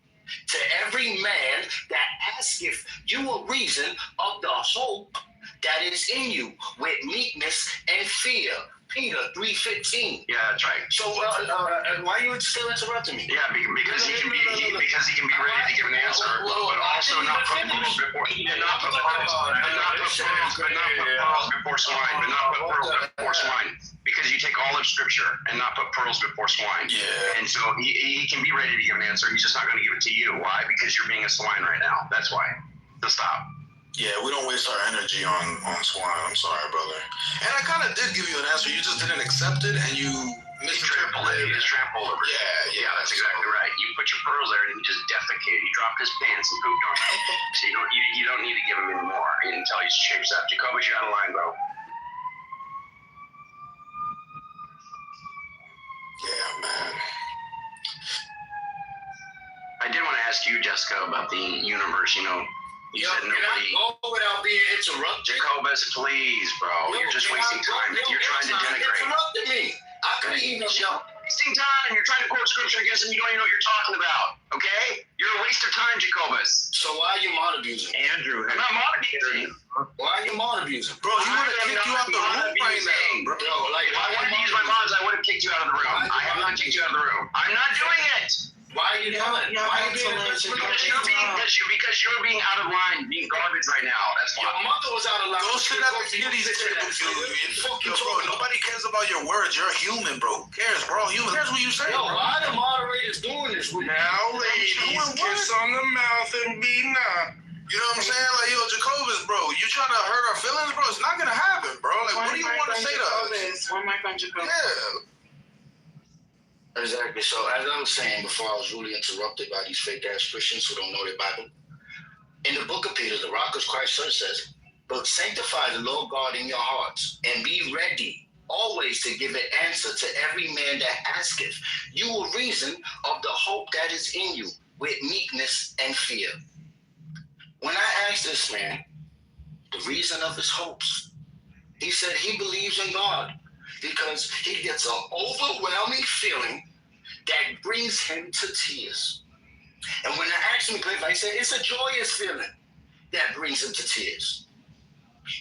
to every man that asketh you a reason of the hope that is in you, with meekness and fear. Peter 3:15. Yeah, that's right. So why are you still interrupting me? Yeah, because he can be ready to give an answer, but also not put pearls before swine. Because you take all of Scripture and not put pearls before swine. Yeah. And so he can be ready to give an answer. He's just not going to give it to you. Why? Because you're being a swine right now. That's why. So stop. Yeah, we don't waste our energy on swine. I'm sorry, brother. And I kind of did give you an answer. You just didn't accept it, and you misinterpreted it. You just trampled over it. Yeah, that's exactly right. You put your pearls there, and he just defecated. He dropped his pants and pooped on it. So you don't need to give him any more until he's shapes up. Jacobus, you're out of line, bro. Yeah, man. I did want to ask you, Jessica, about the universe. You said nobody. Can I go without being interrupted? Jacobus, please, bro. You're just wasting time. You're trying to denigrate. Interrupted me. I couldn't even. Wasting time. You're trying to quote Scripture against him. You don't even know what you're talking about. Okay? You're a waste of time, Jacobus. So why are you mod abusing? Andrew, I'm not mod abusing. Why are you mod abusing? Bro, you would have kicked you out the room right now, bro. If I wanted to use my mods, I would have kicked you out of the room. I have not kicked you out of the room. I'm not doing it. Why are you doing it? Why are you being because you're being out of line, being garbage right now. That's why. Your mother was out of line. Go sit at the kiddies table. Bro, nobody cares about your words. You're a human, bro. Who cares, bro? Human. Who cares what you say, bro? Why the moderators doing this with now, ladies, kiss on the mouth and be not. You know what I'm saying? Like, yo, Jacobus, bro, you trying to hurt our feelings, bro? It's not gonna happen, bro. Like, what do you want to say to us? One mic on Jacobus. Yeah. Exactly. So as I was saying before, I was really interrupted by these fake ass Christians who don't know their Bible. In the book of Peter, the Rock of Christ Church says, "But sanctify the Lord God in your hearts, and be ready always to give an answer to every man that asketh you a reason of the hope that is in you, with meekness and fear." When I asked this man the reason of his hopes, he said he believes in God because he gets an overwhelming feeling that brings him to tears. And when I asked him, I said, it's a joyous feeling that brings him to tears.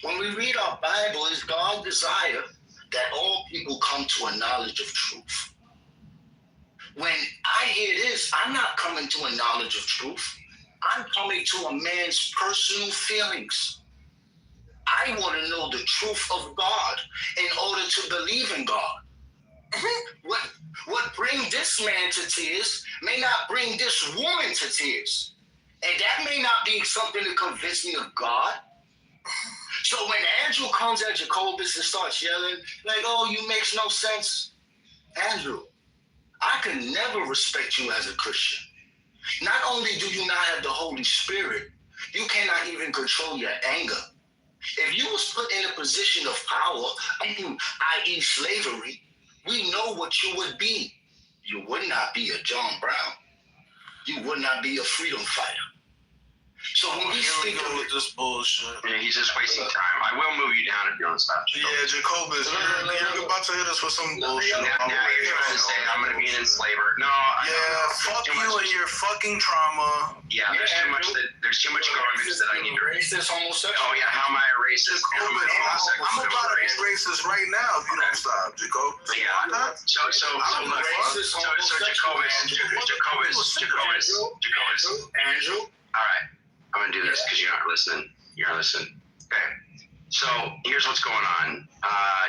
When we read our Bible, it's God's desire that all people come to a knowledge of truth. When I hear this, I'm not coming to a knowledge of truth. I'm coming to a man's personal feelings. I want to know the truth of God in order to believe in God. What brings this man to tears may not bring this woman to tears. And that may not be something to convince me of God. So when Andrew comes at Jacobus and starts yelling, like, oh, you makes no sense. Andrew, I can never respect you as a Christian. Not only do you not have the Holy Spirit, you cannot even control your anger. If you was put in a position of power, i.e. slavery, we know what you would be. You would not be a John Brown. You would not be a freedom fighter. So when we Here we speak go of with this bullshit. Yeah, he's just wasting time. I will move you down if you don't stop. Yeah, Jacobus, you're about to hit us with some bullshit. Now you're trying to say I'm going to be an enslaver. No, fuck you and your fucking trauma. Yeah, there's too much garbage that I need to erase. Racist, homosexual. Oh yeah, how am I a racist? I'm about to be racist right now if you don't stop, Jacob. Yeah. So Jacobus. Andrew. All right, I'm gonna do this because you're not listening. You're not listening. Okay. So here's what's going on.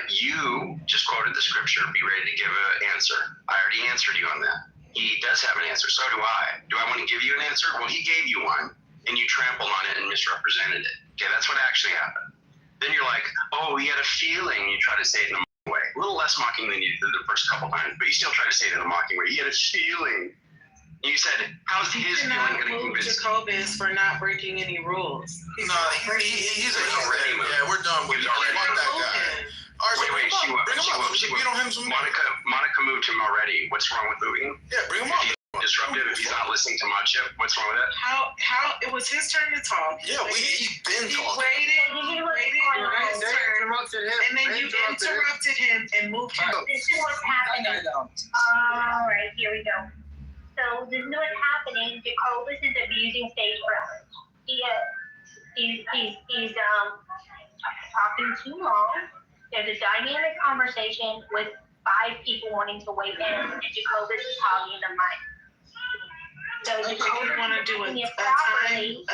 You just quoted the scripture. Be ready to give an answer. I already answered you on that. He does have an answer. So do I. Do I want to give you an answer? Well, he gave you one, and you trampled on it and misrepresented it. Okay, that's what actually happened. Then you're like, oh, he had a feeling. You try to say it in a mocking way. A little less mocking than you did the first couple times, but you still try to say it in a mocking way. He had a feeling. You said, how's his feeling going to convince Jacobus for not breaking any rules? He's a heathen. Yeah, we're done with it. Fuck that guy. All right, wait, so bring him up. We don't have some. Monica moved him already. What's wrong with moving him? Yeah, bring him up. Disruptive if he's not listening to my chip. What's wrong with that? How it was his turn to talk. Yeah, he's been talking. He waited his turn, and then you interrupted him and moved him. This is what's happening. All right, here we go. So this is what's happening. Jacobus is abusing stage presence. He's talking too long. There's a dynamic conversation with 5 people wanting to weigh in, and Jacobus is hogging the mic. So Jacobus want to do a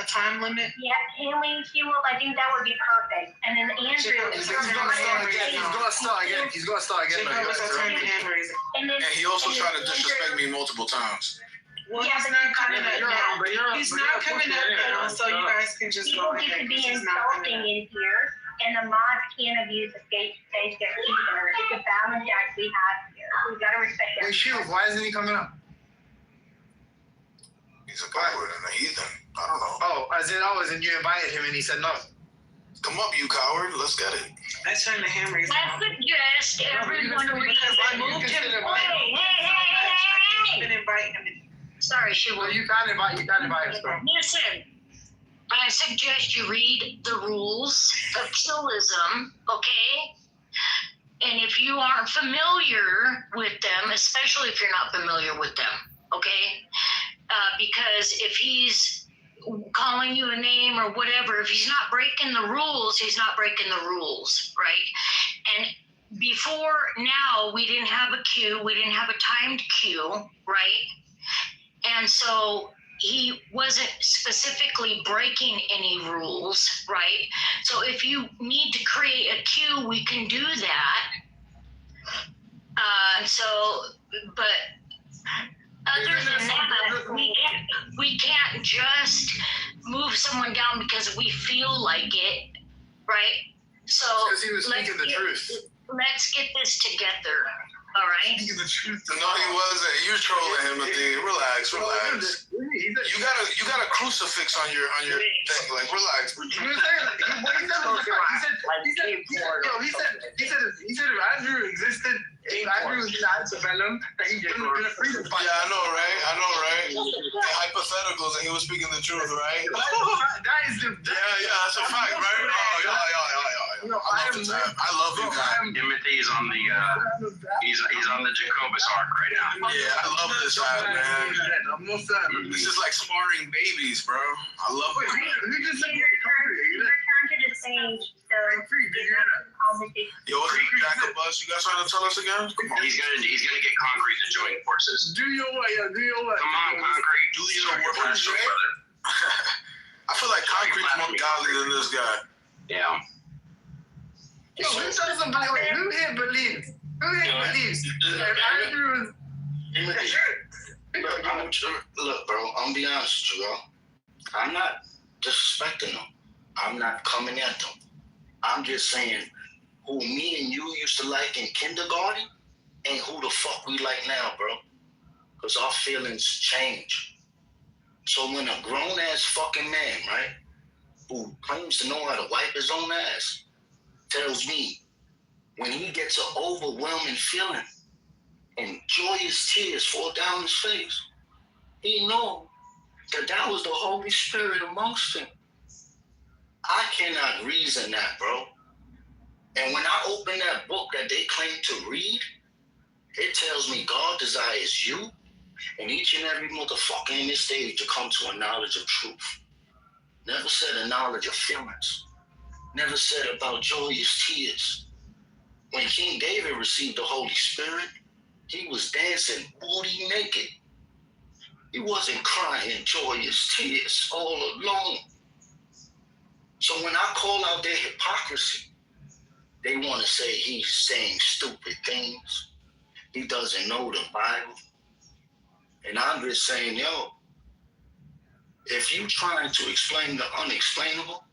time limit? Yeah, handling Q-Wolf, I think that would be perfect. And then Andrew is He's gonna start again. Jacobus, I turned the hand raising. And he also tried to disrespect me multiple times. Well, he's not coming up now. He's not coming up now, so you guys can just go ahead. People get to be insulting in here, and the mods can't abuse the stage either. It's a balance act we have here. We gotta respect that. Hey, Shield, why isn't he coming up? He's a coward and a heathen. I don't know. Oh, as in you invited him and he said no. Come up, you coward. Let's get it. I turned the hand raising. I suggest everyone read. Because I moved him. Hey. Been inviting him. Sorry, she Well, will. you can't invite us, bro. Listen, I suggest you read the rules of chillism, okay? And if you aren't familiar with them, especially if you're not familiar with them, okay? Because if he's calling you a name or whatever, if he's not breaking the rules, he's not breaking the rules, right? And before now, we didn't have a queue, we didn't have a timed queue, right? And so he wasn't specifically breaking any rules, right? So if you need to create a queue, we can do that. But other than that, we can't just move someone down because we feel like it, right? So Because he was speaking the truth. Let's get this together. All right. Speaking the truth. No, he wasn't. You trolling him, Athene. Relax. You got a crucifix on your thing. Like, relax. He said if Andrew existed, if Andrew had to venom, that he would have been a freedom fighter. Yeah, I know, right? The hypotheticals, and he was speaking the truth, right? That is the that's a fact, right? Oh, yeah. I love you guys. Timothy is on the he's on the Jacobus arc right now. Yeah, I love this side, man. This is like sparring babies, bro. I love it. Return to the stage. So Yo, what's the Jacobus? You guys trying to tell us again? Come on. He's gonna get Concrete to join forces. Do your way. Come on, Concrete. Do your work, brother. I feel like Concrete's more godly than this guy. Yeah. Yo, who doesn't believe? Who here believes? If Andrew Look, bro, I'm gonna be honest with you, bro. I'm not disrespecting them. I'm not coming at them. I'm just saying who me and you used to like in kindergarten ain't who the fuck we like now, bro. Because our feelings change. So when a grown-ass fucking man, right, who claims to know how to wipe his own ass, tells me when he gets an overwhelming feeling and joyous tears fall down his face, he know that was the Holy Spirit amongst them. I cannot reason that, bro. And when I open that book that they claim to read, it tells me God desires you and each and every motherfucker in this stage to come to a knowledge of truth. Never said a knowledge of feelings. Never said about joyous tears. When King David received the Holy Spirit, he was dancing booty naked. He wasn't crying joyous tears all alone. So when I call out their hypocrisy, they want to say he's saying stupid things. He doesn't know the Bible. And I'm just saying, yo, if you trying to explain the unexplainable,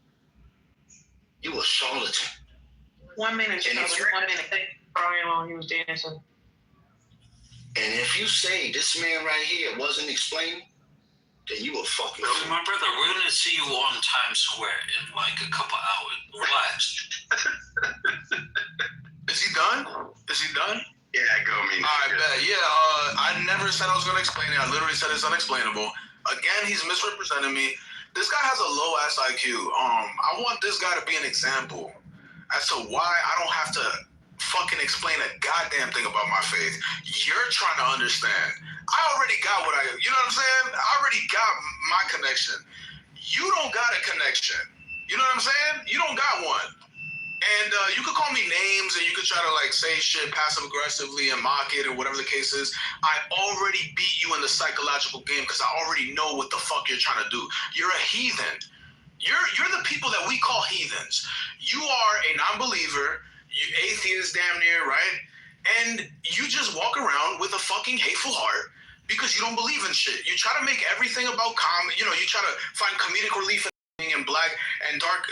you a charlatan. 1 minute, And if 1 minute. How long he was dancing? And if you say this man right here wasn't explaining, then you a fucking fool. My brother, we're gonna see you on Times Square in like a couple hours. Relax. Is he done? Is he done? Yeah, go me. I bet. Yeah, I never said I was gonna explain it. I literally said it's unexplainable. Again, he's misrepresenting me. This guy has a low ass IQ. I want this guy to be an example as to why I don't have to fucking explain a goddamn thing about my faith. You're trying to understand. I already got what you know what I'm saying? I already got my connection. You don't got a connection. You know what I'm saying? You don't got one. And you could call me names and you could try to like say shit passive aggressively and mock it or whatever the case is. I already beat you in the psychological game because I already know what the fuck you're trying to do. You're a heathen. You're the people that we call heathens. You are a non-believer, you atheist damn near, right? And you just walk around with a fucking hateful heart because you don't believe in shit. You try to make everything about you try to find comedic relief and black and dark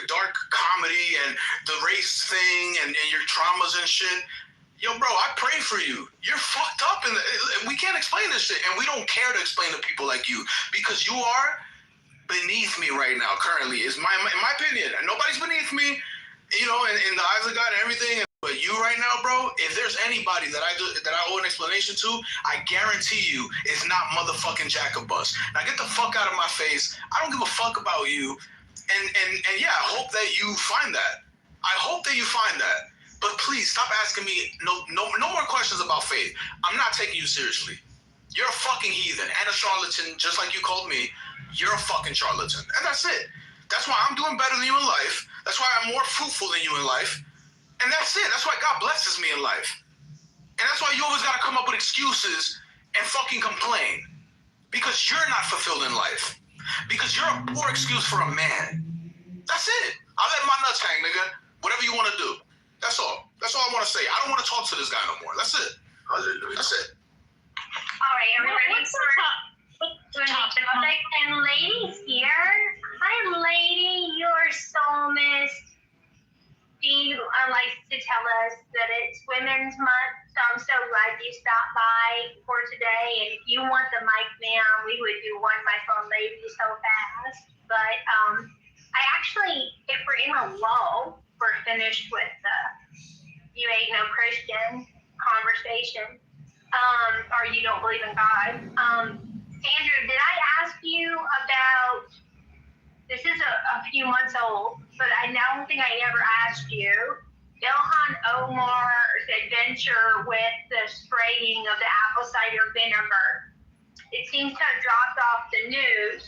comedy and the race thing and your traumas and shit. Yo, bro, I prayed for you. You're fucked up we can't explain this shit, and we don't care to explain to people like you because you are beneath me right now. Currently, in my opinion, and nobody's beneath me, in the eyes of God and everything. But you right now, bro, if there's anybody that I owe an explanation to, I guarantee you it's not motherfucking Jacobus. Now get the fuck out of my face. I don't give a fuck about you. And yeah, I hope that you find that. I hope that you find that. But please stop asking me no more questions about faith. I'm not taking you seriously. You're a fucking heathen and a charlatan, just like you called me. You're a fucking charlatan. And that's it. That's why I'm doing better than you in life. That's why I'm more fruitful than you in life. And that's it. That's why God blesses me in life. And that's why you always got to come up with excuses and fucking complain. Because you're not fulfilled in life. Because you're a poor excuse for a man. That's it. I'll let my nuts hang, nigga. Whatever you want to do. That's all. That's all I want to say. I don't want to talk to this guy no more. That's it. That's it. All right, everybody. What's the topic? And ladies here. Hi, lady. You're so missed. She likes to tell us that it's Women's Month, so I'm so glad you stopped by for today. And if you want the mic now, we would do one mic on lady so fast. But I actually, if we're in a lull, we're finished with the you ain't no Christian conversation, or you don't believe in God. Andrew, did I ask you about, this is a few months old, but I don't think I ever asked you, Ilhan Omar's adventure with the spraying of the apple cider vinegar. It seems to have dropped off the news,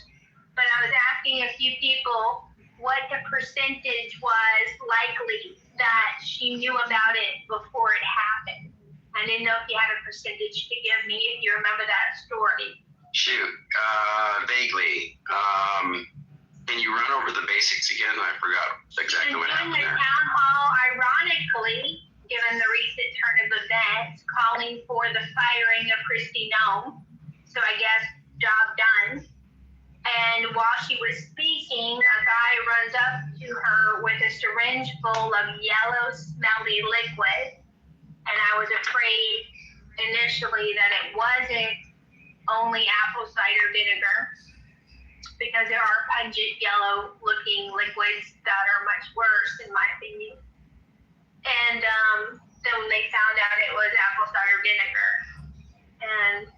but I was asking a few people what the percentage was likely that she knew about it before it happened. I didn't know if you had a percentage to give me, if you remember that story. Shoot, vaguely. Can you run over the basics again? I forgot exactly what happened In the there. town hall, ironically, given the recent turn of events, calling for the firing of Kristi Noem. So I guess job done. And while she was speaking, a guy runs up to her with a syringe full of yellow, smelly liquid. And I was afraid initially that it wasn't only apple cider vinegar, because there are pungent yellow looking liquids that are much worse in my opinion. And then when they found out it was apple cider vinegar. And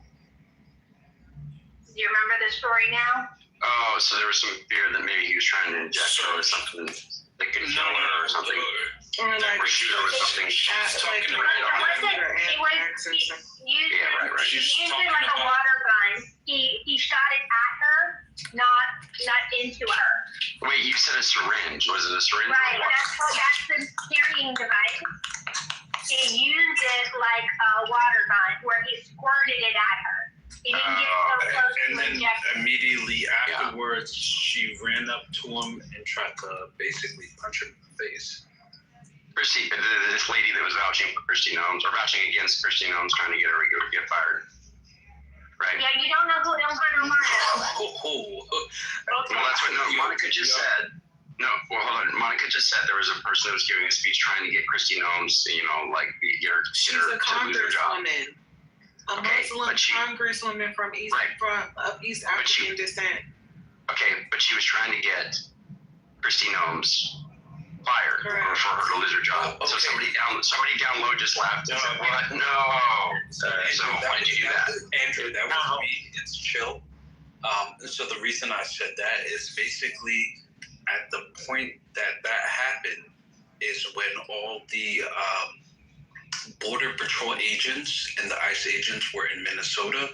do you remember the story now? Oh, so there was some fear that maybe he was trying to inject her with something that could kill her or something. Or like Or shoot her with something. It wasn't. He used it like a water gun. He shot it at her, not into her. Wait, you said a syringe. Was it a syringe? Right. That's the carrying device. He used it like a water gun, where he squirted it at her. He didn't get so close And to then inject. immediately afterwards, she ran up to him and tried to basically punch him in the face. Christy, this lady that was vouching for Christy Gnomes, or vouching against Christy Gnomes, trying to get her to get fired. Right? Yeah, you don't know who don't know Monica. Well, that's what Monica just said. No, well, hold on. Monica just said there was a person that was giving a speech trying to get Christy Gnomes, like get her She's to a lose her job. congresswoman. A Muslim congresswoman from East African descent. Okay, but she was trying to get Christy Gnomes fired or for her to lose her job. So somebody down low just laughed and said, "What? No." So why did you do that? Andrew, that was me. It's chill. So the reason I said that is basically at the point that happened is when all the Border Patrol agents and the ICE agents were in Minnesota,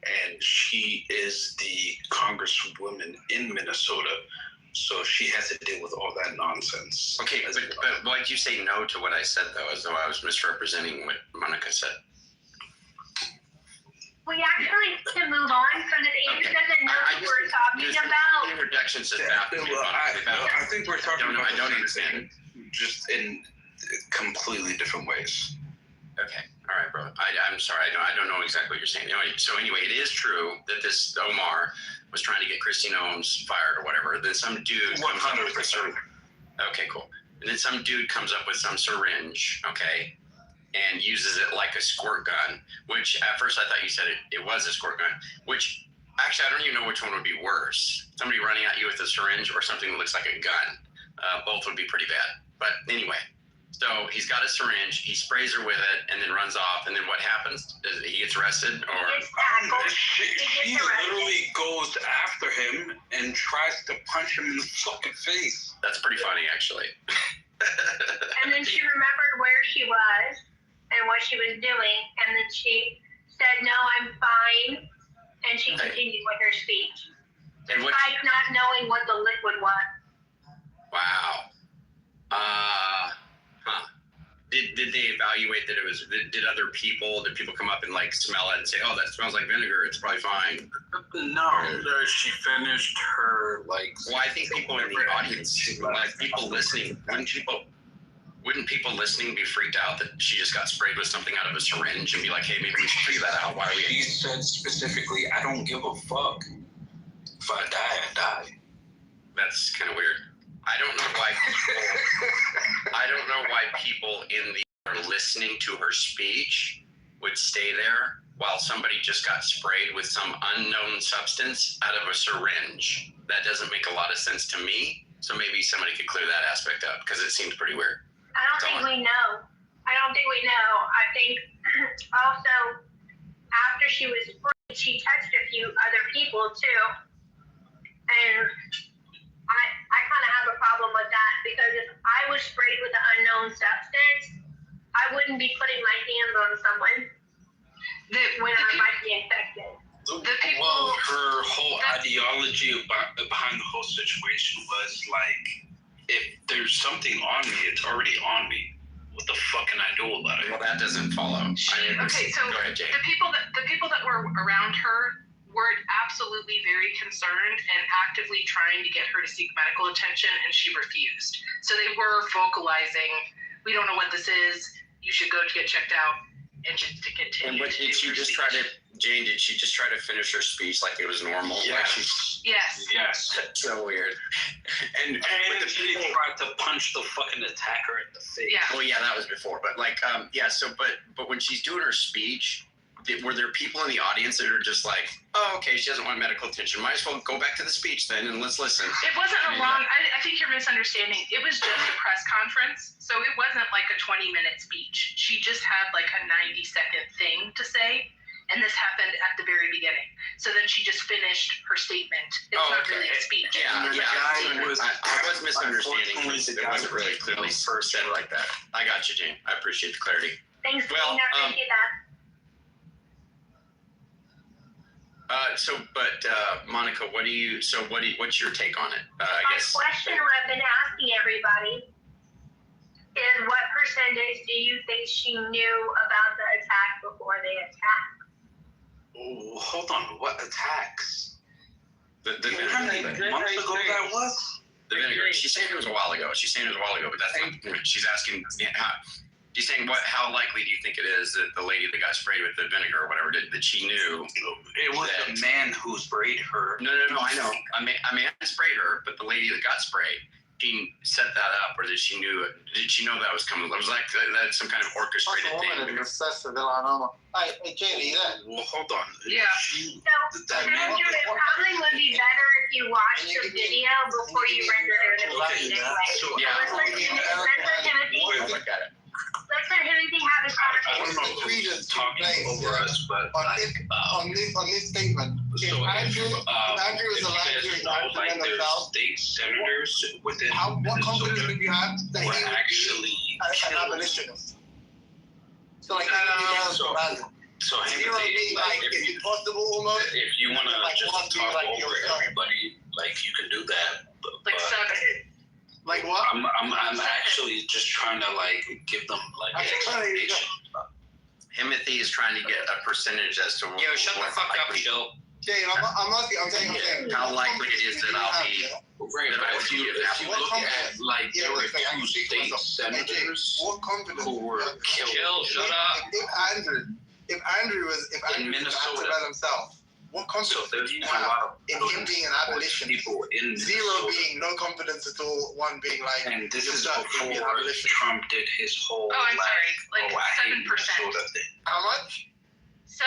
and she is the congresswoman in Minnesota. So she has to deal with all that nonsense. Okay, but why did you say no to what I said, though, as though I was misrepresenting what Monica said? We actually to move on from this. Andrew doesn't know what we're talking about. Interjections just I think we're talking about I don't understand. Just in completely different ways. Okay, all right, bro. I'm sorry. I don't know exactly what you're saying. Anyway, it is true that this Omar was trying to get Christy Gnomes fired or whatever. Then some dude comes up with a syringe. Okay, cool. And then some dude comes up with some syringe, okay, and uses it like a squirt gun, which at first I thought you said it was a squirt gun, which actually I don't even know which one would be worse. Somebody running at you with a syringe or something that looks like a gun. Both would be pretty bad. But anyway, so he's got a syringe, he sprays her with it, and then runs off. And then what happens? He gets arrested, or she literally goes after him and tries to punch him in the fucking face. That's pretty funny, actually. And then she remembered where she was and what she was doing, and then she said, "No, I'm fine," and she continued with her speech, despite not knowing what the liquid was. Wow. Did they evaluate that it was? Did people come up and like smell it and say, "Oh, that smells like vinegar. It's probably fine"? No, she finished her like. Well, I think people in the audience, like people listening, wouldn't people listening be freaked out that she just got sprayed with something out of a syringe and be like, "Hey, maybe we should figure that out"? Why are we? She said specifically, "I don't give a fuck. If I die, I die." That's kind of weird. I don't know why people in the are listening to her speech would stay there while somebody just got sprayed with some unknown substance out of a syringe. That doesn't make a lot of sense to me. So maybe somebody could clear that aspect up because it seems pretty weird. I don't think we know. I think also after she was sprayed, she touched a few other people too, and I kind of have a problem with that, because if I was sprayed with an unknown substance, I wouldn't be putting my hands on someone when I might be infected. Well, her whole ideology behind the whole situation was like, if there's something on me, it's already on me. What the fuck can I do about it? Well, that doesn't follow. Okay, so go ahead, Jane. the people that were around her were absolutely very concerned and actively trying to get her to seek medical attention, and she refused. So they were vocalizing, "We don't know what this is. You should go to get checked out," and just to continue. And did she just try to, Jane? Did she just try to finish her speech like it was normal? Yes. Yes. That's so weird. And she tried to punch the fucking attacker in the face. Yeah. Well, yeah, that was before. But like, but when she's doing her speech, were there people in the audience that are just like, "Oh, okay, she doesn't want medical attention. Might as well go back to the speech then and let's listen." It wasn't I think you're misunderstanding. It was just a press conference, so it wasn't like a 20-minute speech. She just had like a 90-second thing to say, And this happened at the very beginning. So then she just finished her statement. It's not really a speech. I was misunderstanding. It wasn't really clearly said like that. I got you, Jane. I appreciate the clarity. Thanks, Well, Tina. Appreciate that. Monica, what's your take on it? My question I've been asking everybody is what percentage do you think she knew about the attack before they attacked? Oh, hold on. What attacks? The vinegar. Months ago that was? The vinegar. She's saying it was a while ago. But that's not the point. She's asking, she's saying, how likely do you think it is that the lady that got sprayed with the vinegar or whatever that she knew? It was the man who sprayed her. No, I know. I mean, sprayed her, but the lady that got sprayed, she set that up, or did she know that was coming? It was like that some kind of orchestrated thing. Hey, Jenny, that. Well, hold on. Yeah. So, Andrew, it probably would be better if you watched the video before you rendered it a speech anyway. Look at it. Let's let Timothy have his conversation. Freedom talking over us, but on this statement, if Andrew is allowed to like there's state senators within what confidence would you have that he were would actually be an abolitionist? So like, so zero being like, is it possible almost? if you want to Like, just what do you talk like over yourself? everybody, like you can do that. Like but 7. Like what? I'm actually just trying to like give them like an explanation. Timothy is trying to get a percentage as to what. Yo, shut the fuck up, Michelle. Jay, I'm saying. How likely it is that I'll be. Right, but if you look at like there were 2 state senators What confidence who were killed. Chill, shut up. If Andrew was Minnesota about himself, what confidence So there's do you a have lot of in him being an abolitionist? people in 0 Minnesota. being no confidence at all, 1 being like, And this you're is stuck, before you're an abolitionist. Trump did his whole Oh, I'm sorry. Like I hate 7%. Minnesota thing. How much? 7%.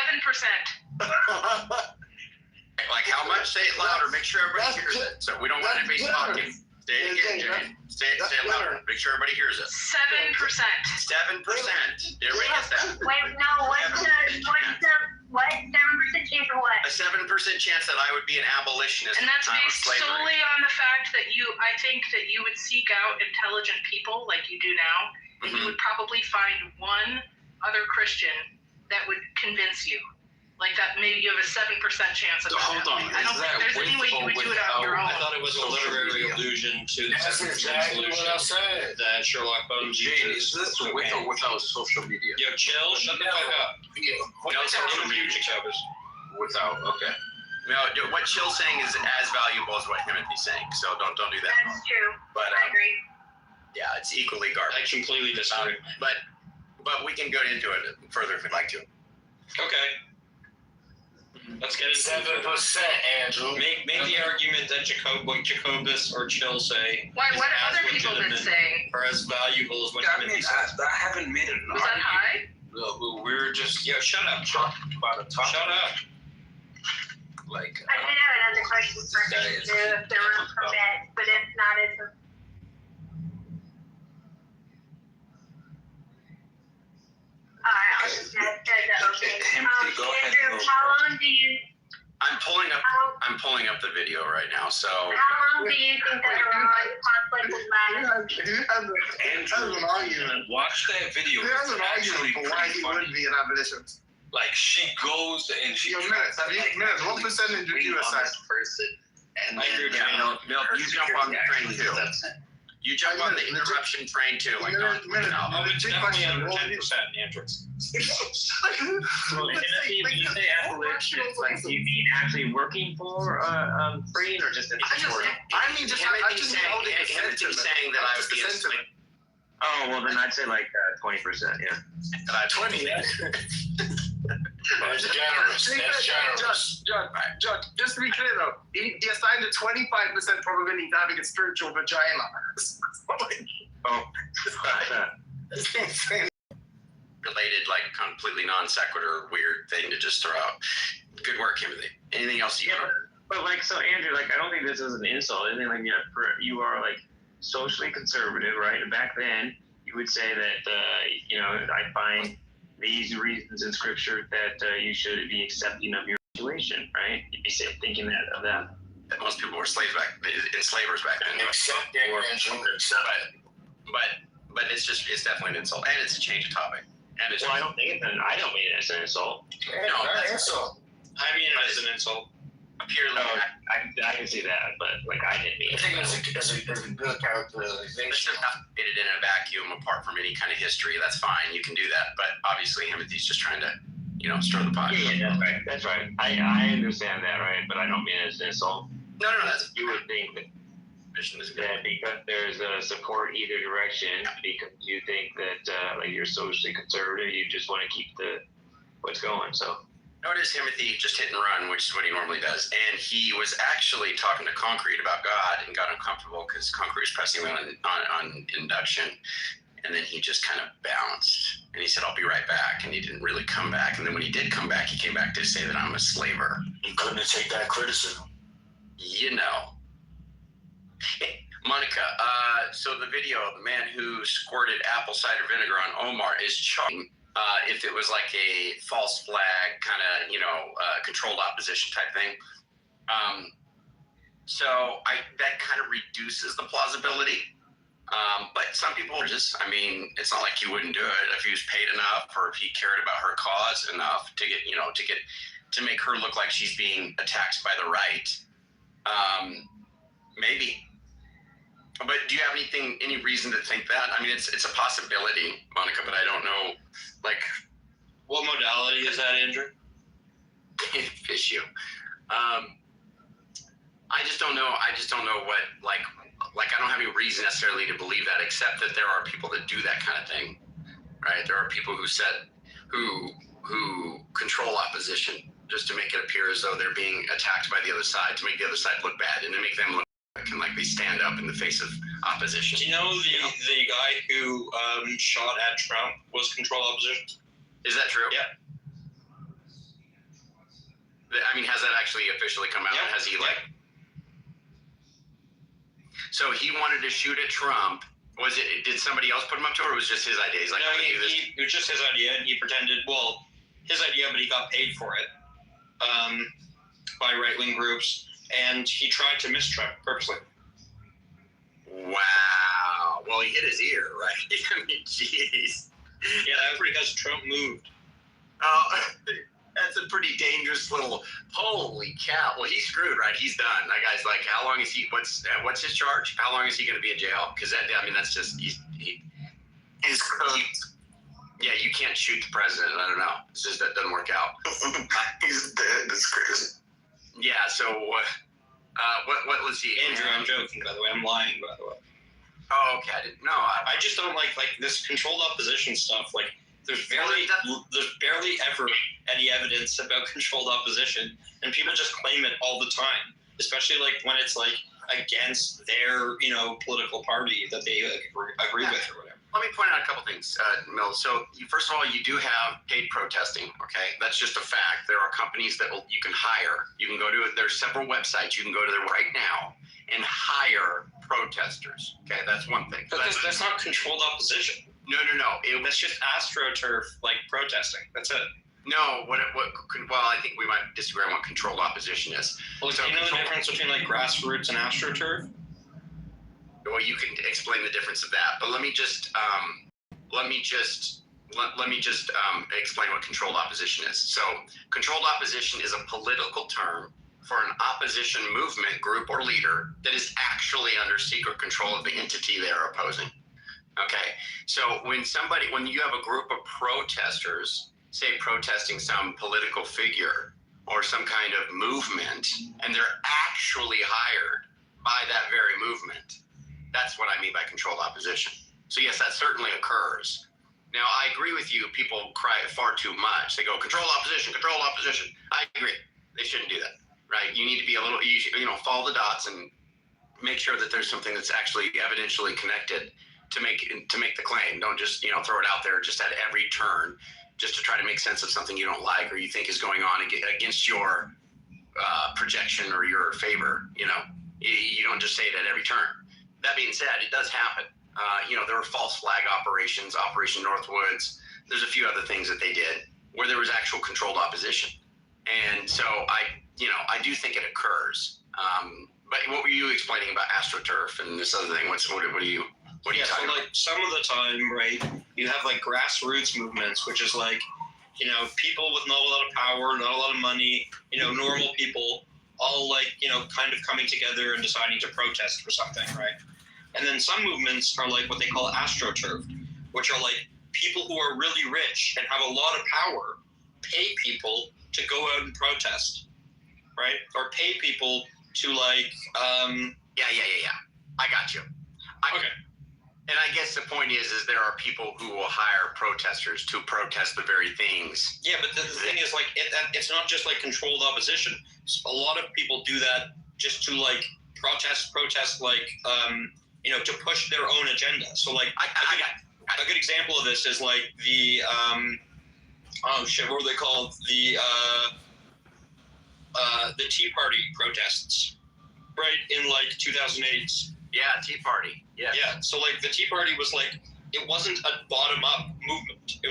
Like how much? Say it louder. Make sure everybody hears it. So we don't want anybody talking. Say it again, Jimmy. Say it louder. Make sure everybody hears it. 7%. 7%. Did everybody get that? Wait, no, what 7% chance or what? A 7% chance that I would be an abolitionist And that's at the time of based slavery. solely on the fact that I think that you would seek out intelligent people like you do now, and you would probably find one other Christian that would convince you. Like that, maybe you have a 7% chance of that. Hold on, I don't think there's any way you would do it on your own. I thought it was a literary allusion to the That's 7% exactly what I solution said. that Sherlock Holmes Jane, uses. is this with or without social media? Yo, chill, shut the fuck up. No social media covers. Without, okay. No, what Chill's saying is as valuable as what Timothy's saying. So don't do that. That's true. But I agree. yeah, it's equally garbage. I completely disagree. But we can go into it further if we'd like to. Okay. Let's get into 7%, Andrew. Make the argument that Jacobus or Chill say. Why? What is have as other people been legitimate saying? Or as valuable as what I Timothy mean, says. I haven't made an Was that argument. high? No, we're just Yo, shut up. talking about a topic. Shut up. Like, I did have another question for me too, if there were permits, but if not, it's a... Alright, I'll just ask okay. Timothy, go ahead. Andrew, how long do you... I'm pulling up the video right now. So How long do you think that Iran conflict will last? Andrew, an argument. Watch that video. He has an It's argument actually for why pretty he funny. would be an abolitionist. Like she goes and she Minutes, what percentage would you assign? person. And I agree with you. Milk, you jump on the train too. You jump on the interruption train too. Like don't. Oh, it's definitely under 10% in the entrance. Well, Timothy, when you say abolitionist, like, do you mean actually working for freeing or just Timothy's saying that I would be a slave. Oh, well, then I'd say like 20%, yeah. 20. That's generous. That's generous. John, just to be clear though, he assigned a 25% probability of having a spiritual vagina. Oh. Related, like completely non sequitur, weird thing to just throw out. Good work, Timothy. Anything else you got? But like, so Andrew, like, I don't think this is an insult. I think like, you are like socially conservative, right? And back then, you would say that, I find these reasons in scripture that you should be accepting of your situation, right? You'd be thinking that of that. Most people were enslavers back then. Accept their but it's definitely an insult, and it's a change of topic. And it's I don't mean it as an insult. No, that's an insult. I mean it as an insult. Purely, I can see that, but like I didn't mean it. I think it's a good characterization. It's just not fit it in a vacuum apart from any kind of history. That's fine. You can do that. But obviously, Timothy's just trying to, stir the pot. Yeah, that's right. That's right. I understand that, right? But I don't mean it as an insult. No, that's. You would think that because there's support either direction, because you think that like you're socially conservative, you just want to keep what's going. So. Notice Timothy just hit and run, which is what he normally does. And he was actually talking to Concrete about God and got uncomfortable because Concrete was pressing him on induction. And then he just kind of bounced. And he said, I'll be right back. And he didn't really come back. And then when he did come back, he came back to say that I'm a slaver. You couldn't take that criticism. Hey, Monica, so the video, the man who squirted apple cider vinegar on Omar is charged. If it was like a false flag kind of, controlled opposition type thing. So that kind of reduces the plausibility. But some people are just, it's not like you wouldn't do it if he was paid enough or if he cared about her cause enough to get, to make her look like she's being attacked by the right. Maybe. But do you have any reason to think that? It's a possibility, Monica, but I don't know, what modality is that, Andrew? Fish you. I just don't know. I what, I don't have any reason necessarily to believe that, except that there are people that do that kind of thing, right? There are people who control opposition just to make it appear as though they're being attacked by the other side, to make the other side look bad and to make them look like they stand up in the face of opposition. Do you know the guy who shot at Trump was controlled opposition? Is that true? Yeah. Has that actually officially come out? Yeah. Has he So he wanted to shoot at Trump. Did somebody else put him up to it, or was it just his idea? He's like, no, it was just his idea, and he pretended, his idea, but he got paid for it by right-wing groups, and he tried to miss Trump purposely. Wow. Well, he hit his ear, right? Jeez. Yeah, that's because Trump moved. Oh, that's a pretty dangerous little. Holy cow! Well, he's screwed, right? He's done. That guy's like, how long is he? What's his charge? How long is he going to be in jail? Because that's just he's cooked. Yeah, you can't shoot the president. I don't know. It's just that doesn't work out. He's dead. That's crazy. Yeah. So what was he? Andrew, I'm joking, by the way. I'm lying, by the way. Oh, okay. I didn't know. I just don't like this controlled opposition stuff. There's barely ever any evidence about controlled opposition, and people just claim it all the time. Especially when it's against their political party that they agree with or whatever. Let me point out a couple things, Mel. So first of all, you do have paid protesting. Okay, that's just a fact. There are companies that you can hire. You can go to it. There's several websites you can go to there right now and hire protesters. Okay, that's one thing. But that's not controlled opposition. No. That's just AstroTurf protesting. That's it. No, well, I think we might disagree on what controlled opposition is. Well, do you know the difference between grassroots and AstroTurf? Well, you can explain the difference of that, but let me just explain what controlled opposition is. So, controlled opposition is a political term for an opposition movement, group, or leader that is actually under secret control of the entity they are opposing. Okay, so when you have a group of protesters, say protesting some political figure or some kind of movement, and they're actually hired by that very movement, that's what I mean by controlled opposition. So yes, that certainly occurs. Now, I agree with you, people cry far too much. They go, control opposition. I agree. They shouldn't do that, right? You need to be a little, follow the dots and make sure that there's something that's actually evidentially connected to make the claim. Don't just, throw it out there just at every turn just to try to make sense of something you don't like or you think is going on against your projection or your favor. You don't just say it at every turn. That being said, it does happen. There were false flag operations, Operation Northwoods, There's a few other things that they did where there was actual controlled opposition. And so I do think it occurs. But what were you explaining about AstroTurf and this other thing? What are you talking so about? like some of the time, right, you have like grassroots movements, which is like, people with not a lot of power, not a lot of money, normal people, all like, kind of coming together and deciding to protest for something, right? And then some movements are like what they call AstroTurf, which are like people who are really rich and have a lot of power pay people to go out and protest, right? Or pay people to like, Yeah. I got you. Okay. And I guess the point is there are people who will hire protesters to protest the very things. Yeah, but the thing is, like, it's not just like controlled opposition. A lot of people do that just to like protest, like, to push their own agenda. So, like, a good example of this is like the what were they called? The Tea Party protests, right? In like 2008. Yeah, Tea Party. Yeah. Yeah. So like the Tea Party was like, it wasn't a bottom up movement. It was